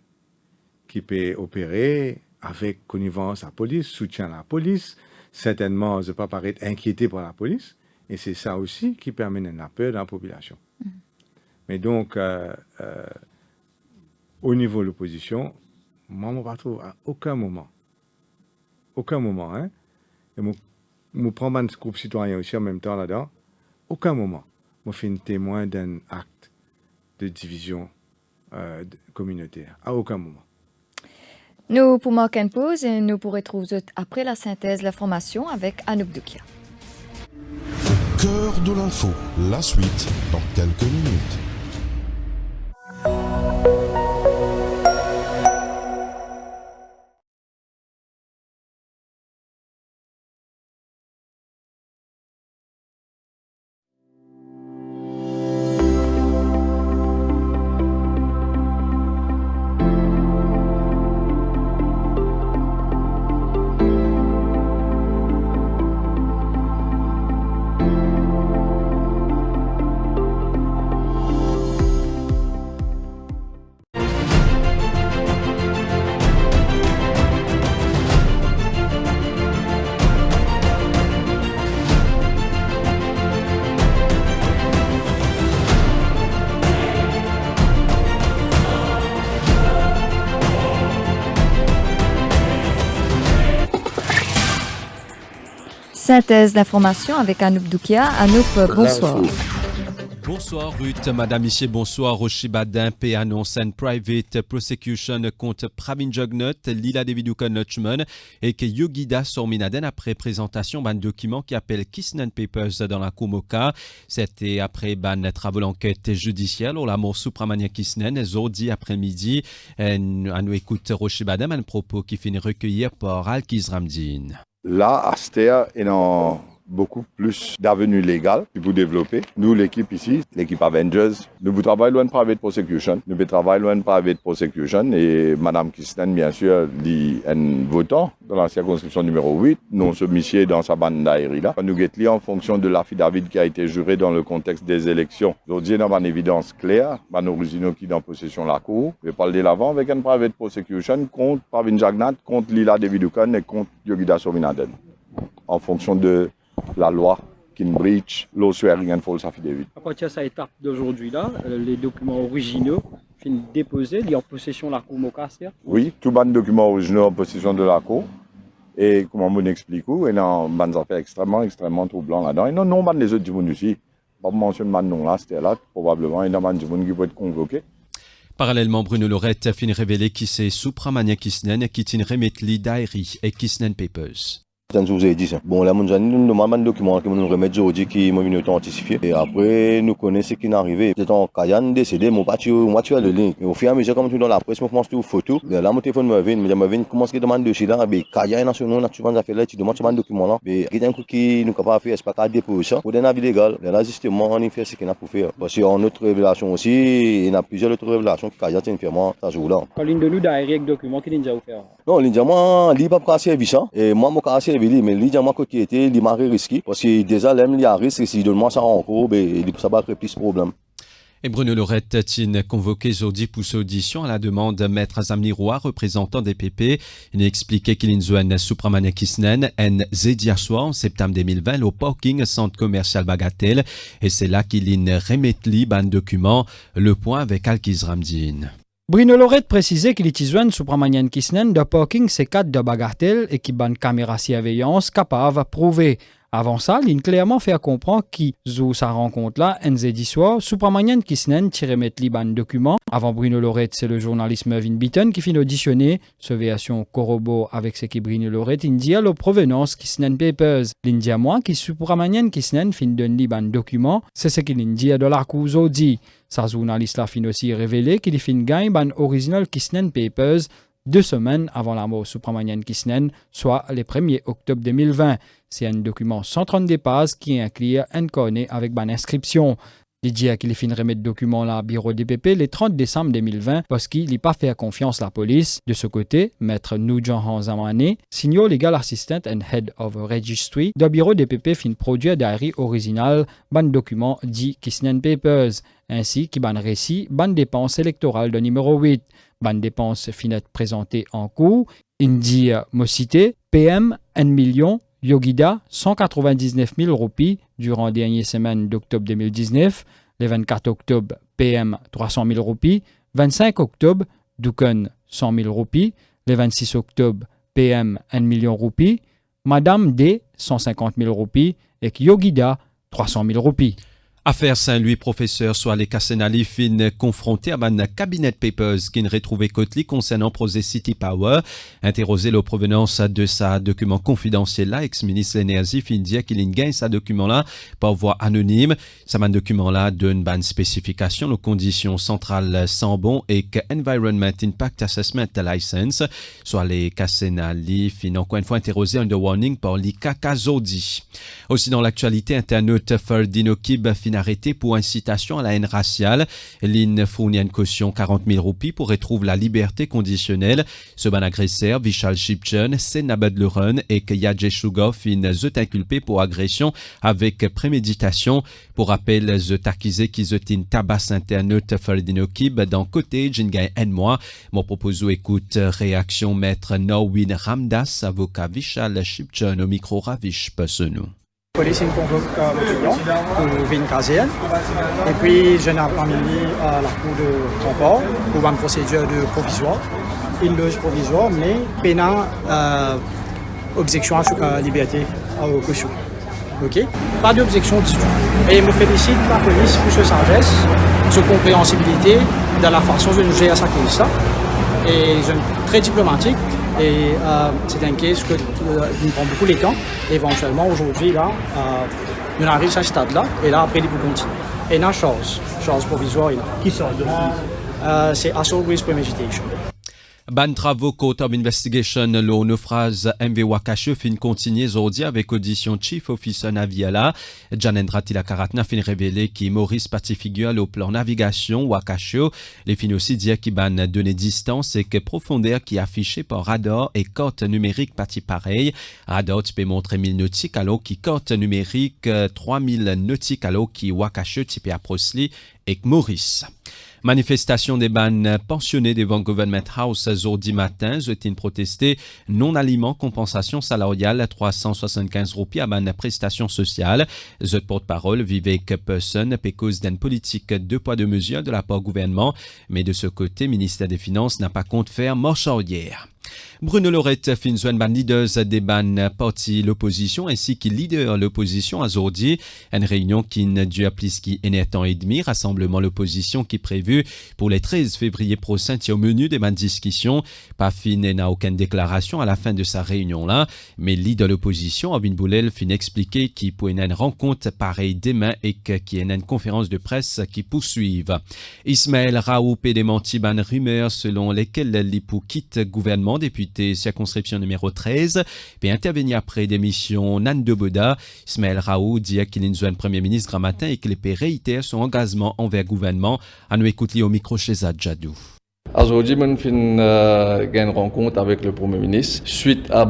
qui peut opérer avec connivence à la police, soutien à la police, certainement ne pas paraître inquiété par la police, et c'est ça aussi qui permet la peur dans la population. Mais donc, au niveau de l'opposition, moi, je ne trouve à aucun moment, hein, et je prends un groupe citoyen aussi en même temps là-dedans, aucun moment, je fais un témoin d'un acte de division communautaire, à aucun moment. Nous pour marquer une pause et nous pourrons retrouver après la synthèse l'information avec Anouk Doukia. Cœur de l'info, la suite dans quelques minutes. Synthèse d'information avec Anouk Doukia. Anouk, bonsoir. Bonsoir Ruth, Madame Miché, bonsoir. Rochibadin P annonce une private prosecution contre Pravin Jugnut, Lila Davidoukan Lutchman et que Yogida Sorminaden après présentation d'un document qui appelle Kisnen Papers dans la Kumoka. C'était après travaux d'enquête judiciaire au la mort Supramania Kisnen, Zordi après-midi. On écoute Rochibadin un propos qui finit recueillir par Alkiz Ramdin. Là, Astea est dans beaucoup plus d'avenues légales pour développer. Nous, l'équipe ici, l'équipe Avengers, nous travaillons loin de private prosecution. Nous travaillons loin de private prosecution et Madame Kisnen, bien sûr, est un votant dans la circonscription numéro 8. Nous sommes ici dans sa bande d'aérie là. Nous guettons en fonction de l'affidavit qui a été juré dans le contexte des élections. Aujourd'hui, nous avons une évidence claire. Nous originaux qui dans possession de la cour. Je vais parler de l'avant avec une private prosecution contre Pravin Jugnut, contre Lila Davidoukan et contre Yogida Sorminaden. En fonction de la loi qui breach law swearing and false affidavit. À partir de cette étape d'aujourd'hui-là, les documents originaux finissent déposés, ils sont en possession de la Cour Mocaster. Oui, tous les documents originaux en possession de la Cour. Et comme on explique, il y a des affaires extrêmement troublantes là-dedans. Et non, les autres gens aussi. Pas mentionner le nom là, c'était là, probablement, il y a des gens qui vont être convoqués. Parallèlement, Bruno Lorette finit révéler qui c'est Supramania Kisnen, qui tient remettre Diary et Kisnen Papers. Je vous ai dit ça. Bon, là, nous demandons un document qui nous remet aujourd'hui qui m'a venu authentifié. Et après, nous connaissons ce qui est arrivé. C'est en Kayan décédé, mon parti, moi, tu as le lien. Et au fur et à mesure, comme tu dans la presse, je commence à photo. Là, mon téléphone me vient, comment est-ce qu'il demande de chez là? Mais Kayan national, tu vas faire là, tu demandes ce document là. Mais il y a un coup qui nous capable de faire, c'est pas qu'à déposer ça. Pour des avis légal. Là, justement, on y fait ce qu'il a pour faire. Parce qu'en autre révélation aussi, il y a plusieurs autres révélations qui Kayan tient firmement, ça joue là. Quand l'une de nous d'aérer avec document qui déjà offert. Non, l'India, moi, il n'a pas servi ça. Et moi, mon cas servi, mais l'India, moi, côté était, il m'a risqué. Parce que déjà, là, il y a un risque, si donne-moi ça encore, ça va créer plus de problèmes. Et Bruno Lorette tient convoqué aujourd'hui pour cette audition à la demande de Maître Zamni Roy, représentant des PP. Il a expliqué qu'il y a une Supramania Kisnen, un jeudi soir en septembre 2020, au parking centre commercial Bagatelle. Et c'est là qu'il y a remis un document, le point avec Alkiz Ramdin. Bruno Lorette précisait qu'il utilisait une Supramania Kisnen de parking C4 de Bagatelle et qui ban caméra surveillance capable de prouver. Avant ça, il a clairement fait comprendre qu'il zou sa rencontre-là, NZ soir, Supramania Kisnen tiré mettre ban document. Avant Bruno Lorette, c'est le journaliste Mervyn Beaton qui finit auditionner. Ce version corrobore avec ce qui Bruno Lorette india la provenance Kisnen Papers. L'india moi qui Supramania Kisnen fin donne ban document, c'est ce qu'il india de la cour dit. Sa journaliste la fin aussi révélé qu'il fin gagne ban original Kisnen Papers 2 semaines avant la mort Supramania Kisnen, soit le 1er octobre 2020. C'est un document 132 pages qui inclut un cornet avec ban inscription. Il dit qu'il fin remettre document là bureau DPP le 30 décembre 2020 parce qu'il n'a pas fait confiance à la police. De ce côté, maître Nujan Hanzamane, senior legal assistant and head of registry, de bureau DPP fin produire diary original ban document dit Kisnen Papers, ainsi que ban récit ban dépenses électorales de numéro 8. Ban dépenses finet présentées en cours, Indi Mocité, PM 1 million, Yogida 199 000 roupies durant les dernières semaines d'octobre 2019, le 24 octobre PM 300 000 roupies, 25 octobre Dukan 100 000 roupies, le 26 octobre PM 1 million roupies, Madame D 150 000 roupies et Yogida 300 000 roupies. Affaire Saint-Louis, professeur soit les Cassenali fin confronté à un cabinet papers qui ne retrouvait Kotli concernant projet City Power. Interrogé la provenance de sa document confidentiel là, ex-ministre de l'énergie fin dit qu'il gagne sa document là par voie anonyme. Ça man document là donne ban spécification aux conditions centrales sans bon et que Environment Impact Assessment License. Soit les Cassenali fin encore une fois interrogé under warning par l'Ika Kazodi. Aussi dans l'actualité, internaute Ferdinand Kib fin arrêté pour incitation à la haine raciale. L'IN fournit une caution 40 000 roupies pour retrouver la liberté conditionnelle. Ce ban agresseur, Vishal Shipchun, Senabad Luren et Yadje Shugov fin zot inculpé pour agression avec préméditation. Pour rappel, zot accusé qui zot in tabasse internaute Ferdinand Kib dans côté Jingai N-moi. Mon proposé écoute réaction maître Norwin Ramdas, avocat Vishal Shipchun au micro Ravish Pessenou. La police convoque le client pour venir caser. Et puis, je n'ai pas mis à la cour de transport pour une procédure de provisoire. Une loge provisoire, mais pénal objection à la liberté à la caution. Ok? Pas d'objection du tout. Et je me félicite la police pour sa sagesse, sa compréhensibilité dans la façon de gérer sa case. Et je suis très diplomatique. Et c'est un case qui nous prend beaucoup de temps. Éventuellement, aujourd'hui, là, nous arrivons à ce stade-là. Et là, après, il faut continuer. Et là, chose provisoire, qui sort de c'est assault with premeditation. Ban travaux Court of Investigation, le naufrage MV Wakasho fin continuer aujourd'hui avec audition Chief Officer Naviala. Janendra Tilakaratna fin révélé qui Maurice partie figure au plan navigation Wakasho. Les fin aussi dire qui ban donner distance et que profondeur qui affiché par radar et carte numérique partie pareil. Radar tu peux montrer 1000 nautiques alors qui carte numérique 3000 nautiques alors qui Wakasho type approche et Maurice. Manifestation des ban pensionnés devant Government House aujourd'hui matin. J'ai protesté non-aliment compensation salariale 375 roupies à ban prestation sociale. Je porte-parole Vivek Person cause d'une politique deux poids deux mesures de la part gouvernement. Mais de ce côté, ministère des Finances n'a pas compte faire morchorière. Bruno Lorette Finzwen ban leaders des ban parti l'opposition ainsi que leader l'opposition à Zordi. Une réunion qui ne dure plus qu'un temps et demi. Rassemblement l'opposition qui est prévu pour les 13 février prochain au menu des ban discussions. Pas fin n'a aucune déclaration à la fin de sa réunion là. Mais leader l'opposition Abin Boulel fin expliquer qu'il pourrait y avoir une rencontre pareille demain et qu'il y a une conférence de presse qui poursuive. Ismaël Raoult peut démentir ban rumeurs selon lesquelles l'IPU quitte gouvernement député circonscription numéro 13, puis intervenir après démission Nan de Boda. Ismaël Raoult dit qu'il est un premier ministre grand matin et qu'il peut réitérer son engagement envers le gouvernement. À nous écouter au micro chez Zadjadou. Aujourd'hui, on fait une rencontre avec le Premier ministre suite à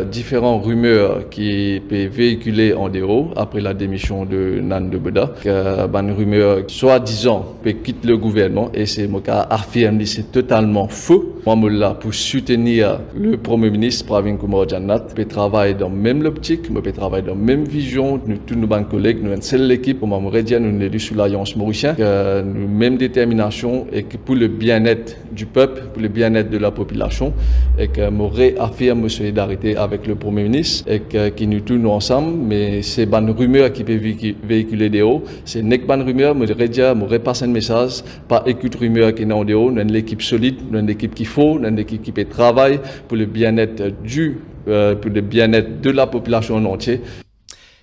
différentes rumeurs qui peuvent véhiculer en dehors après la démission de Nan de Boda. Une rumeur soi-disant peut quitter le gouvernement et c'est mon cas affirme que c'est totalement faux. Moi, je suis là pour soutenir le Premier ministre Pravin Kumar Jannat. Je peux travailler dans la même optique, je peux travailler dans la même vision. Nous, tous nos collègues, nous sommes une seule équipe. Pour moi, nous sommes sur l'Alliance mauricienne. Nous avons la même détermination et que pour le bien-être du peuple, pour le bien-être de la population et que je réaffirme solidarité avec le Premier ministre et que nous tous nous ensemble, mais c'est une rumeur qui peut véhiculer des hauts. C'est une bonne rumeur, je repasse un message, pas écoute rumeur qui est en dehors, nous avons une équipe solide, nous avons une équipe qu'il faut, nous avons une équipe qui peut travailler pour le bien-être pour le bien-être de la population en entier.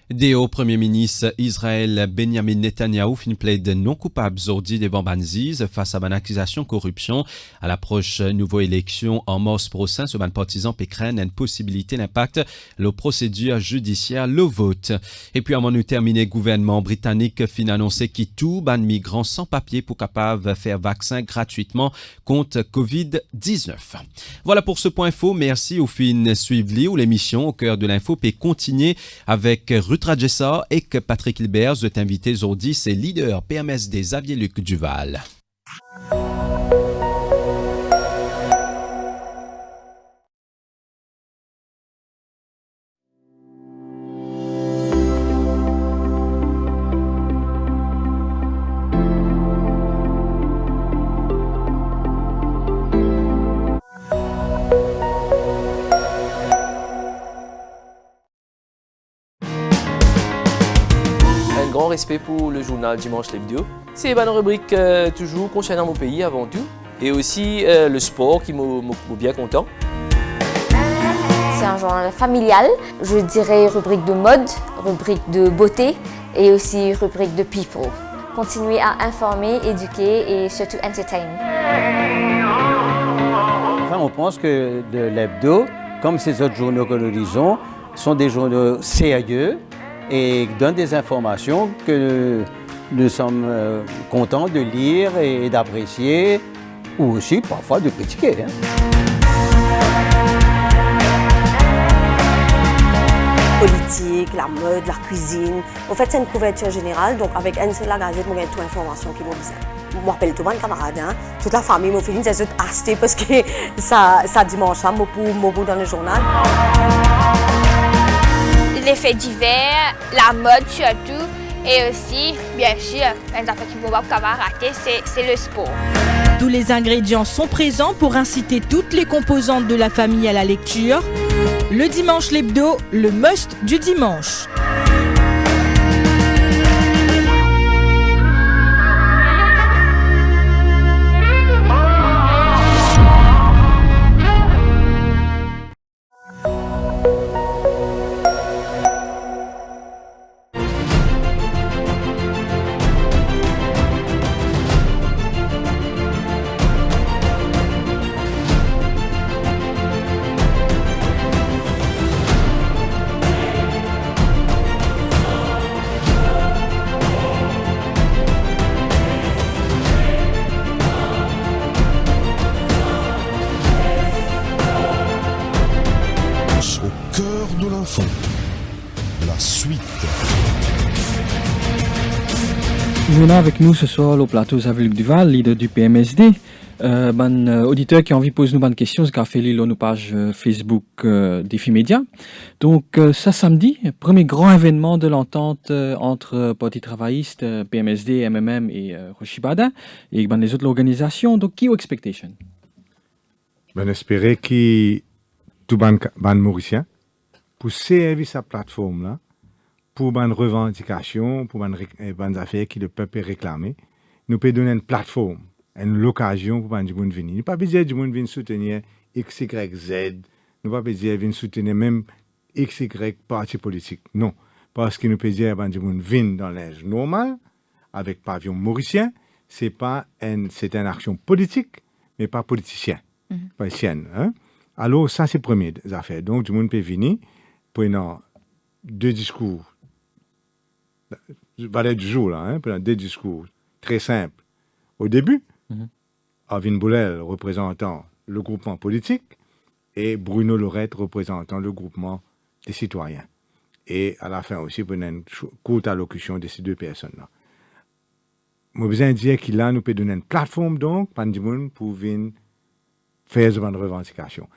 Déo, Premier ministre Israël Benjamin Netanyahu fin plaide non coupable aujourd'hui devant Banziz face à une accusation de corruption. À l'approche nouvelle élection en mars prochain, ce ban partisan peut craindre une possibilité d'impact la procédure judiciaire, le vote. Et puis avant de terminer, gouvernement britannique fin annoncé qui tout ban migrants sans papier pour capable faire vaccin gratuitement contre Covid-19. Voilà pour ce point info. Merci au fin suivre l'émission au cœur de l'info peut continuer avec Ruth Rajessa et que Patrick Hilbert est invité aujourd'hui, c'est leader PMSD Xavier-Luc Duval. Un grand respect pour le journal Dimanche l'Hebdo. C'est une rubrique toujours concernant mon pays avant tout. Et aussi le sport qui m'a bien content. C'est un journal familial, je dirais rubrique de mode, rubrique de beauté et aussi rubrique de people. Continuer à informer, éduquer et surtout entertain. Enfin, on pense que l'hebdo, comme ces autres journaux que nous lisons, sont des journaux sérieux et donnent des informations que nous sommes contents de lire et d'apprécier, ou aussi parfois de critiquer. Politique, la mode, la cuisine. En fait, c'est une couverture générale, donc avec une seule gazette, on a toute l'information qui m'a besoin. Je m'appelle tout le monde camarade, toute la famille m'a fait une c'est acheté parce que ça dimanche, moi pour dans le journal. Les faits divers, la mode surtout, et aussi, bien sûr, une affaire qui ne va pas rater, c'est le sport. Tous les ingrédients sont présents pour inciter toutes les composantes de la famille à la lecture. Le dimanche l'hebdo, le must du dimanche. La suite. Nous avons avec nous ce soir au plateau Xavier Duval, leader du PMSD. Auditeur qui a envie de poser nous une question, c'est qu'a fait nos page Facebook Défi Média. Donc ça samedi, premier grand événement de l'entente entre Parti travailliste, PMSD, MMM et Rochibada et les autres organisations. Donc qui est expectation? Ben espérer que tout ban mauricien pour servir sa plateforme là, pour une revendication, pour une affaire que le peuple réclame, nous pouvons donner une plateforme, une occasion pour les gens venir. Nous ne pouvons pas dire que les gens viennent soutenir X, Y, Z. Nous ne pouvons pas dire qu'ils viennent soutenir même X, Y parti politique. Non. Parce que nous pouvons dire que les gens viennent dans l'âge normal, avec pavillon mauricien. C'est une action politique, mais pas politicienne. Pas sienne. Hein? Alors, ça, c'est la première affaire. Donc, tout le monde peut venir. Prenant deux discours, valeur du jour, là, prenant deux discours très simples. Au début, Arvin Boulel représentant le groupement politique et Bruno Lorette représentant le groupement des citoyens. Et à la fin aussi, prenant une courte allocution de ces deux personnes-là. Moi, besoin de dire qu'il a nous peut donner une plateforme, donc, pour venir faire une revendication.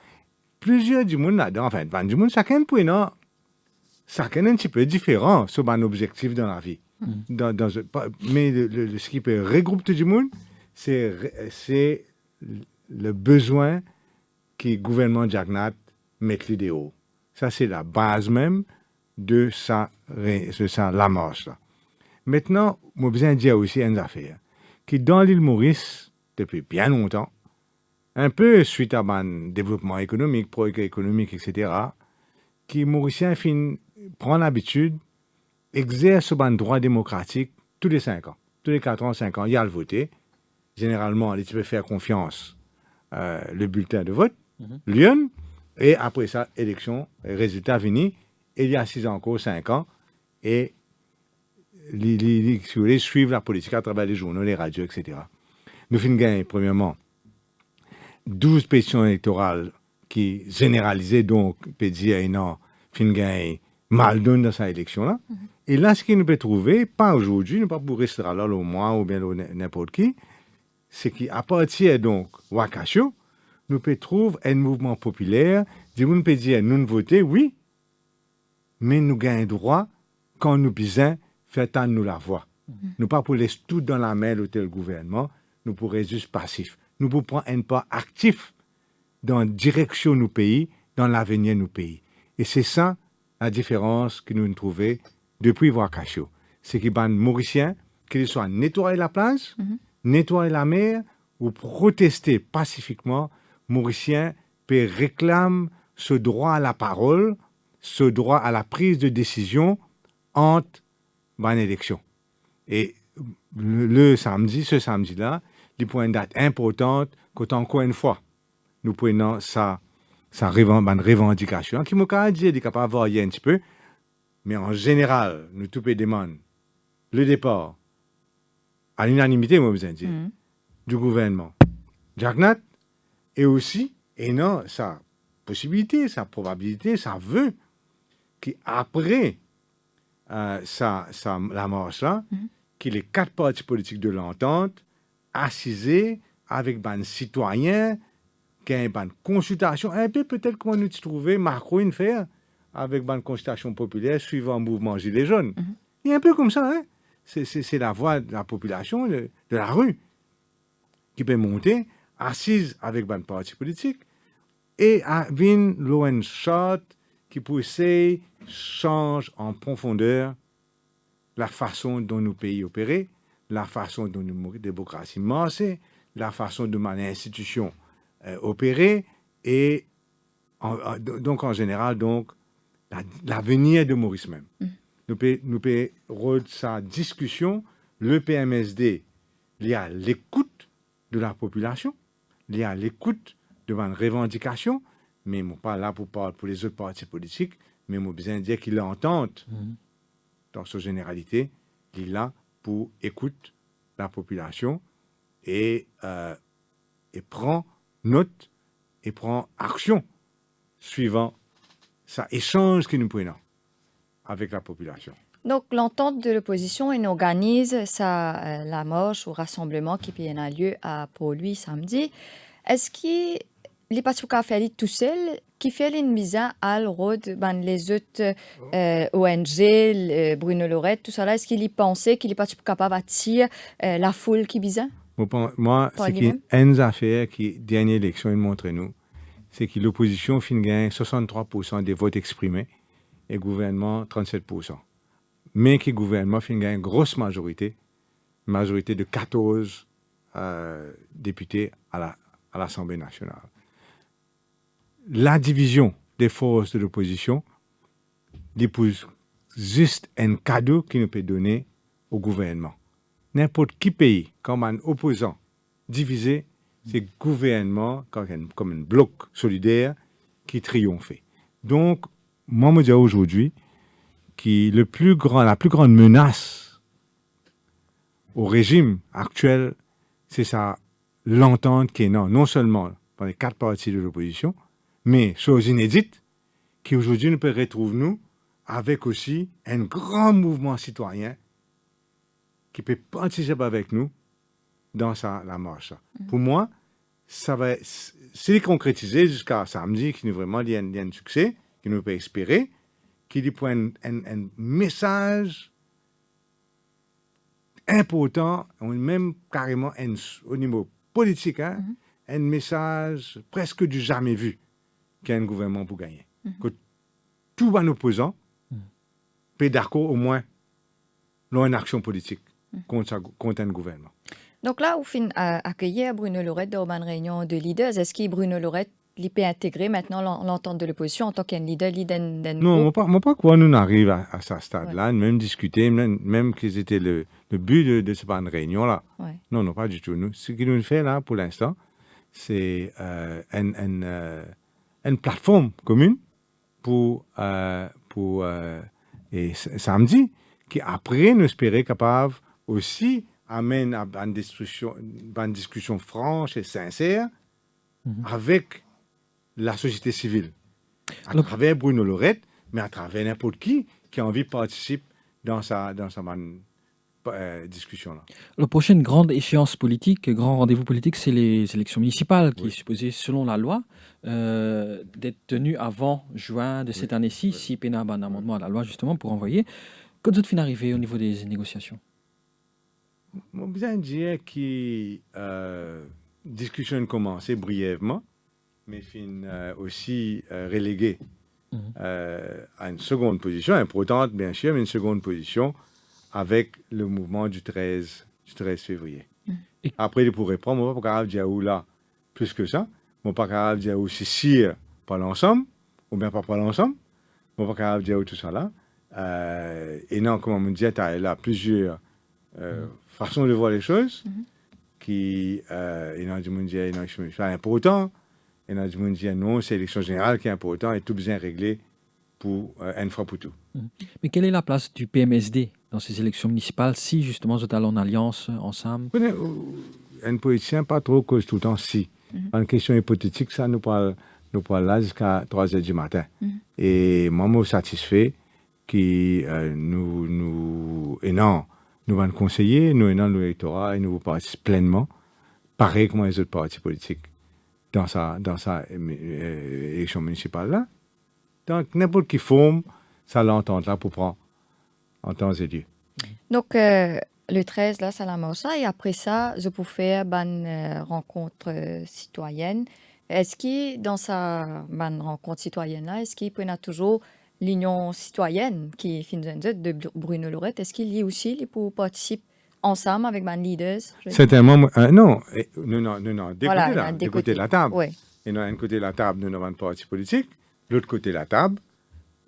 Plusieurs du monde là-dedans, enfin, du monde, chacun est un petit peu différent sur un objectif dans la vie. Mais ce qui peut regrouper tout le monde, c'est le besoin que le gouvernement Jagnat mette l'idéal. Ça, c'est la base même de la marche. Là. Maintenant, moi, besoin de dire aussi une affaire, que dans l'île Maurice, depuis bien longtemps, un peu suite à un développement économique, progrès économique, etc., qui Mauricien prend l'habitude, exerce un droit démocratique tous les 5 ans. Tous les 4 ans, 5 ans, il y a le voter. Généralement, il peut faire confiance le bulletin de vote, Lyon, et après ça, élection, résultat fini, et il y a 6 ans encore, 5 ans, et si vous voulez, suivre la politique à travers les journaux, les radios, etc. Nous finissons gagner, premièrement, 12 pétitions électorales qui généralisaient, donc, peut dire, non, fin gain mal donne dans cette élection-là. Et là, ce qu'il nous peut trouver, pas aujourd'hui, nous pas pour rester là le mois ou bien n'importe qui, c'est qu'à partir, donc, Wakasho, nous peut trouver un mouvement populaire, nous peut dire, nous voter, oui, mais nous gagnons droit quand nous besoin faire tant nous la voix. Nous pas pour laisser tout dans la main de tel gouvernement, nous pourrons juste passif. Nous pouvons prendre un pas actif dans la direction de nos pays, dans l'avenir de nos pays. Et c'est ça la différence que nous trouvons depuis Wakasho. c'est que les Mauriciens, qu'ils soient nettoyer la plage, nettoyer la mer ou protester pacifiquement, Mauriciens réclament ce droit à la parole, ce droit à la prise de décision entre les élections. Et ce samedi-là, il y a une date importante qu'encore une fois, nous prenons sa revendication, qui m'a dit qu'il est capable de varier un petit peu, mais en général, nous tous demandons le départ à l'unanimité, moi, vous dire, du gouvernement. Jack Nat, et aussi, et non, sa possibilité, sa probabilité, ça veut qu'après la marche-là, que les 4 partis politiques de l'entente assisés avec les citoyens, qu'il y ait une consultation, un peu peut-être comment nous trouver Macron faire avec une consultation populaire suivant le mouvement Gilets jaunes. Il y a un peu comme ça, hein? C'est la voix de la population, de la rue, qui peut monter, assise avec un parti politique, et avoir une shot qui peut essayer change en profondeur la façon dont nos pays opéraient, la façon dont nos démocraties marchaient, la façon dont nos institutions opéraient, et donc en général, l'avenir de Maurice même. Nous pouvons sa discussion, le PMSD, il y a l'écoute de la population, il y a l'écoute de ma revendication, mais je ne suis pas là pour parler pour les autres partis politiques, mais je besoin de dire qu'il l'entendent dans sa généralité, il est là pour écouter la population et prend note et prend action suivant ça échange que nous prenons avec la population. Donc, l'entente de l'opposition, il organise la marche ou rassemblement qui peut avoir lieu à Port-Louis samedi. Est-ce qu'il n'est pas tout seul qui fait une mise à l'ordre les autres ONG, Bruno Lorette, tout ça là? Est-ce qu'il y pensait qu'il n'est pas capable d'attirer la foule qui bise? Moi, c'est qu'une affaire qui, dernière élection, il montre nous, c'est que l'opposition fin gagne 63% des votes exprimés et le gouvernement 37%. Mais que le gouvernement fin gagne une grosse majorité de 14 députés à l'Assemblée nationale. La division des forces de l'opposition dépose juste un cadeau qui nous peut donner au gouvernement. N'importe qui pays, comme un opposant divisé, c'est le gouvernement comme un bloc solidaire qui triomphe. Donc, moi, je me dis aujourd'hui que la plus grande menace au régime actuel, c'est ça, l'entente qui est non seulement dans les 4 partis de l'opposition, mais chose inédite, qu'aujourd'hui nous peut retrouver nous avec aussi un grand mouvement citoyen qui peut participer avec nous dans la marche. Pour moi, ça va c'est concrétisé jusqu'à samedi, qui nous vraiment dit un succès, qui nous peut espérer, qui dit pour un message important, même carrément au niveau politique, un message presque du jamais vu qu'un gouvernement pour gagner. Que tout un opposant peut d'accord au moins dans une action politique contre un gouvernement. Donc là, vous finissez accueillir Bruno Lorette dans une réunion de leaders. Est-ce que Bruno Lorette peut intégrer maintenant l'entente de l'opposition en tant qu'un leader d'un non, moi pas quoi nous arrive à ce stade-là, même discuter, même que c'était le but de cette réunion-là. Ouais. Non, pas du tout. Nous, ce qu'il nous fait là, pour l'instant, c'est une plateforme commune pour et samedi, qui après nous espérait capable aussi amène à une discussion franche et sincère avec la société civile, à travers Bruno Lorette, mais à travers n'importe qui a envie de participer dans sa discussion-là. La prochaine grande échéance politique, grand rendez-vous politique, c'est les élections municipales, qui est supposé, selon la loi, d'être tenues avant juin de cette année-ci, si PENA a un amendement à la loi, justement, pour envoyer. Quand vous êtes fin arrivé au niveau des négociations? Je besoin de dire que la discussion a commencé brièvement, mais fin aussi reléguée à une seconde position, importante bien sûr, mais une seconde position avec le mouvement du 13 février. Après, il pourrait prendre, on ne va pas capable de dire où là, plus que ça. On ne va pas capable de dire où c'est si pas l'ensemble, ou bien pas l'ensemble. On ne va pas capable de dire où tout ça là. Et non, comme on me dit, tu as là plusieurs façons de voir les choses qui, il y a du monde qui dit, non, c'est important. Il y a du monde qui dit, non, c'est l'élection générale qui est important et tout bien réglé pour une fois pour tout. Mais quelle est la place du PMSD dans ces élections municipales si justement vous êtes allé en alliance ensemble? Un politicien pas trop cause tout le temps si. En question hypothétique, ça nous parle là jusqu'à 3h du matin. Et moi, je suis satisfait que nous allons conseiller, nous allons l'électorat et nous participons pleinement, pareil comme les autres partis politiques, dans sa élection municipale là. Donc, n'importe qui forme, ça l'entente là pour prendre en temps et lieu. Donc, le 13, là, ça la ça. Et après ça, je peux faire une rencontre citoyenne. Est-ce qu'il, dans sa rencontre citoyenne-là, est-ce qu'il peut y avoir toujours l'union citoyenne qui est de Bruno Lorette? Est-ce qu'il y a aussi les pour participer ensemble avec les leaders? Certainement, non. D'écouter la table. Oui. Et d'un côté de la table, nous avons un parti politique. De l'autre côté de la table,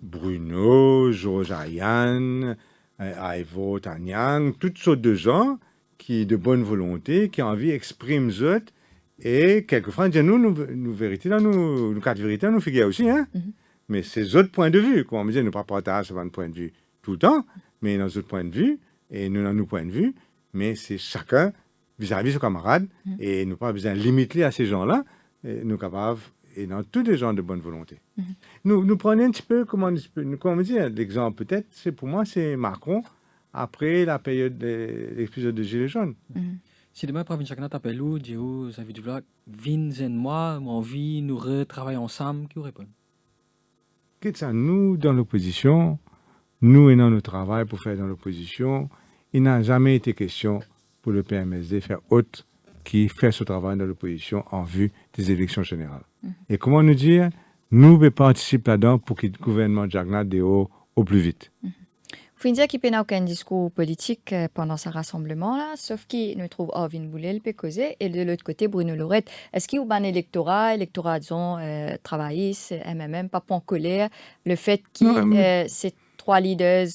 Bruno, Georges Ayane, Ivo, Tanyang, toutes sortes de gens qui, de bonne volonté, qui ont envie d'exprimer eux. Et quelquefois, nous vérité, nous quatre vérités, nous figurons aussi, hein. Mais c'est autres points de vue. Comme on me dit, nous ne pas partager un point de vue tout le temps, mais nous avons d'autres points de vue, et nous avons nos points de vue, mais c'est chacun vis-à-vis de ses camarades, et nous pas besoin de limiter à ces gens-là, et nous capables, et dans tous les gens de bonne volonté. Nous prenons un petit peu, comment on me dit, l'exemple peut-être, pour moi, c'est Macron, après la période l'épisode de Gilets jaunes. Si demain, Pravin Jagnat t'appelle ou dit vous avez du vlog, Vins et moi, mon envie, nous retravailler ensemble, qui vous répond? Qu'est-ce que nous, dans l'opposition, nous ayant notre travail pour faire dans l'opposition, il n'a jamais été question pour le PMSD faire autre qui fait ce travail dans l'opposition en vue des élections générales. Et comment nous dire, nous participons là-dedans pour que le gouvernement Jagnat déhaut au plus vite. Vous pouvez dire qu'il n'y a aucun discours politique pendant ce rassemblement-là, sauf qu'il nous trouve Arvin Boulel, Pécosé, et de l'autre côté, Bruno Lorette. Est-ce qu'il y a un électorat, disons, travailliste, MMM, pas en colère, le fait que ces trois leaders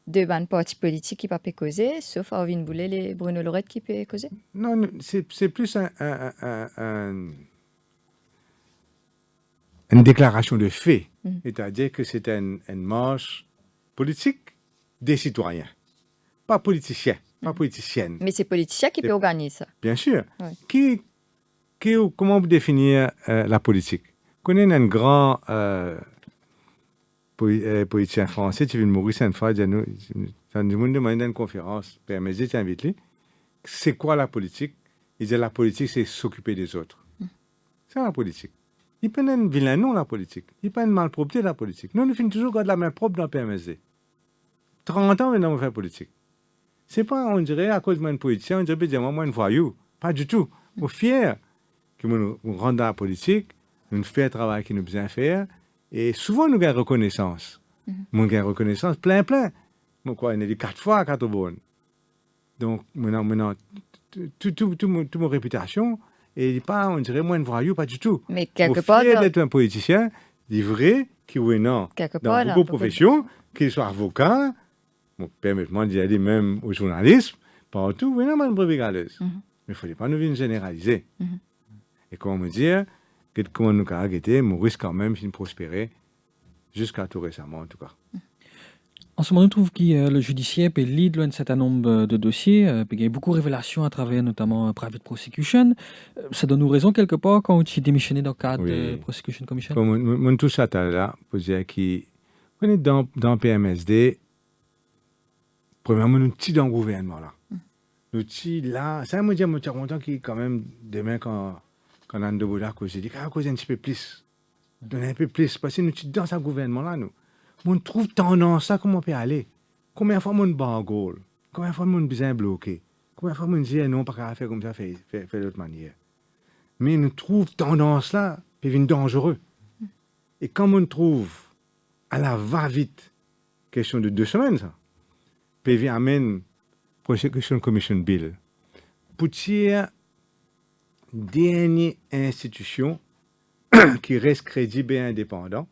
de ban parti politique qui ne peuvent pas causer, sauf Arvin Boulel et Bruno Lorette qui peuvent causer? Non, c'est plus une déclaration de fait. C'est-à-dire que c'est une marche politique des citoyens, pas politiciens, pas politiciennes. Mais c'est politiciens qui peuvent organiser ça. Bien sûr. Oui. Comment vous définir la politique? On connaît un grand politicien français, tu veux Maurice une fois, il nous demande dans une conférence, PMSD t'invite lui, c'est quoi la politique? Il dit la politique, c'est s'occuper des autres. C'est la politique. Il peut y avoir un vilain nom, la politique. Il peut y avoir une malpropreté, la politique. Nous finissons toujours garder la main propre dans le PMSD. 30 ans maintenant, on fait politique. C'est pas, on dirait, à cause de moi, un politicien, on dirait, moi, un voyou. Pas du tout. On est fiers que nous rentrons dans la politique, nous faisons le travail que nous besoin faire, et souvent, nous avons reconnaissance. Nous avons reconnaissance plein. Moi, quoi, il y a 4 fois à 4 bonnes. Donc, maintenant, toute mon réputation, et pas, on dirait, moi, un voyou, pas du tout. Mais quelque part. Fier d'être un politicien, vrai, qui est non. Dans beaucoup de professions, qu'il soit avocat, permettez-moi d'y aller même au journalisme, partout, oui, non, une brebis galeuse. Mais il ne faut pas nous venir généraliser. Et comment me dire, comment nous avons arrêté, Maurice quand même, de prospérer, jusqu'à tout récemment en tout cas. En ce moment, on trouve que le judiciaire peut lead un certain nombre de dossiers, il y a beaucoup de révélations à travers notamment Private Prosecution. Ça donne nous raison quelque part quand tu démissionné dans le cadre de Prosecution Commission? Mon tout ça là, pour dire qu'on est dans PMSD, premièrement, nous sommes dans le gouvernement là. Nous sommes là, ça me dit, je suis content qu'il quand même, demain, quand on a un débat, j'ai dit, causer un petit peu plus. Donner un peu plus, parce que nous sommes dans ce gouvernement là, nous. On trouve tendance ça, comment on peut aller. Combien de fois on bargole? Combien de fois on besoin bloqué? Combien de fois on dit non, pas qu'à faire comme ça, faire d'autre manière? Mais nous trouve tendance là, puis c'est dangereux. Et quand on trouve à la va-vite, question de 2 semaines, ça, PV amène Prosecution Commission Bill pour tirer dernière institution qui reste crédible et indépendant.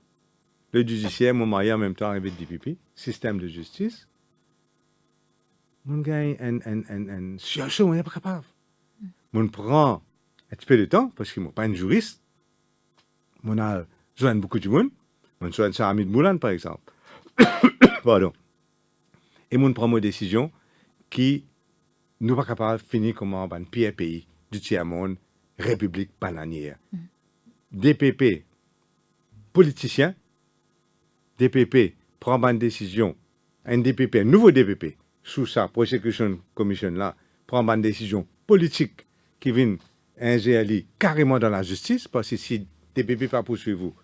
Le judiciaire, mon mari en même temps arrivé de DPP, système de justice. On gagne une situation, on n'est pas capable. On prend un petit peu de temps, parce que je ne suis pas un juriste. On a besoin de beaucoup de monde. On soigne ça à Hamid Moulan, par exemple. Pardon. Et on prend une décision qui nous pas capable de finir comme un pire pays du tiers-monde, République bananière. DPP, politicien, DPP prend une décision, un DPP, un nouveau DPP, sous sa Prosecution Commission là, prend une décision politique qui vient ingérer carrément dans la justice, parce que si DPP pas poursuivre vous,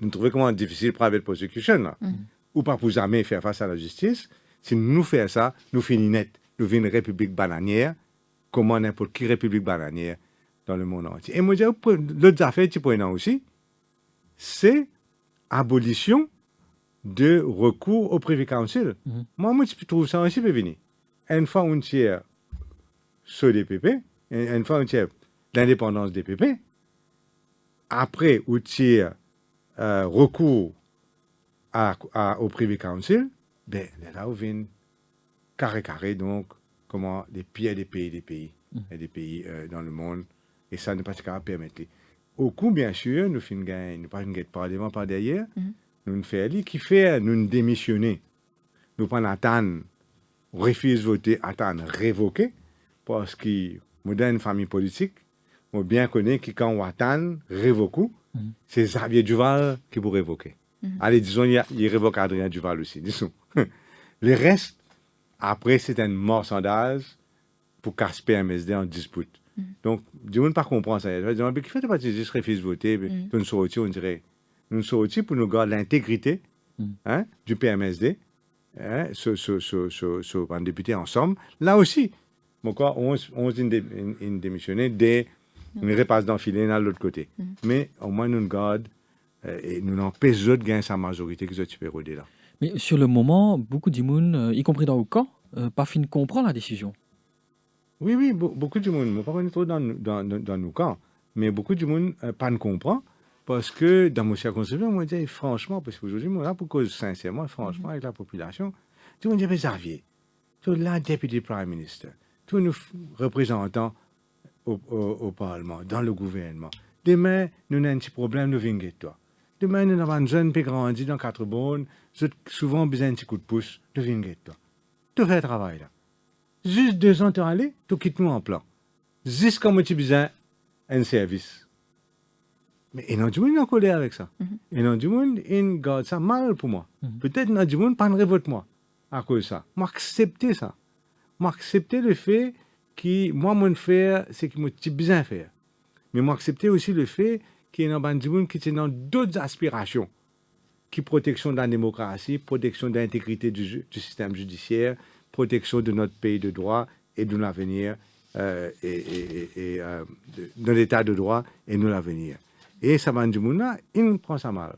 nous trouvons comment difficile private prosecution là, ou pas pour jamais faire face à la justice. Si nous faisons ça, nous finissons net, nous venons une république bananière, comme n'importe quelle république bananière dans le monde entier. Et moi, je dis, l'autre affaire qui point aussi, c'est abolition de recours au Privy Council. Moi, je trouve ça aussi peut venir. Une fois on tire ce DPP, une fois on tire l'indépendance des DPP, après on tire recours au Privy Council, ben là on vient carré, donc comment des pires des pays dans le monde, et ça ne pas capable de permettre. Au coup, bien sûr, nous faisons gagner, nous pas une parlement par derrière, nous faisons qui fait nous démissionner, nous prenons attendre, refuse voter, attendre révoquer, parce que nous dans une famille politique, on bien connaît que quand on attend révoquer, c'est Xavier Duval qui peut révoquer. Allez, disons, il révoque Adrien Duval aussi, disons. Le reste, après, c'est un marchandage pour casper MSD en dispute. Donc, du monde pas comprendre ça. Mais qui fait partie juste refuse voter, nous sortir, on dirait. Nous sortir pour nous garder l'intégrité du PMSD, un député ensemble. Là aussi, mon corps, 11 démissionné, une repasse d'enfiler de l'autre côté. Mais au moins, nous gardons et nous empêchons de gagner sa majorité qui est super rodée là. Mais sur le moment, beaucoup de monde, y compris dans le camp, pas fin de comprendre la décision. Oui, beaucoup de monde, pas trop dans nos camps, mais beaucoup de monde pas ne comprend parce que dans mon circonscription, moi, je dis franchement, parce qu'aujourd'hui, moi, là, pour cause sincèrement, franchement, avec la population, tout le monde dit, Xavier, tout là, Deputy Prime Minister, tous nos représentants au Parlement, dans le gouvernement. Demain, nous avons un petit problème, nous venons de toi. Demain, nous avons un jeune qui grandit dans 4 bonnes, souvent besoin d'un petit coup de pouce, nous venons de toi. Tu fais le travail là. Juste 2 ans, tu es allé, tu quittes nous en plan. Juste comme tu as besoin d'un service. Mais il y a du monde en colère avec ça. Il y a du monde qui garde ça mal pour moi. Peut-être il y a du monde qui pas de moi à cause de ça. Moi, accepter ça. Moi, accepter le fait que moi, mon faire, c'est que moi, j'ai besoin de faire. Mais moi, accepter aussi le fait qu'il y a du monde qui est dans d'autres aspirations. Qui protection de la démocratie, protection de l'intégrité du système judiciaire, protection de notre pays de droit et de l'avenir, de l'état de droit et de l'avenir. Et ça va du monde là, il prend ça mal.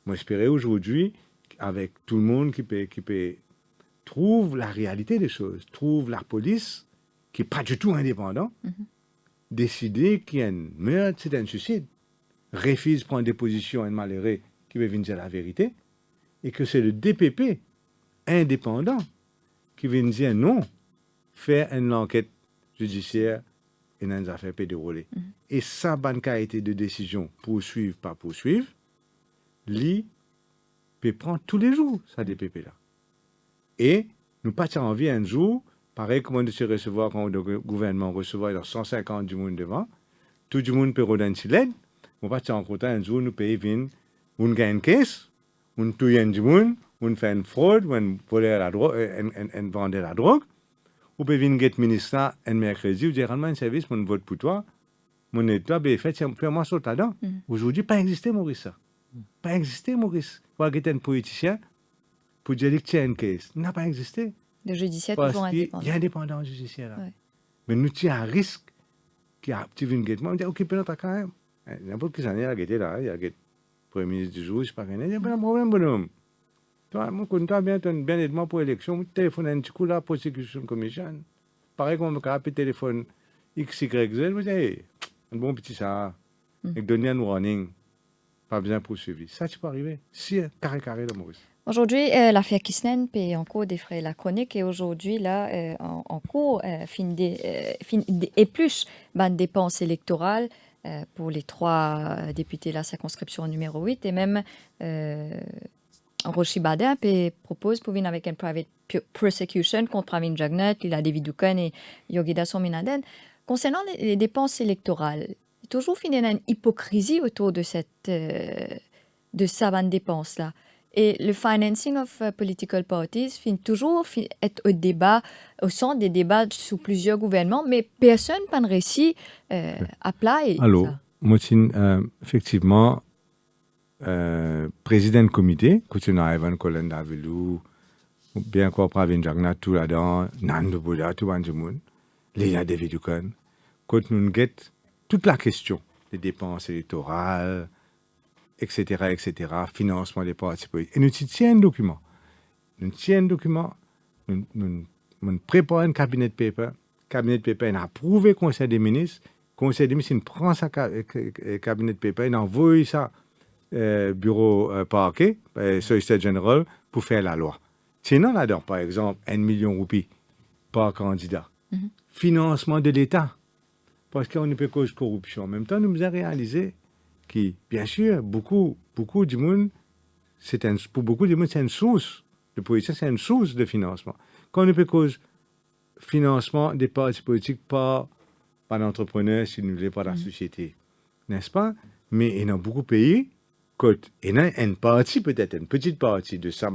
Moi, j'espérais aujourd'hui, avec tout le monde qui peut trouve la réalité des choses, trouve la police qui n'est pas du tout indépendant, décider qu'il y a un meurtre, c'est un suicide, refuse prendre des positions un malheureux qui veut venir dire la vérité, et que c'est le DPP indépendant qui vient dire non, faire une enquête judiciaire et dans les affaires pédérolées. Et ça, bonne qualité de décision, poursuivre, pas poursuivre, lui peut prendre tous les jours, ça DPP là. Et nous pas envie un jour, pareil comme on se recevoir quand le gouvernement recevoir dans 150 du monde devant, tout le monde peut redonner une l'aide, on pas en content un jour, nous payons, on gagne une caisse, on tue du monde, on fait une fraude, on vole la drogue, on vend la drogue, ou peut venir get ministre un mercredi, ou dire, rends-moi un service, mon vote pour toi, mon état, fais-moi sauter là-dedans. Aujourd'hui, pas existé, Maurice, ça. Pas existé, Maurice. Pour être un politicien, pour dire que tu as une caisse, n'a pas existé. Le judiciaire parce toujours indépendant. Il y a indépendance judiciaire là. Ouais. Mais nous tu as un risque qui a tu viens guettement, on dit OK, peut-être quand même. N'importe qui s'en est à guetter là, il y a le premier ministre du jour, je sais pas rien, il y a pas de problème bonhomme. Toi, mon compte, bien aide-moi pour l'élection. Mon téléphone, un petit coup là, Prosecution Commission. Pareil comme on appelle téléphone XYZ, vous savez, un bon petit ça, et donner un warning. Pas besoin de poursuivre. Ça, tu peux arriver. Si, carré dans Maurice. Aujourd'hui, l'affaire Kisnen paye en cours des frais la chronique et aujourd'hui, là, en cours, épluche des dépenses électorales pour les 3 députés de la circonscription numéro 8 et même Roshi Badin propose pour venir avec une private prosecution contre Pravin Jagnat, Lila Devidukan et Yogida Sominaden. Concernant les dépenses électorales, toujours fini une hypocrisie autour de cette dépense-là. Et le financing of political parties finit toujours être au centre des débats sous plusieurs gouvernements, mais personne n'a réussi à placer. Alors, moi, effectivement, président du comité, continue à Evan Colin Davilou, bien encore Pravin Jagnat, tout là-dedans, Nando Boda, tout le monde, Léa Davidukan, quand nous guettons toute la question des dépenses électorales, etc., financement des partis politiques. Et nous tiens un document. Nous préparons un cabinet de paper. Cabinet de paper, il a approuvé le Conseil des ministres. Le Conseil des ministres, il prend sa cabinet de paper, il envoie ça bureau parquet, Soliciteur général, pour faire la loi. Sinon, là-dedans, par exemple, 1 million de roupies par candidat. Financement de l'État. Parce qu'on ne peut cause corruption. En même temps, nous avons réalisé que, bien sûr, beaucoup du monde, pour beaucoup du monde, c'est une source. Le politique, c'est une source de financement. Quand on ne peut cause financement des partis politiques par l'entrepreneur, si nous voulons, par la société. N'est-ce pas? Mais il y a beaucoup de pays, il y a une partie, peut-être une petite partie de ça,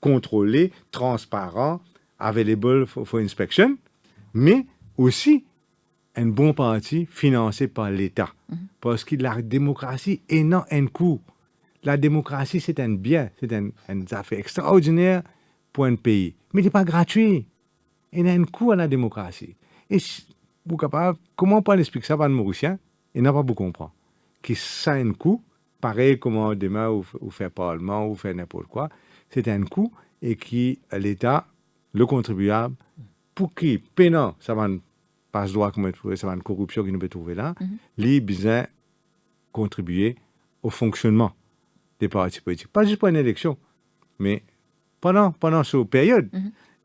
contrôlé, transparent, available for inspection, mais aussi un bon parti financé par l'État. Parce que la démocratie est un coût. La démocratie, c'est un bien, c'est une affaire extraordinaire pour un pays. Mais ce n'est pas gratuit. Il y a un coût à la démocratie. Et comment on peut expliquer ça à un Mauricien? Il n'a pas beaucoup compris. Que ça a un coût, pareil comme demain, ou faire parlement, ou faire n'importe quoi. C'est un coût et que l'État, le contribuable, pour qui, peinant, ça va passe droit comme ça va une corruption qu'il nous peut trouver là, les besoin contribuer au fonctionnement des partis politiques. Pas juste pour une élection, mais pendant cette période.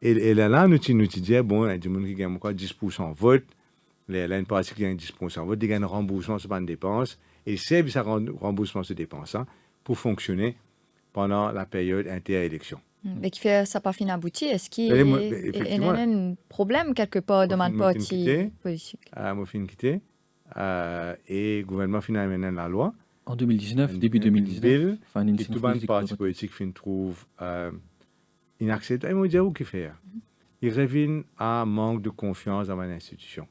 Et là, nous disons, bon, il y a des gens qui gagnent encore 10% vote, il y a une partie qui gagne 10% vote, ils gagnent un remboursement sur une dépense, et c'est ça remboursement sur dépense pour fonctionner pendant la période inter-élection. Mais qui fait ça pas fin abouti, est-ce qu'il y a un problème quelque part dans le parti politique? Moi, fin quitté. Et le gouvernement final mène la loi. En 2019, début 2019. Et tout le parti politique fin trouve inacceptable. Et moi, je dis où qu'il fait. Il revient à manque de confiance dans l'institution.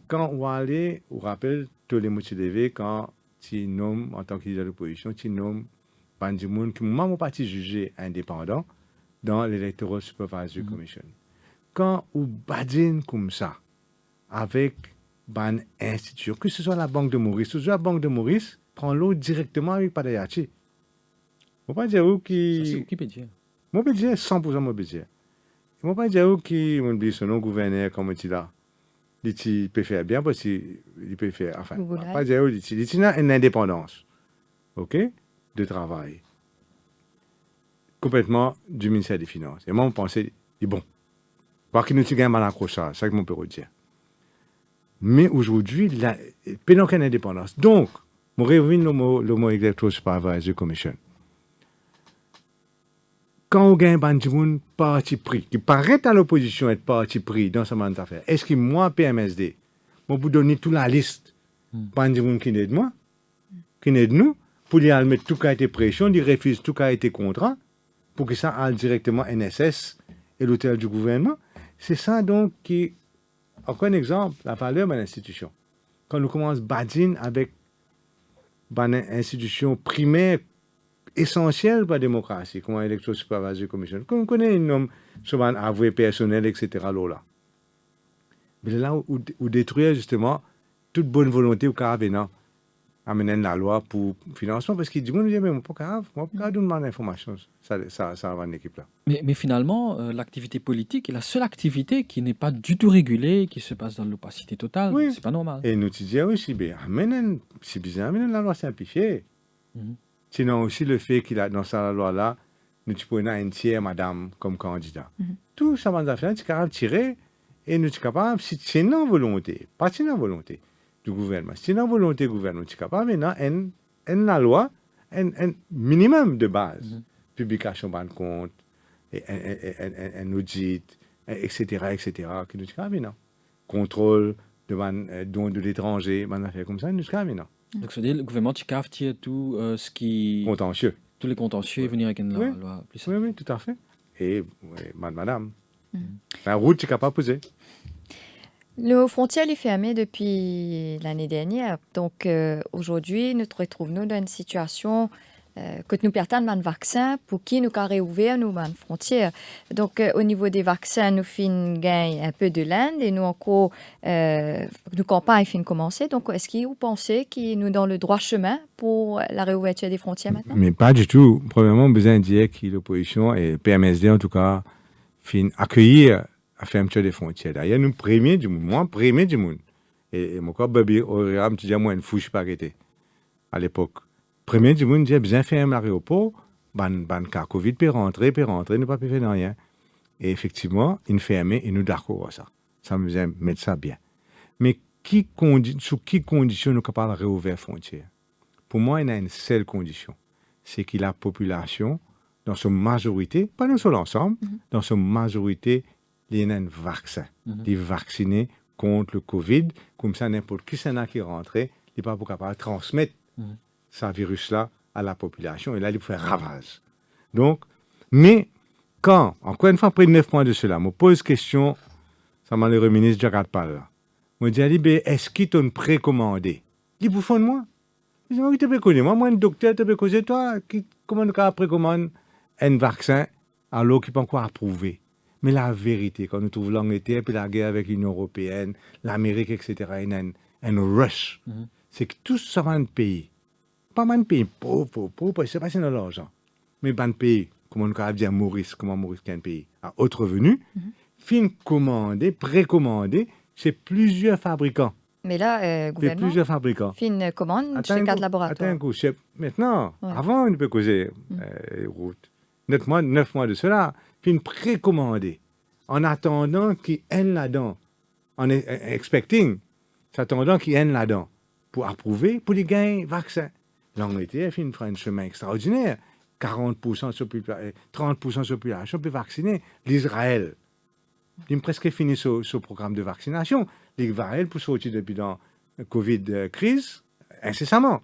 Quand on va aller, on rappelle tous les motifs quand tu nommes, en tant que leader de l'opposition, tu nommes Bandimoun, qui m'a mon parti jugé indépendant dans l'Electoral Supervisory Commission. Quand on badine comme ça, avec une institution, que ce soit la Banque de Maurice, que ce soit la Banque de Maurice, prend l'eau directement avec Padayachi. Je ne peux pas dire où qui. C'est qui peut dire? Moi, je peux dire 100% moi, je peux dire. Je ne peux pas dire où qui, on dit son gouverneur, comme il dit là. Il peut faire bien parce qu'il peut faire. Enfin, pas dire où il dit. Il a une indépendance. OK? De travail. Complètement du ministère des Finances. Et moi, je pensais, bon, parce qu'il nous a un mal accrochage, c'est ça que mon peut dire. Mais aujourd'hui, il n'y a pas aucune indépendance. Donc, je reviens le mot Electoral Supervisory Commission. Quand on gagne un parti pris, qui paraît à l'opposition être parti pris dans ce mandat d'affaires, est-ce que moi, PMSD, je peux donner toute la liste, Bandimoun qui n'aide moi, qui n'aide nous, pour lui mettre tout qui a été pression, il refuse tout qui a été contrat, pour que ça aille directement NSS et l'hôtel du gouvernement. C'est ça donc qui, encore un exemple, la valeur de l'institution. Quand nous commençons à badiner avec une institution primaire essentielle pour la démocratie, comme l'Electoral Supervisory Commission, qu'on connaît un nom sur un avoué personnel, etc. Là. Mais là, où détruire justement toute bonne volonté au cas venant amener la loi pour financement parce qu'il dit, mais moi, pas grave, donner l'information. Ça va une équipe là. Mais finalement, l'activité politique est la seule activité qui n'est pas du tout régulée, qui se passe dans l'opacité totale. Oui. C'est pas normal. Et nous disons aussi, c'est bizarre, amener la loi simplifiée. Sinon aussi le fait qu'il a dans sa loi-là, nous prenons un tiers madame comme candidat. Tout ça, nous sommes capables de tirer et nous sommes capables, si c'est une volonté, pas c'est une volonté du gouvernement, si c'est une volonté du gouvernement, nous sommes capables maintenant la loi, un minimum de base, publication de compte, un audit, etc., que nous sommes capables maintenant. Contrôle de dons de l'étranger, des affaires comme ça, nous sommes capables maintenant. Donc, ça veut dire le gouvernement capte tout ce qui... Contentieux. Tous les contentieux et venir avec une loi plus simple. Oui, tout à fait. Et madame, la route, tu es capable de poser. Le frontière est fermé depuis l'année dernière. Donc, aujourd'hui, nous retrouvons dans une situation que nous perdons un vaccin pour qui nous avons réouvert nos frontières. Donc, au niveau des vaccins, nous gagnons un peu de l'Inde et nous encore, nos campagnes finissent commencer. Donc, est-ce que vous pensez que nous dans le droit chemin pour la réouverture des frontières maintenant? Mais pas du tout. Premièrement, besoin de dire que l'opposition et PMSD, en tout cas, finissent accueillir la fermeture des frontières. D'ailleurs, nous premier du monde, moi, premier du monde. Et mon corps, Bobby Oriam, tu dis, moi, une fouche pas arrêtée à l'époque. Premier du monde, j'ai bien fait l'aéroport, ban cas Covid, peut rentrer, ne pas faire rien. Et effectivement, il fermé et nous d'accord ça. Ça me faisait mettre ça bien. Mais sous quelles conditions nous sommes capables de réouvrir les frontières? Pour moi, il y a une seule condition. C'est que la population, dans son majorité, pas dans son ensemble, dans son majorité, il y a un vaccin. Il est vacciné contre le Covid. Comme ça, n'importe qui s'en a qui est rentré, il n'est pas capable de transmettre ce virus-là à la population. Et là, il faut faire ravage. Donc, mais quand, encore une fois, après 9 mois de cela, je me pose question, ça m'a le ministre Jacques Pal. Je me dis, est-ce qu'il t'a précommandé? Il dit, pour de moi. Je dis, oui, tu peux connaître. Moi, un docteur, tu peux causer toi. Comment tu précommande un vaccin alors qu'il n'est pas encore approuvé? Mais la vérité, quand nous trouvons l'Angleterre, puis la guerre avec l'Union européenne, l'Amérique, etc., il y a un rush. C'est que tous ces pays, pas mal de pays pauvres, c'est pas dans l'argent, mais pas de pays, comme on peut dire Maurice, comment Maurice qui est un pays à haute revenu, fin commandé, précommandé, c'est plusieurs fabricants. Mais là, gouvernement, c'est plusieurs fabricants. Fin commande chez 4 laboratoires. Attends un coup, maintenant, avant, on peut causer route. 9 mois de cela, fin précommandé, en attendant qu'il y ait là-dedans, en expecting, attendant qu'il y ait là-dedans, pour approuver, pour les gagner vaccin. L'Angleterre fait un chemin extraordinaire. 40% sur 30% de la population peut vacciner. L'Israël, il a presque fini ce programme de vaccination. L'Israël pour sortir depuis dans la Covid-crise incessamment.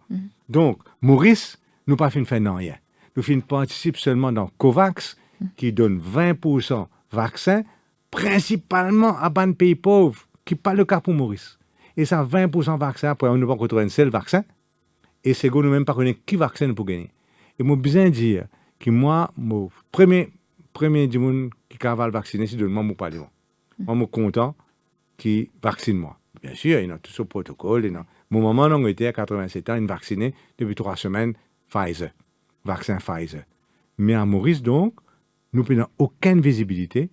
Donc, Maurice, nous pas fait rien. Nous participons seulement dans COVAX, qui donne 20% vaccin, principalement à des pays pauvres, qui n'est pas le cas pour Maurice. Et ça, 20% vaccin, après, on ne va pas retrouver un seul vaccin. Et c'est que nous même pas connaître qui vaccine pour gagner. Et moi, besoin de dire que moi, mon premier du monde qui va vacciner, c'est de moi, mon parlement. Moi, je suis content qu'il vaccine moi. Bien sûr, il y a tout ce protocole. Mon maman en Angleterre, à 87 ans, il est vacciné depuis 3 semaines, Pfizer, vaccin Pfizer. Mais à Maurice, donc, nous n'avons aucune visibilité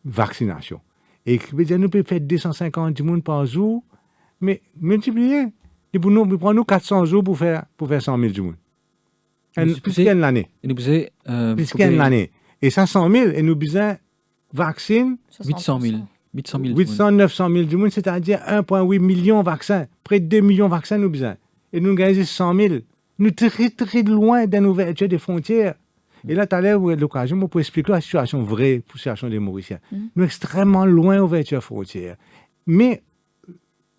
vaccination. Et nous pouvons faire 250 du monde par jour, mais multiplier. Et pour nous, prenons 400 jours pour faire 100 000 du monde. Plus qu'une année. Plus qu'une année. Et ça, 100 000, et nous besoin vacciner 800 000. 900 000 du monde, c'est-à-dire 1,8 million de vaccins. Près de 2 millions de vaccins, nous besoin. Et nous gagnons 100 000. Nous sommes très, très loin d'une ouverture des frontières. Et là, tout à l'heure, vous avez l'occasion pour expliquer la situation vraie, la situation des Mauriciens. Nous sommes extrêmement loin de l'ouverture des frontières. Mais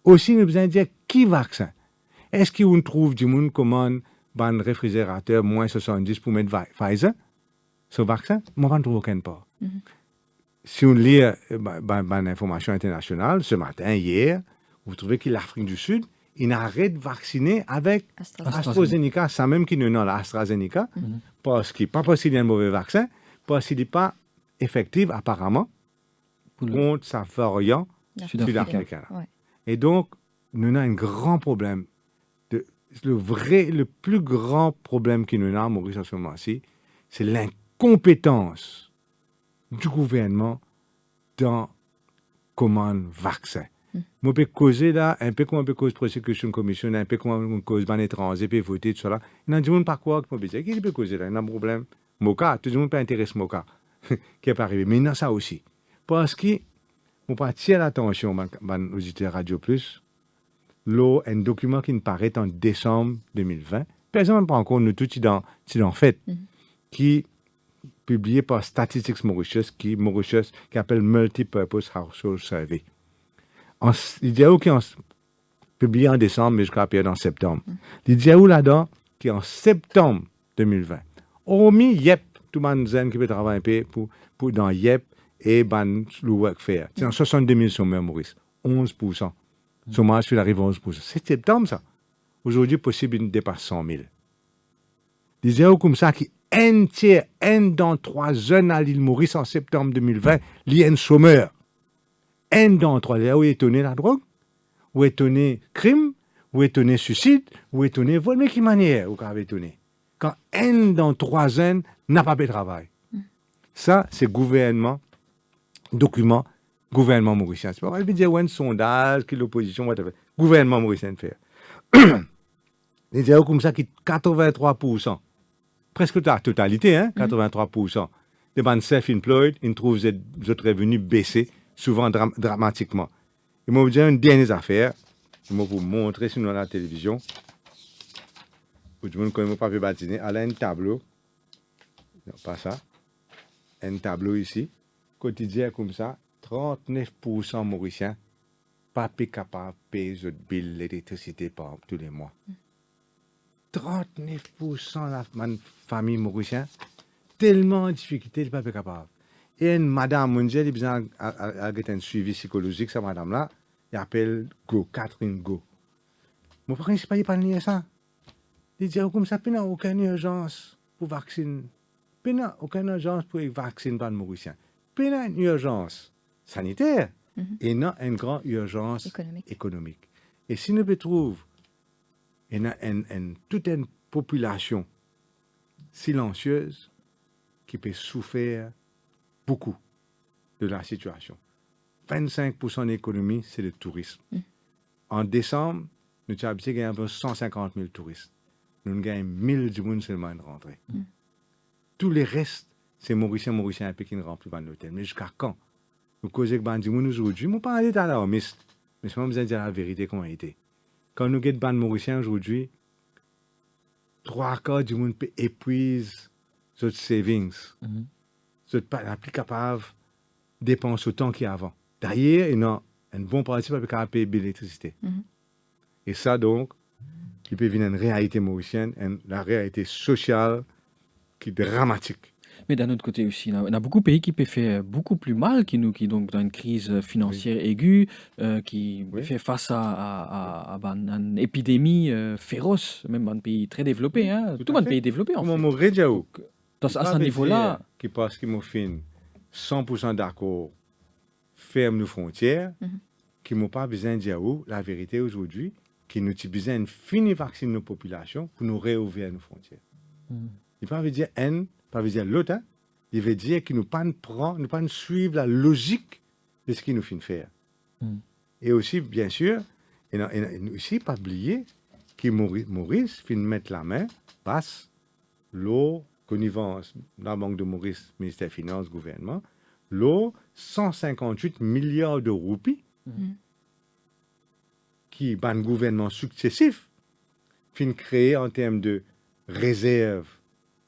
aussi, nous besoin de dire qui vaccin. Est-ce qu'on trouve du monde commande un réfrigérateur moins 70 pour mettre Pfizer, ce vaccin? Moi, je ne trouve aucun part. Si on lit l'information internationale, ce matin, hier, vous trouvez que l'Afrique du Sud, il arrête de vacciner avec AstraZeneca, ça même qui nous donne l'AstraZeneca, parce qu'il y a un mauvais vaccin, parce qu'il n'est pas effectif apparemment contre sa variante sud-africaine. Et donc, nous avons un grand problème le plus grand problème qui nous a à Maurice en ce moment-ci, c'est l'incompétence du gouvernement dans commande vaccin. On peut causer là, un peu comme on peut causer prosecution commission, un peu comme on cause ban étranger, puis voter, tout ça là. Il y a des gens pas quoi, qui peut causer là, il y a un problème. Moka, tout le monde peut intéresser Moka, qui est pas arrivé. Mais il y a ça aussi. Parce que, on peut attirer l'attention, aux auditeurs Radio Plus, là, un document qui nous paraît en décembre 2020, personne ne prend en compte, nous tous, c'est en fait, qui publié par Statistics Mauritius, qui appelle Multipurpose Household Survey. Il dit où qui est publié en décembre, mais jusqu'à en septembre. Il dit où là-dedans, qui est en septembre 2020. Hormis YEP, tout le monde qui peut travailler un peu pour dans YEP et le workfare. C'est en 62 000 chômeurs, Maurice. 11%. Chômage, il arrive à 11%. C'est septembre, ça. Aujourd'hui, possible, il dépasse 100 000. Il dit où comme ça, qui un dans 3 jeunes à l'île Maurice en septembre 2020, il y a un chômeur. Un dans 3, là où est étonné la drogue, où est étonné crime, où est étonné suicide, où est étonné vol, mais qui manière où est étonné. Quand un dans 3 jeunes n'a pas de travail. Ça, c'est document gouvernement mauricien. C'est pas dire un sondage que l'opposition va faire. Gouvernement mauricien fait. Il y a comme ça qui 83%. Presque la totalité, 83%. Les bandes self-employed, ils trouvent les autres revenus baisser, souvent dramatiquement. Ils m'ont dit une dernière affaire, ils m'ont vous montrer sinon à la télévision. Pour tout le monde connaît mon papier bâtiment, elle a un tableau, non pas ça, un tableau ici, quotidien comme ça, 39% mauriciens, pas capable de payer les billes d'électricité par tous les mois. 39% la famille mauricienne, tellement en difficulté, elle n'est pas capable. Et une madame mondiale, elle a un suivi psychologique, cette madame-là, elle appelle Go, Catherine Go. Mon principal, il parle de ça. Il dit, comme ça, il n'y a aucune urgence pour vacciner. Il n'y a aucune urgence pour vacciner les Mauriciens. Il y a une urgence sanitaire et non une grande urgence économique. Et si nous trouvons toute une population silencieuse qui peut souffrir beaucoup de la situation. 25% de l'économie, c'est le tourisme. En décembre, nous avons gagné 150 000 touristes. Nous gagnons 1000 du monde seulement de rentrée. Tous les restes, c'est Mauriciens un peu qui ne rentrent plus dans l'hôtel. Mais jusqu'à quand? Nous causons que du monde aujourd'hui, je ne pas aller à l'alarmiste, mais je vais dire la vérité comment il était. Quand nous avons des Mauriciens aujourd'hui, 3/4 du monde peut épuiser leurs savings. Ils ne sont pas plus capables de dépenser autant qu'avant. D'ailleurs, il y a un bon principe avec la payer l'électricité. Et ça, donc, il peut venir une réalité mauricienne, la réalité sociale qui est dramatique. Mais d'un autre côté aussi, il y a beaucoup de pays qui peuvent faire beaucoup plus mal que nous, qui donc dans une crise financière aiguë, qui fait face à une épidémie féroce, même dans un pays très développé, tout un pays développé en fait. À ce niveau-là, qui pense qu'il m'a fait 100% d'accord, ferme nos frontières, qui m'ont pas besoin de dire la vérité aujourd'hui, qui nous a besoin de finir vacciner nos populations pour nous réouvrir nos frontières. Il ne veut pas dire un, pas veut dire l'autre, il veut dire qu'il nous pas suivre la logique de ce qu'il nous fait faire. Et aussi, bien sûr, et aussi pas oublier que Maurice fait mettre la main, passe l'eau, connivence, la Banque de Maurice, ministère des Finances, gouvernement, l'eau, 158 milliards de roupies qui, par un gouvernement successif, fin créer en termes de réserve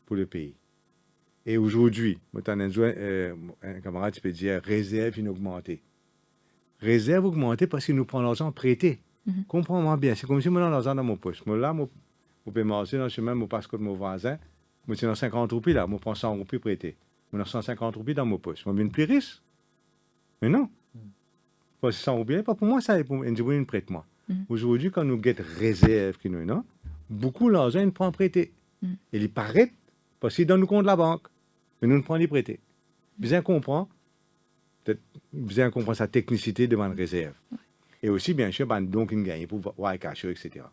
pour le pays. Et aujourd'hui, un camarade qui peut dire réserve inaugmentée. Réserve augmentée parce qu'il nous prend l'argent prêté. Comprends-moi bien. C'est comme si moi, j'ai l'argent dans mon poche. Moi, là, je peux marcher dans le chemin, je passe comme mon voisin. Moi, c'est dans 50 roupies, là. Je prends 100 roupies prêtées. Moi, j'ai 150 roupies dans mon poche. Moi, je suis plus riche. Mais non. Parce que 100 roupies, pas pour moi, ça, pour une prête-moi. Aujourd'hui, quand nous guettons réserve, beaucoup d'argent, ils prennent prêté. Et ils paraissent parce qu'ils donnent nous compte de la banque. Mais nous ne prenons pas prêter. Bien comprendre sa technicité devant une réserve. Et aussi, bien sûr, donc, il gagne pour voir cacher, etc.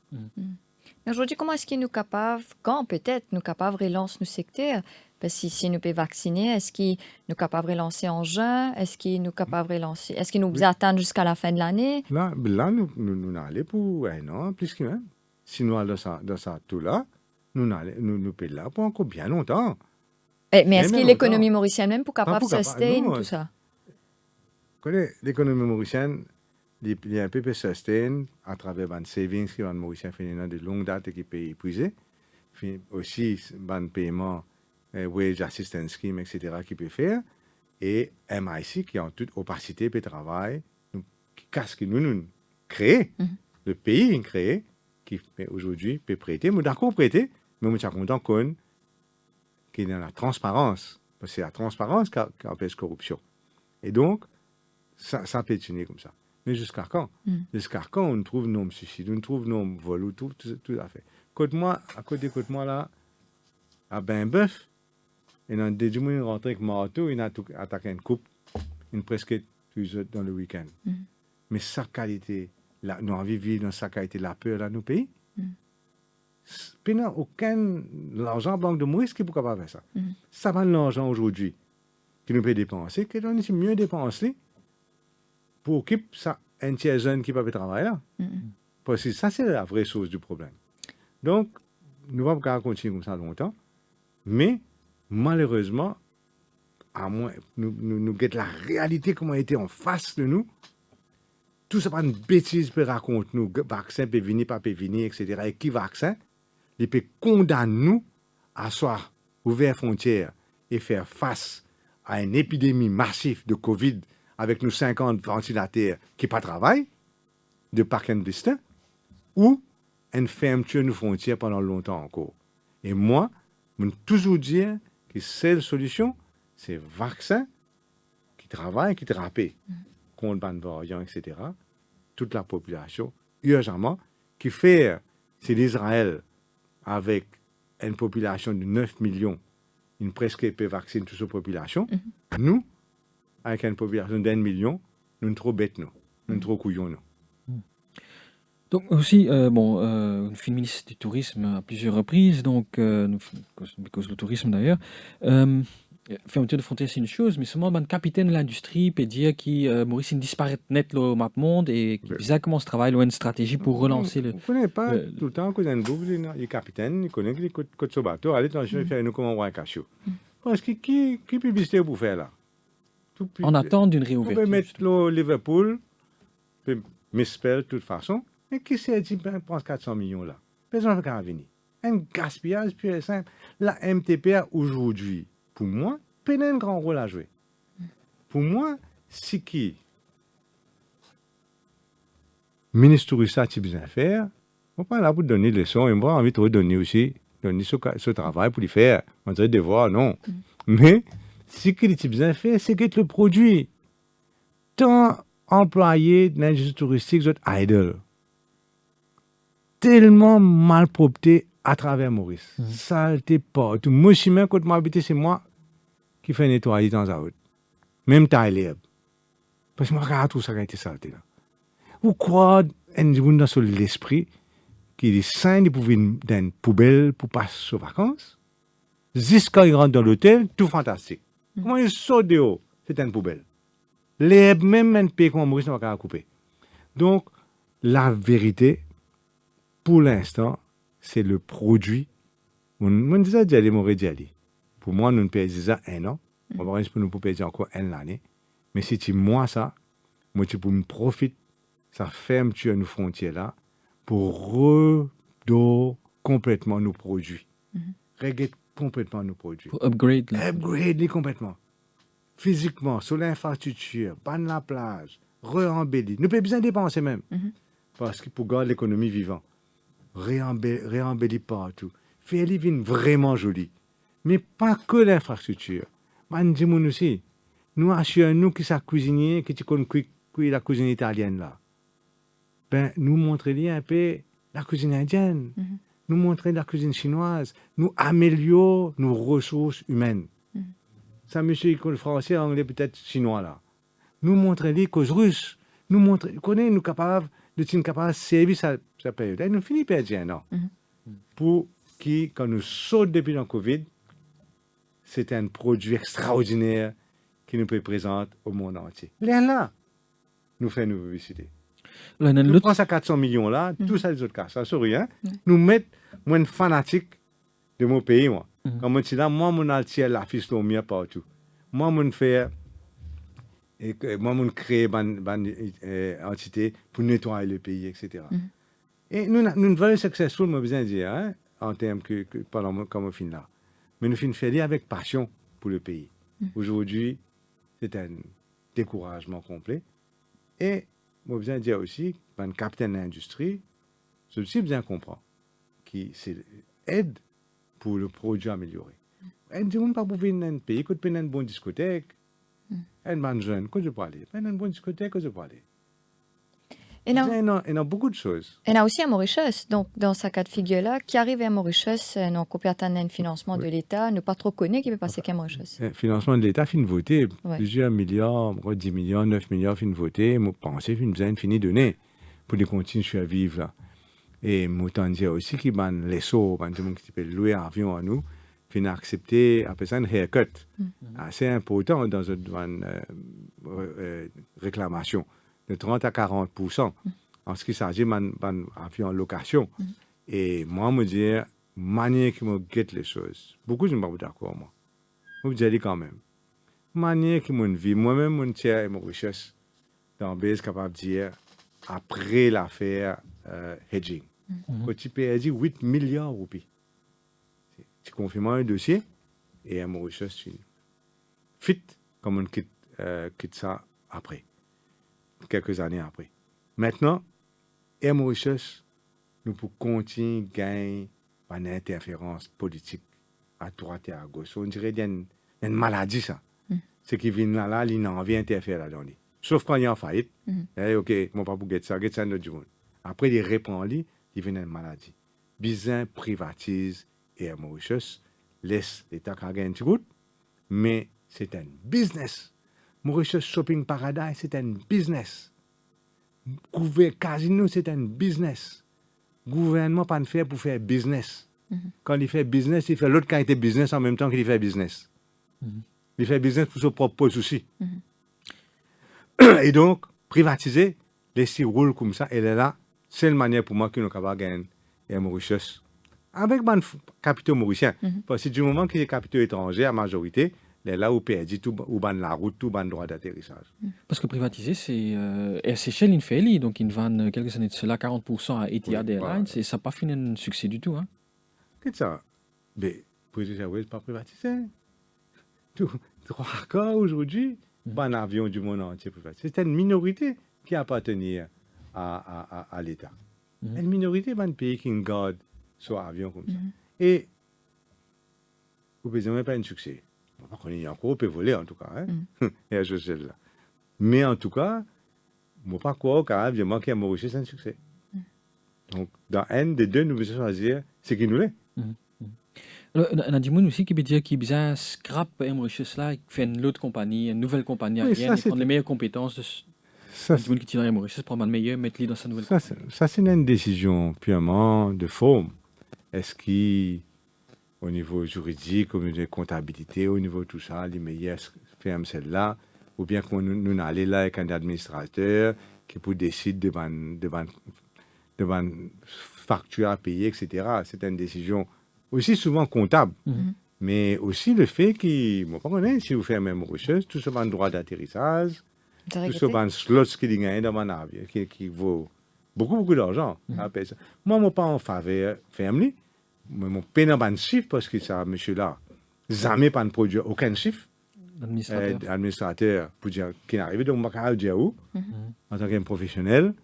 Aujourd'hui, comment est-ce que nous capables, quand peut-être nous capables de relancer nos secteurs? Parce que si nous pouvons vacciner, est-ce que nous capables de relancer en juin? Est-ce que nous capables de relancer? Est-ce que nous attendons jusqu'à la fin de l'année? Là nous allons pour un an, plus que même. Si nous allons dans ça tout là, nous payons là pour encore bien longtemps. Mais est-ce que l'économie mauricienne même pour capable de sustain tout ça? L'économie mauricienne, il y a un peu de sustain à travers les savings qui vont mauricien faire de longue date et qui peut épuiser. Aussi, les paiements, wage assistance scheme, etc. qui peut faire. Et MIC qui ont toute opacité pour le travail, qui casse que nous créons, le pays créé, qui aujourd'hui peut prêter. Nous d'accord prêter, mais nous sommes contents qu'il y ait la transparence. Parce que c'est la transparence qui empêche la corruption. Et donc, ça peut tenir comme ça. Mais jusqu'à quand? Jusqu'à quand on trouve nos suicides, on trouve nos vols, tout à fait. À côté de moi, là, à Bain-Bœuf, et dans des jours, il rentre avec marteau, il a attaqué une coupe, une presque dans le week-end. Mais sa qualité, nous avons vécu dans sa qualité, la peur dans nos pays. Il n'y a aucun argent banque de Maurice qui peut pas faire ça. Ça va l'argent aujourd'hui qui nous peut dépenser, que nous avons mieux dépensé pour occuper ça, un tiers jeune qui peut travailler là. Parce que ça, c'est la vraie source du problème. Donc, nous ne pouvons pas continuer comme ça longtemps, mais malheureusement, à moins nous guettons la réalité comment elle était en face de nous. Tout ça, pas une bêtise peut raconter nous, vaccin peut venir, pas peut venir, etc. Et qui vaccin, il peut condamner nous à soit ouvrir frontières et faire face à une épidémie massive de Covid avec nos 50 ventilateurs qui pas travaillent, de parc and distant, ou une fermeture de nos frontières pendant longtemps encore. Et moi, je veux toujours dire que la seule solution, c'est le vaccin qui travaille, qui trappe contre les variants, etc. Toute la population, urgemment, qui fait, c'est l'Israël avec une population de 9 millions, une presque peut vacciner toute cette population. Nous, avec une population d'1 million, nous sommes trop bêtes, nous sommes trop couillons, nous. Donc aussi, une ministre du tourisme à plusieurs reprises, donc, cause du tourisme d'ailleurs, fermeture de frontières c'est une chose, mais seulement le capitaine de l'industrie peut dire que Maurice disparaît net le map monde et qu'il sait comment se travaille une stratégie pour relancer le... On ne connaît pas tout le temps qu'on a une boucle, il capitaine, il connaît les côtes sur bateau, allez, attention, il fait nous comment on voit un cachot. Parce que qui publicité pour faire là? En attente d'une réouverture. On peut mettre le Liverpool, peut misspell de toute façon, mais qui s'est dit, ben, pense 400 millions là. Personne ne va venir. Un gaspillage pur et simple. La MTPA aujourd'hui, pour moi, peut un grand rôle à jouer. Pour moi, c'est qui ministre touriste a bien faire, on pas là pour donner des leçons, et moi, j'ai envie de donner aussi, donner ce travail pour le faire. On dirait devoir, non. Mais, ce qu'il est bien fait, c'est que le produit, tant employés de l'industrie touristique sont idle. Tellement mal propreté à travers Maurice. Saleté partout. Moi, je suis même quand m'habiter, c'est moi qui fais nettoyer dans la route. Même taille parce que moi, regarde tout ça qui a été saleté là. Ou quoi, un jour dans l'esprit, qui est sain de pouvoir dans une poubelle pour passer aux vacances, jusqu'à il rentre dans l'hôtel, tout fantastique. Comment il sort de haut? C'est une poubelle. L'herbe, même un pays comme Maurice, on va pas couper. Donc, la vérité, pour l'instant, c'est le produit. On disait d'y mon aller. Pour moi, nous ne payons ça un an. On va pour nous payer encore une année. Mais si tu moi ça, moi tu peux me profiter, ça fermeture nos frontières là, pour redorer complètement nos produits. Régler complètement nos produits. Pour upgrade. Upgrade complètement. Physiquement, sur l'infrastructure, ban la plage, réembellir. Nous pouvons besoin dépenser même. Parce que pour garder l'économie vivante, réembellir partout. Faire les vignes vraiment jolies. Mais pas que l'infrastructure. Man dit aussi, nous assurons qui sont cuisiniers, qui connaissent la cuisine italienne là. Ben, nous montrer un peu la cuisine indienne, nous montrer la cuisine chinoise, nous améliorons nos ressources humaines. Ça, monsieur, il connaît français, anglais, peut-être chinois là. Nous montrer les causes russes, nous montrer, nous capables de servir sa période. Nous finissons par dire non. pour qui, quand nous sautons depuis le Covid, c'est un produit extraordinaire qui nous présente au monde entier. Là, nous faisons une publicité. Nous prenons ces 400 millions là, tout ça, les autres cas, ça sur rien, nous mettons moins fanatiques de mon pays, moi. Comme on dit là, moi, mon altier l'affiche au mieux partout. Moi, mon faire, moi, mon créer une entité pour nettoyer le pays, etc. Et nous ne valons successful, moi, besoin de dire, hein, en termes que pendant comme on finit là. Mais nous finissons faire avec passion pour le pays. Aujourd'hui, c'est un découragement complet. Et moi, besoin de dire aussi, un capitaine de l'industrie, c'est aussi bien comprendre qui c'est aide pour le produit amélioré. Et nous ne pas pour venir dans un pays, quand on a une bonne discothèque, un bon jeune, quand je peux aller, une bonne discothèque, quand je peux aller. Il y a beaucoup de choses. Il y a aussi à Mauritius, donc dans ce cas de figure-là, qui arrive à Mauritius, nous avons un financement de l'État, nous pas trop connu qui peut passer qu'à Mauritius. Le financement de l'État fin voter, plusieurs milliards, 10 millions, 9 milliards fin voter, moi pensais fin besoin fini donner pour continuer à vivre là. Et moi t'en dire aussi qui ban les sauts, ban tout le monde qui peut louer un avion à nous, fin accepter après ça une haircut. Assez important dans une réclamation de 30 à 40% en ce qui s'agit d'un avion en location. Et moi, me dire, manière qui me guette les choses. Beaucoup, je ne suis pas d'accord, moi. Je vous dis quand même. Manière qui me vit, moi-même, mon tiers et mon richesse, dans le base, capable de dire, après l'affaire hedging, quand tu perds 8 milliards de roupies, tu confirmes un dossier et mon richesse fini. Fit, comme on quitte ça après. Quelques années après. Maintenant, Air Mauritius, nous pouvons continuer à gagner par une interférence politique à droite et à gauche. On dirait qu'il y a une maladie, ça. Ce qui vient là, il n'a envie d'interférer là-dedans. Sauf quand il y a en faillite. OK, mon papa pour ça, get ça dans du monde. Après, il répond, il vient une maladie. Bizin privatise Air Mauritius, laisse l'État gagner un petit coup, mais c'est un business. Mauritius Shopping Paradise, c'est un business. Casino, c'est un business. Gouvernement, pas de faire pour faire business. Quand il fait business, il fait l'autre qualité de business en même temps qu'il fait business. Il fait business pour son propre souci. Et donc, privatiser, laisser rouler comme ça, et là, c'est la manière pour moi que nous sommes capables de gagner à Mauritius. Avec les capitaux mauriciens. Parce que du moment qu'il y a des capitaux étrangers, à majorité, là où perdu tout ou ban la route, tout ban droit d'atterrissage. Parce que privatiser, c'est Air Seychelles, il fait, donc ils vendent quelques années de cela 40% à Etihad Airlines, et ça n'a pas fini un succès du tout. Hein. Qu'est-ce que ça? Mais British Airways pas privatisé. Tout trois cas aujourd'hui, ban avion du monde entier privatisé. C'est une minorité qui appartenait à l'État. Une minorité, ban pays qui garde son avion comme ça. Et vous ne pouvez même pas un succès. On y a encore peut voler en tout cas, hein? Et je sais là. Mais en tout cas, je ne pas croire qu'il y a Mauritius, c'est un succès. Donc, dans un des deux, nous devons choisir ce qui nous l'est. Il y a des gens aussi qui veut dire qu'ils besoin scrap Mauritius là, qui fait une autre compagnie, une nouvelle compagnie aérienne, prendre les meilleures compétences de gens qui tirent Mauritius, prendre le meilleur, mettre les dans sa nouvelle compagnie. Ça, c'est une décision purement de forme. Est-ce qu'il au niveau juridique, au niveau de comptabilité, au niveau de tout ça, les meilleurs ferment celle-là, ou bien qu'on nous allons là avec un administrateur qui peut décider de facture à payer, etc. C'est une décision aussi souvent comptable, mais aussi le fait qu'il, moi, pas connaître, si vous faites même Mauritius, tout ce ban droit d'atterrissage, tout ce ban slots qui gagne dans mon avion, qui vaut beaucoup d'argent. Moi, je ne suis pas en faveur ferme. Mais mon peine dans un chiffre parce que ça, monsieur-là, jamais pas de produire aucun chiffre. Administrateur, pour dire qu'il n'arrive donc je vais dire où, en tant qu'un professionnel,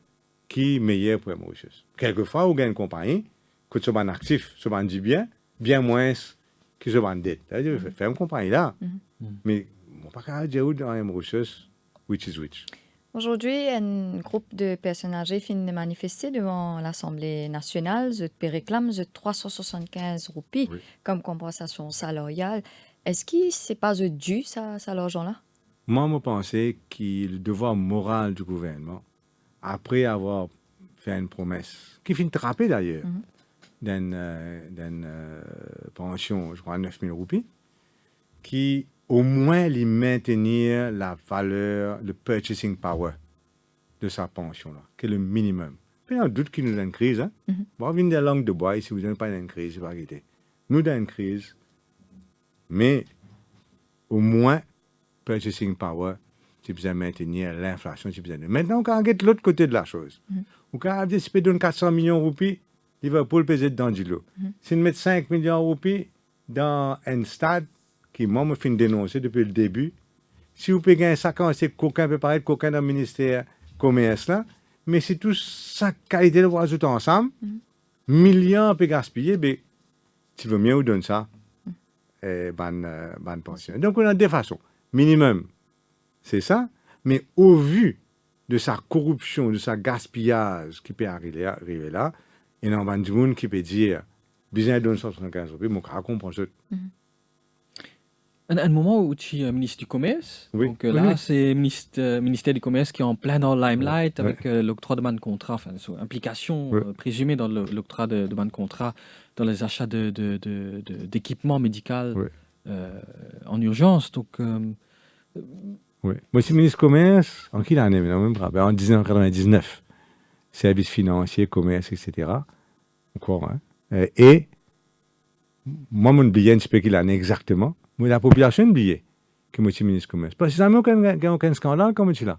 qui est meilleur pour Mauritius. Quelquefois, on gagne une compagnie, que ce soit actif, ce soit du bien moins que ce soit dette. C'est-à-dire, faire une compagnie là, mais je ne vais pas dire où dans Mauritius, which is which. Aujourd'hui, un groupe de personnes âgées finit de manifester devant l'Assemblée nationale. Ils réclament 375 roupies comme compensation salariale. Est-ce que ce n'est pas dû, ça l'argent-là? Moi, je pense qu'il le devoir moral du gouvernement, après avoir fait une promesse, qui finit trappée d'ailleurs, d'une pension, je crois, 9 000 roupies, qui au moins lui maintenir la valeur, le purchasing power de sa pension, là, qui est le minimum. Puis il y a un doute qu'il nous a une crise. Hein? Bon, on vient des langues de bois, si vous n'avez pas une crise, c'est pas arrêter. Nous, dans une crise, mais au moins, purchasing power, tu peux maintenir l'inflation. Maintenant, on regarde l'autre côté de la chose. On regarde si tu donnes 400 millions de roupies, Liverpool peut être dans du lot. Si on met 5 millions de roupies dans un stade, qui, moi, me fait dénoncer depuis le début, si vous pouvez gagner ça, quand c'est qu'aucun peut paraître, qu'aucun dans le ministère commerce là, mais si tout ça qualité de voir tout ensemble, millions peut gaspiller, ben, tu veux mieux vous donner ça, bonne pension. Donc, on a deux façons. Minimum, c'est ça, mais au vu de sa corruption, de sa gaspillage qui peut arriver là, il y a un du monde qui peut dire, besoin de 175 roupies, mon cas comprend ça. Un moment où tu es ministre du Commerce, oui. Donc là, c'est ministère du Commerce qui est en plein dans le limelight avec l'octroi de ban de contrat, enfin, implication présumée dans l'octroi de ban de contrat dans les achats d'équipements médicaux en urgence. Donc, oui. Moi, je suis ministre du Commerce, en quelle année en 1999. Services financiers, commerce, etc. Encore, hein. Et moi, mon billet, je ne sais pas quelle année exactement. Mais la population oubliée que je suis ministre du Commerce. Parce que jamais aucun scandale comme tu là.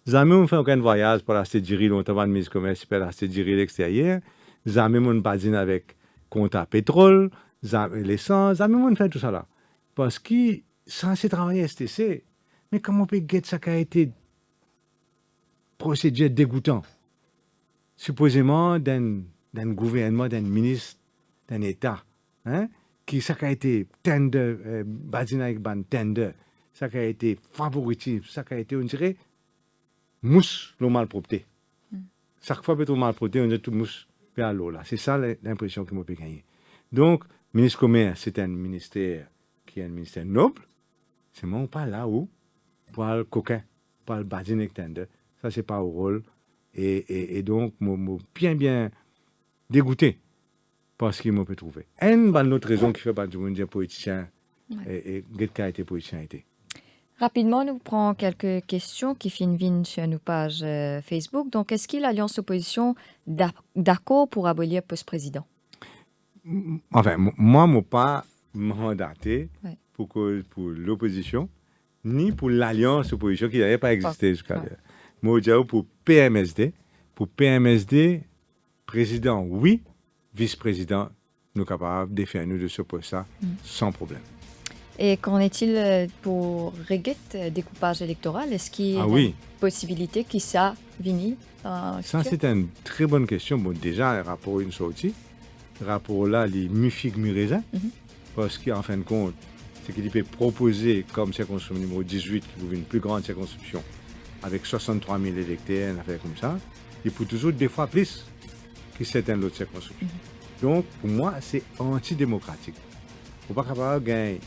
Jamais on fait aucun voyage pour acheter du riz, longtemps le ministre du Commerce pour acheter du riz à l'extérieur. Jamais on badine avec compte à pétrole, l'essence, jamais on fait tout ça là. Parce que ça, c'est travailler STC. Mais comment on peut guetter ça qui a été procédure dégoûtant? Supposément d'un gouvernement, d'un ministre, d'un État. Hein? Qui ça a été tender, badina avec ban tender, ça a été favoritisme, ça a été, on dirait, mousse, l'eau malpropreté. Chaque fois que tu malpropreté, on dit tout mousse, puis à l'eau là. C'est ça l'impression que moi peux gagner. Donc, ministre du Commerce, c'est un ministère qui est un ministère noble. C'est moi pas là où, pour le coquin, pour le badina avec tender. Ça, c'est pas au rôle. Et donc, moi, bien dégoûté. Parce qu'il m'a peut trouver. Une autre raison qui fait pas du monde dire politicien et quel a été politicien été. Rapidement, nous prenons quelques questions qui viennent sur nos pages Facebook. Donc, est-ce que l'Alliance opposition d'accord pour abolir le poste président? Enfin, moi, je n'ai pas mandaté pour l'opposition, ni pour l'Alliance opposition qui n'avait pas existé jusqu'à là. Moi, je dis pour PMSD. Pour PMSD, président, oui. Vice-président, nous sommes capables de faire nous de ce poste-là sans problème. Et qu'en est-il pour Reguet, découpage électoral? Est-ce qu'il y a une possibilité que ça vienne? Ça, c'est une très bonne question. Bon, déjà, le rapport est sorti. Le rapport-là, il est mi-figue, mi-raisin. Parce qu'en fin de compte, c'est qu'il peut proposer comme circonscription numéro 18, qui est une plus grande circonscription, avec 63 000 électeurs, une affaire comme ça. Il peut toujours deux fois plus que certaines autres circonscriptions. Donc, pour moi, c'est antidémocratique. Il ne faut pas capable de gagner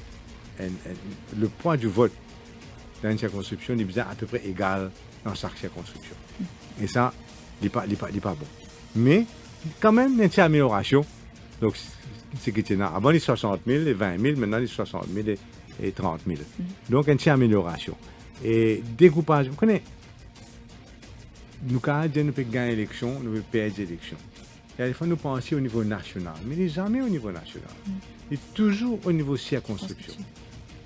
le poids du vote dans une circonscription est à peu près égal dans chaque circonscription. Et ça, il n'est pas bon. Mais, quand même, il y a une petite amélioration. Donc, c'est que avant les 60 000 et 20 000, maintenant les 60 000 et 30 000. Donc, une petite amélioration. Et découpage, vous connaissez, nous, quand nous pouvons gagner l'élection, nous pouvons perdre l'élection. Et des fois, nous pensons au niveau national, mais il n'est jamais au niveau national. Il est toujours au niveau circonscription.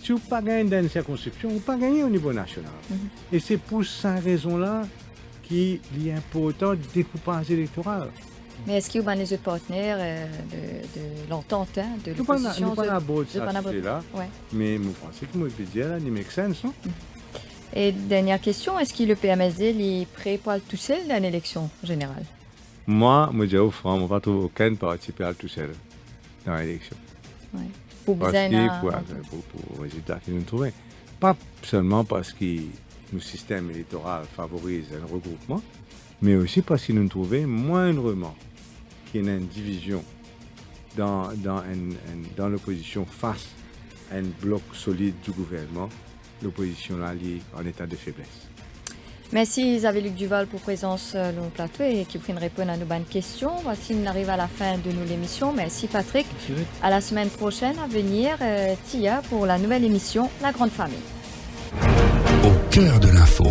Si vous ne pas gagner dans une circonscription, vous ne pas gagner au niveau national. Et c'est pour cette raison-là qu'il est important de découpage électoral. Mais est-ce qu'il y a des autres partenaires de l'entente, de l'opposition? Nous pas la botte, ça, là. Mais je pense que moi, je peux dire, il make sense. Et dernière question, est-ce que le PMSD est prêt pour aller tout seul dans l'élection générale? Moi, je dis au franc, je ne vais pas trouver aucun parti pour aller tout seul dans l'élection. Pour le résultat qu'ils nous trouvent. Pas seulement parce que le système électoral favorise un regroupement, mais aussi parce qu'ils nous trouvent moindrement qu'il y a une division dans l'opposition face à un bloc solide du gouvernement. L'opposition là est en état de faiblesse. Merci Isabelle Duval pour présence sur le plateau et qui vous répondre à nos bonnes questions. Voici, on arrive à la fin de l'émission. Merci Patrick. À la semaine prochaine à venir, Tia, pour la nouvelle émission La Grande Famille. Au cœur de l'info.